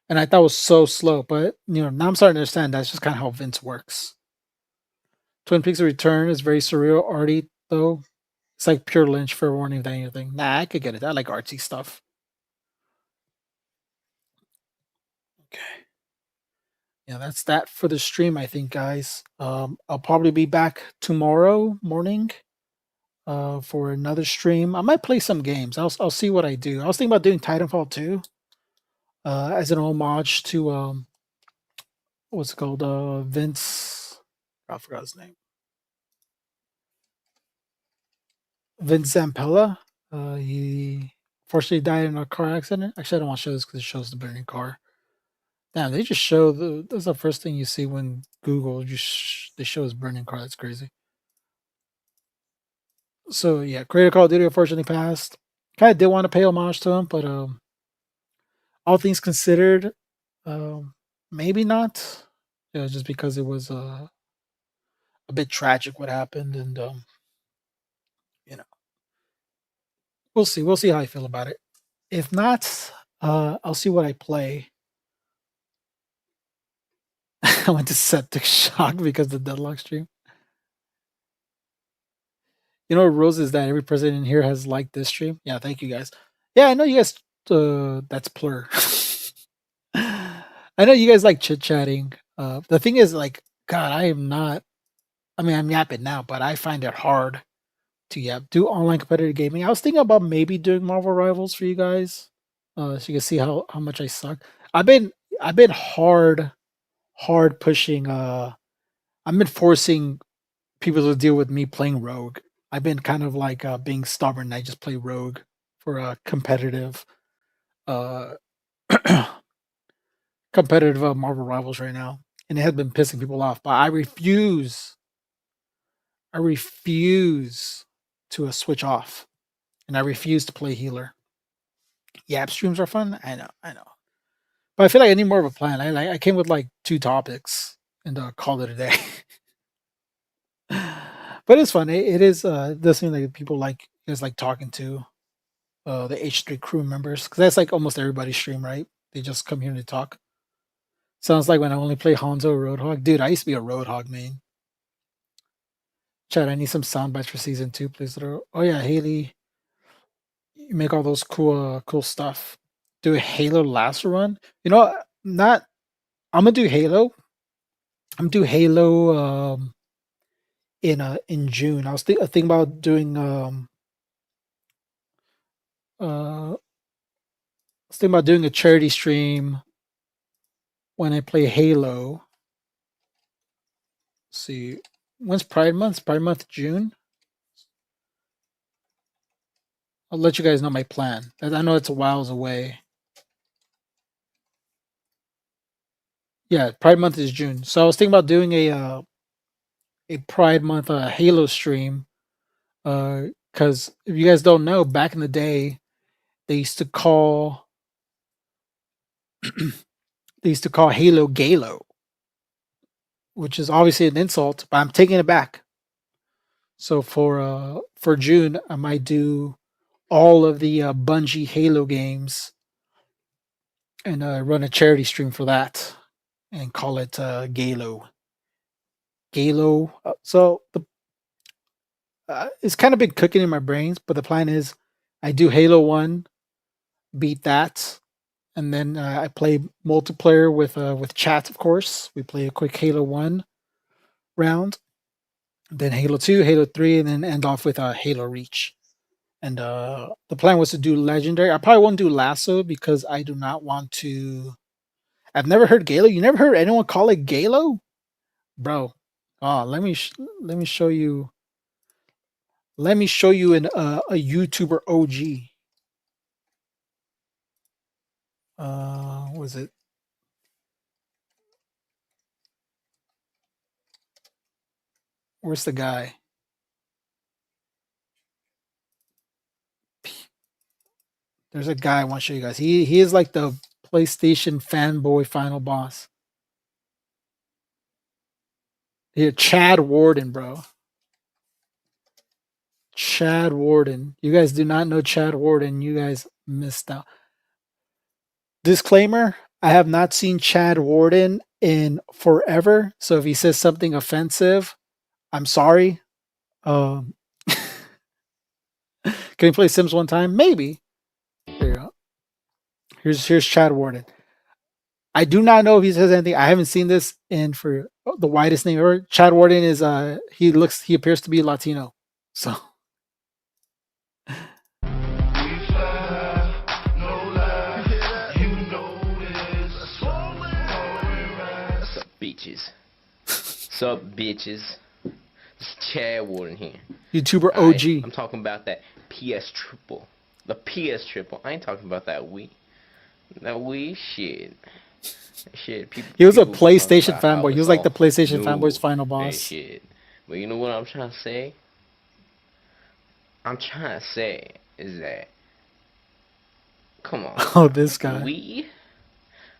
and I thought it was so slow. But you know, now I'm starting to understand that's just kind of how Vince works. Twin Peaks: Return is very surreal, arty though. It's like pure Lynch for warning than anything. Nah, I could get it. I like artsy stuff. Okay. Yeah, that's that for the stream, I think, guys. I'll probably be back tomorrow morning for another stream. I might play some games. I'll see what I do. I was thinking about doing Titanfall 2 as an homage to what's it called Vince. I forgot his name. Vince Zampella. He fortunately died in a car accident. Actually, I don't want to show this because it shows the burning car. Damn, they just show that's the first thing you see when Google they show his burning car. That's crazy. So yeah, Creator Call of Duty unfortunately passed. Kind of did want to pay homage to him, but all things considered, maybe not. Just because it was a bit tragic what happened, and you know, we'll see. We'll see how I feel about it. If not, I'll see what I play. I went to septic shock because of the deadlock stream. You know, what rules is that every person in here has liked this stream. Yeah, thank you guys. Yeah, I know you guys. That's Plur. I know you guys like chit chatting. The thing is, like, God, I am not. I mean, I'm yapping now, but I find it hard to yap. Do online competitive gaming. I was thinking about maybe doing Marvel Rivals for you guys, so you can see how much I suck. I've been hard pushing. I've been forcing people to deal with me playing Rogue. I've been kind of like being stubborn. I just play Rogue for a competitive, uh, competitive Marvel Rivals right now, and it has been pissing people off. But I refuse. I refuse to switch off, and I refuse to play healer. Yap streams are fun. I know, but I feel like I need more of a plan. I came with like 2 topics and called it a day. But it's fun. It is. It does seem like people like is like talking to the H3 crew members because that's like almost everybody's stream, right? They just come here to talk. Sounds like when I only play Hanzo Roadhog. Dude, I used to be a Roadhog main. Chad, I need some sound bites for season 2, please. Oh yeah, Haley, you make all those cool stuff. Do a Halo last run. You know, not. I'm gonna do Halo. I'm gonna do Halo in June. I was thinking about doing I was thinking about doing a charity stream when I play Halo. Let's see, when's Pride Month? Pride Month, June. I'll let you guys know my plan. I know it's a whiles away. Yeah, Pride Month is June. So I was thinking about doing a Pride Month Halo stream. Because if you guys don't know, back in the day, they used to call they used to call Halo Galo, which is obviously an insult, but I'm taking it back. So for June, I might do all of the Bungie Halo games and run a charity stream for that and call it Galo. Galo. So the it's kind of been cooking in my brains, but the plan is I do Halo 1, beat that, and then I play multiplayer with chat, of course. We play a quick Halo 1 round, then Halo 2, Halo 3, and then end off with Halo Reach. And the plan was to do legendary. I probably won't do lasso because I do not want to. I've never heard Galo. You never heard anyone call it Galo, bro? Oh, let me show you. Let me show you a YouTuber OG. Was it? Where's the guy? There's a guy I want to show you guys. He is like the PlayStation fanboy final boss. Here, Chad Warden, bro. Chad Warden. You guys do not know Chad Warden. You guys missed out. Disclaimer, I have not seen Chad Warden in forever. So if he says something offensive, I'm sorry. Can he play Sims one time? Maybe. There you go. Here's Chad Warden. I do not know if he says anything. I haven't seen this in for the widest name ever. Chad Warden is he appears to be Latino. So Bitches. Sup, bitches? It's Chad Warden here. YouTuber OG. I'm talking about that PS Triple. The PS Triple. I ain't talking about that Wii. That Wii shit. Shit. He was a PlayStation fanboy. He was like the PlayStation fanboy's final boss. Shit. But you know what I'm trying to say? I'm trying to say is that. Come on. Oh, this guy. Wii?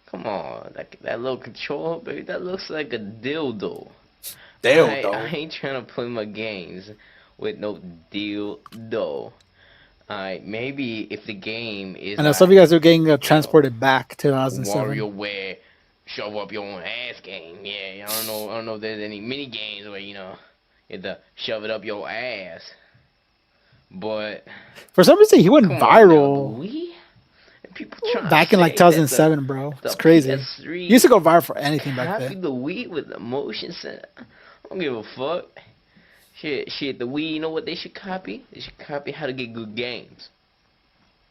Come on, that little controller, baby, that looks like a dildo. I ain't trying to play my games with no dildo. Alright, maybe if the game is. I know some of you guys are getting transported back to 2007. WarioWare, show up your own ass game. Yeah, I don't know if there's any mini games where you have to shove it up your ass. But for some reason, he went viral. People back in like 2007, bro. It's crazy. You used to go viral for anything back then. The Wii with the motion center. I don't give a fuck. Shit, the Wii, you know what they should copy? They should copy how to get good games.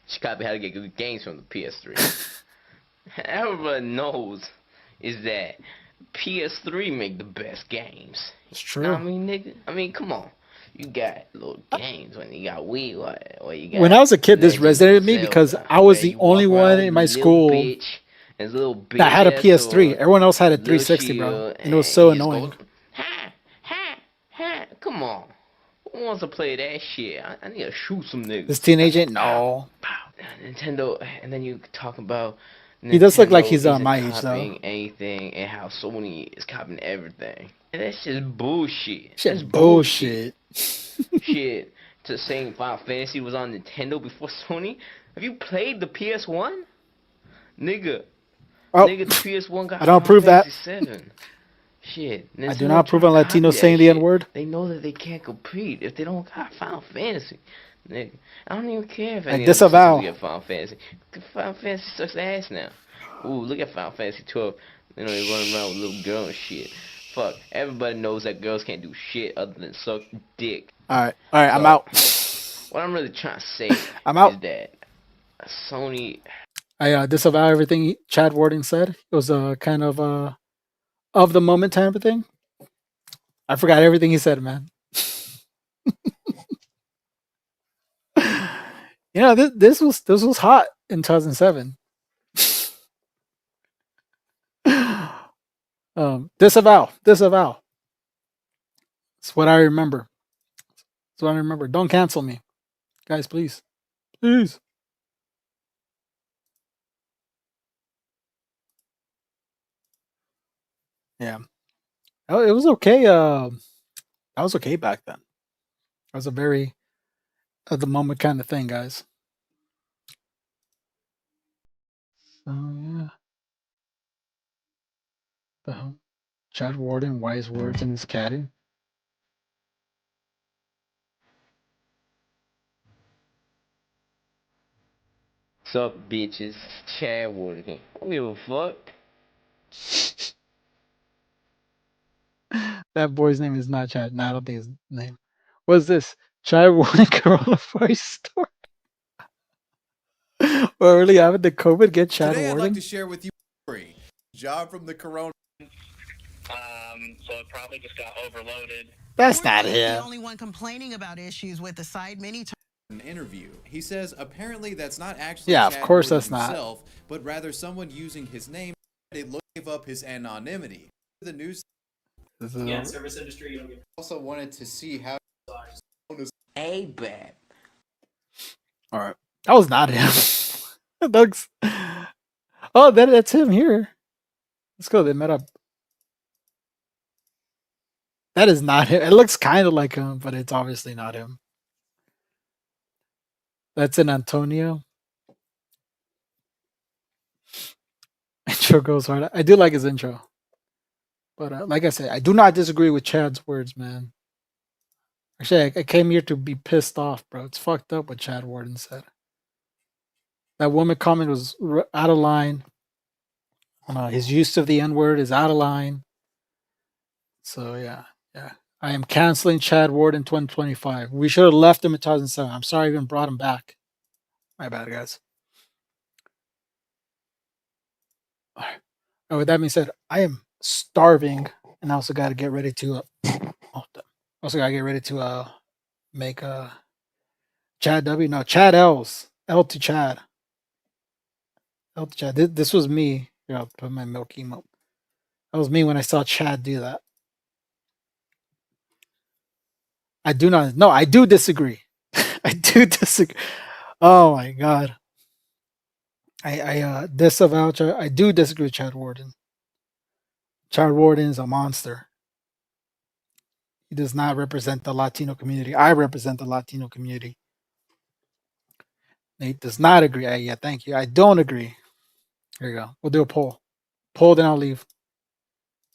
They should copy how to get good games from the PS3. Everybody knows is that PS3 make the best games. It's true. You know what I mean, nigga? I mean, come on. You got little games when you got Wii. What you got? When I was a kid, this resonated with me because I was the only one in my school that had a PS3. Everyone else had a 360, bro, and it was so annoying. Come on, who wants to play that shit? I need to shoot some niggas. This teenager, no. Nintendo, and then you talk about. He does look like he's my age, though. Anything and how Sony is copying everything. And that's just bullshit. That's bullshit. Shit. To saying Final Fantasy was on Nintendo before Sony. Have you played the PS1? Nigga. Nigga, the PS1 got I don't approve that. 7. Shit. I do not approve of Latinos saying the N-word. They know that they can't compete if they don't got Final Fantasy. Nigga. I don't even care if I disavow. get Final Fantasy. Final Fantasy sucks ass now. Ooh, look at Final Fantasy 12. You know, they running around with little girl and shit. Fuck. Everybody knows that girls can't do shit other than suck dick. Alright, I'm out. What I'm really trying to say I'm out. is that Sony. I disavow everything Chad Warden said. It was a kind of the moment type of thing. I forgot everything he said, man. You know, this was hot in 2007. Disavow. Disavow. That's what I remember. That's what I remember. Don't cancel me. Guys, please. Please. Yeah. Oh, it was okay. That was okay back then. That was a very at the moment kind of thing, guys. So yeah. Chad Warden, wise words in his caddy. Sup, bitches? Chad Wood. I don't give a fuck. That boy's name is not Chad. No, I don't think his name. What's this? Chad Warden coronavirus story. Well, really, having the COVID get Chad Today Warden? I'd like to share with you a story. Job from the corona. So it probably just got overloaded. That's not The him. only one complaining about issues with the site many times. An interview. He says apparently that's not actually Yeah, Chad of course Warden that's not. himself, but rather someone using his name. They gave up his anonymity. The news. Yeah, service industry. You don't get. Also wanted to see how. A bet. All right, that was not him. That looks. Oh, that's him here. Let's go. They met up. That is not him. It looks kind of like him, but it's obviously not him. That's in Antonio. Intro goes hard. I do like his intro. But like I said, I do not disagree with Chad's words, man. Actually, I came here to be pissed off, bro. It's fucked up what Chad Warden said. That woman comment was out of line. His use of the N word is out of line. So yeah. I am canceling Chad Warden 2025. We should have left him in 2007. I'm sorry I even brought him back. My bad, guys. All right. With that being said, I am starving, and I also got to get ready to. Also got to get ready to make Chad W. No, Chad L's. L to Chad. L to Chad. This was me. Here, I'll put my milk emote. That was me when I saw Chad do that. I do not. No, I do disagree. I do disagree. Oh my god. I disavow Chad. I do disagree with Chad Warden. Chad Warden is a monster. He does not represent the Latino community. I represent the Latino community. Nate does not agree. Yeah, thank you. I don't agree. Here you go. We'll do a poll. Poll, then I'll leave.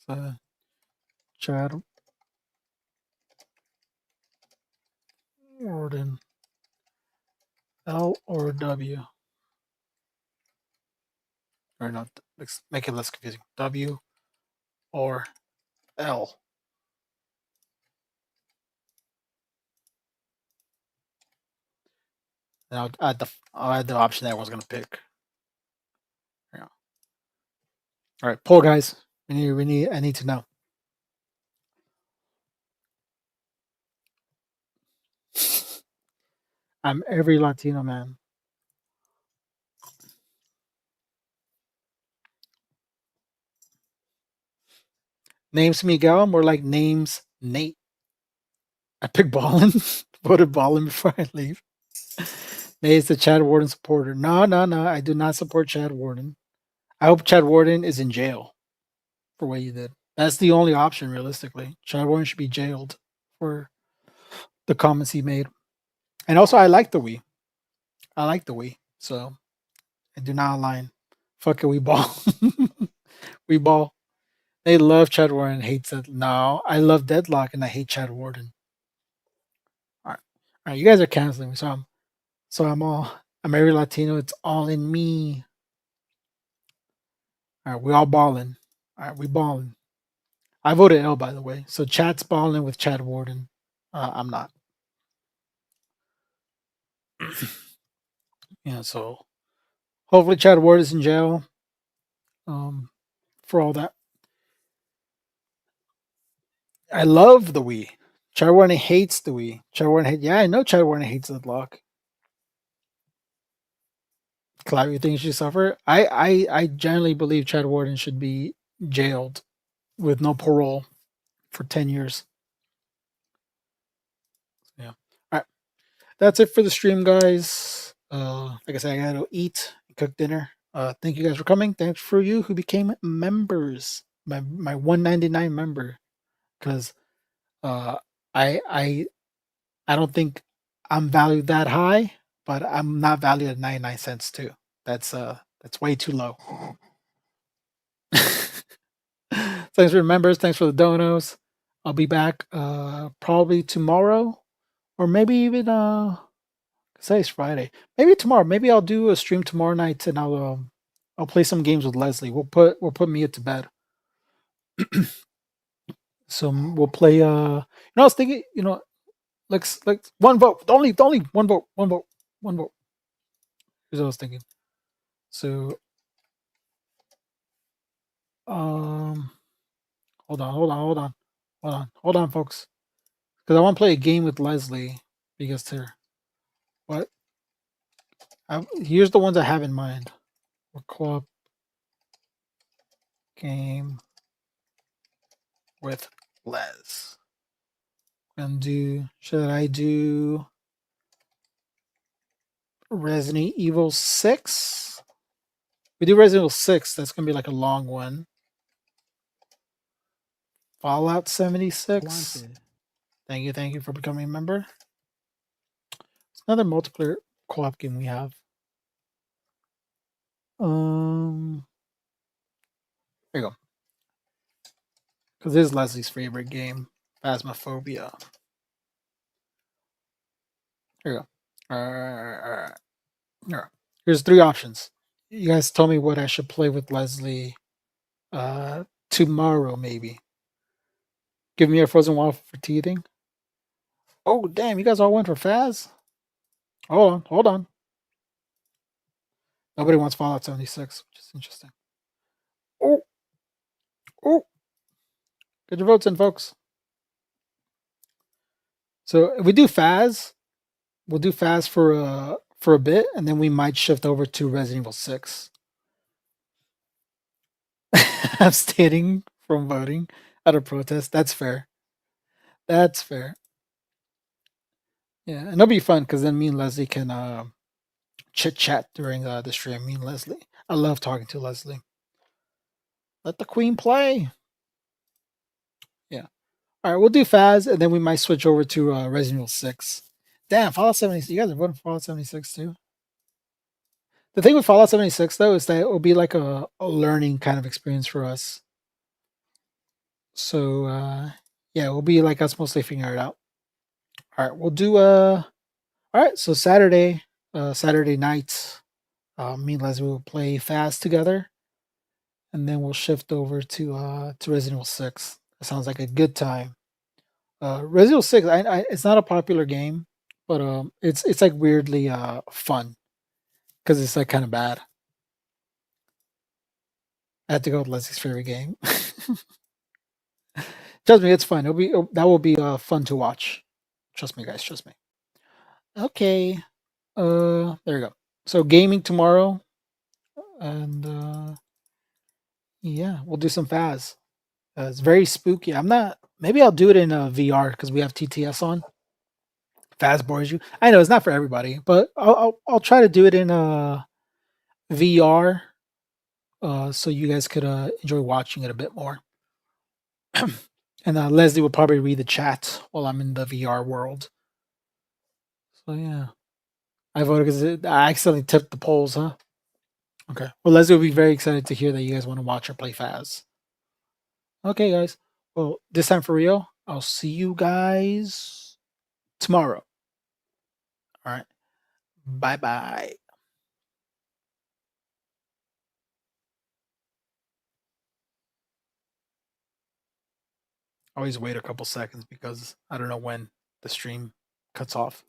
So, Chad Warden, L or W? Or not? Let's make it less confusing. W or L? And I'll add the option that I was gonna pick. Yeah. All right, poll, guys. I need to know. I'm every Latino man. Names Miguel, more like names Nate. I picked Ballin. Voted Ballin before I leave. Nate's the Chad Warden supporter. No. I do not support Chad Warden. I hope Chad Warden is in jail for what he did. That's the only option, realistically. Chad Warden should be jailed for the comments he made. And also, I like the Wii. I like the Wii. So I do not align. Fuck it, we ball. We ball. They love Chad Warden and hates it. No, I love Deadlock and I hate Chad Warden. All right, you guys are canceling me, so I'm every Latino. It's all in me. All right, we all balling. All right, we balling. I voted L, by the way. So Chad's balling with Chad Warden. I'm not. Yeah, so hopefully Chad Warden is in jail. For all that. I love the Wii. Chad Warden hates the Wii. Yeah, I know Chad Warden hates Deadlock. Cloud, you think he should suffer? I generally believe Chad Warden should be jailed with no parole for 10 years. Yeah. All right. That's it for the stream, guys. Like I said, I gotta eat, cook dinner. Thank you guys for coming. Thanks for you who became members. My 199 member, because uh, I I don't think I'm valued that high, but I'm not valued at 99 cents too. That's way too low. Thanks for the members. Thanks for the donos. I'll be back probably tomorrow, or maybe even say it's Friday. Maybe tomorrow. Maybe I'll do a stream tomorrow night, and I'll play some games with Leslie. We'll put Mia to bed. So we'll play. I was thinking. Like one vote. Only one vote. One vote. One vote. Here's what I was thinking. So hold on, folks. Because I want to play a game with Leslie. Because here, what? Here's the ones I have in mind. A co-op game with Les. Should I do Resident Evil 6? We do Resident Evil 6, that's gonna be like a long one. Fallout 76. Thank you for becoming a member. It's another multiplayer co-op game we have. There you go. Because this is Leslie's favorite game, Phasmophobia. Here you go. Alright. Here's 3 options. You guys tell me what I should play with Leslie tomorrow, maybe. Give me a frozen waffle for teething. Oh, damn, you guys all went for Faz? Hold on. Nobody wants Fallout 76, which is interesting. Oh! Get your votes in, folks. So if we do Faz, we'll do Faz for a bit, and then we might shift over to Resident Evil 6. Abstaining from voting out of protest. That's fair. That's fair. Yeah, and it'll be fun because then me and Leslie can chit chat during the stream. Me and Leslie. I love talking to Leslie. Let the queen play. Yeah. All right, we'll do Faz, and then we might switch over to Resident Evil 6. Damn, Fallout 76. You guys are voting for Fallout 76 too? The thing with Fallout 76, though, is that it will be like a learning kind of experience for us. So, yeah, it will be like us mostly figuring it out. All right, we'll do, all right, so Saturday night, me and Leslie will play Fast together, and then we'll shift over to Resident Evil 6. That sounds like a good time. Resident Evil 6, it's not a popular game, but it's like weirdly fun because it's like kind of bad. I had to go with Leslie's favorite game. Trust me, it's fun. That will be fun to watch. Trust me, guys. Trust me. Okay. There you go. So gaming tomorrow, and yeah, we'll do some Faz. It's very spooky. I'm not. Maybe I'll do it in VR because we have TTS on. Faz bores you. I know it's not for everybody, but I'll try to do it in VR, so you guys could enjoy watching it a bit more. And Leslie will probably read the chat while I'm in the VR world. So yeah, I voted because I accidentally tipped the polls, huh? Okay. Well, Leslie will be very excited to hear that you guys want to watch her play Faz. Okay, guys. Well, this time for real, I'll see you guys tomorrow. All right. Bye-bye. Always wait a couple seconds because I don't know when the stream cuts off.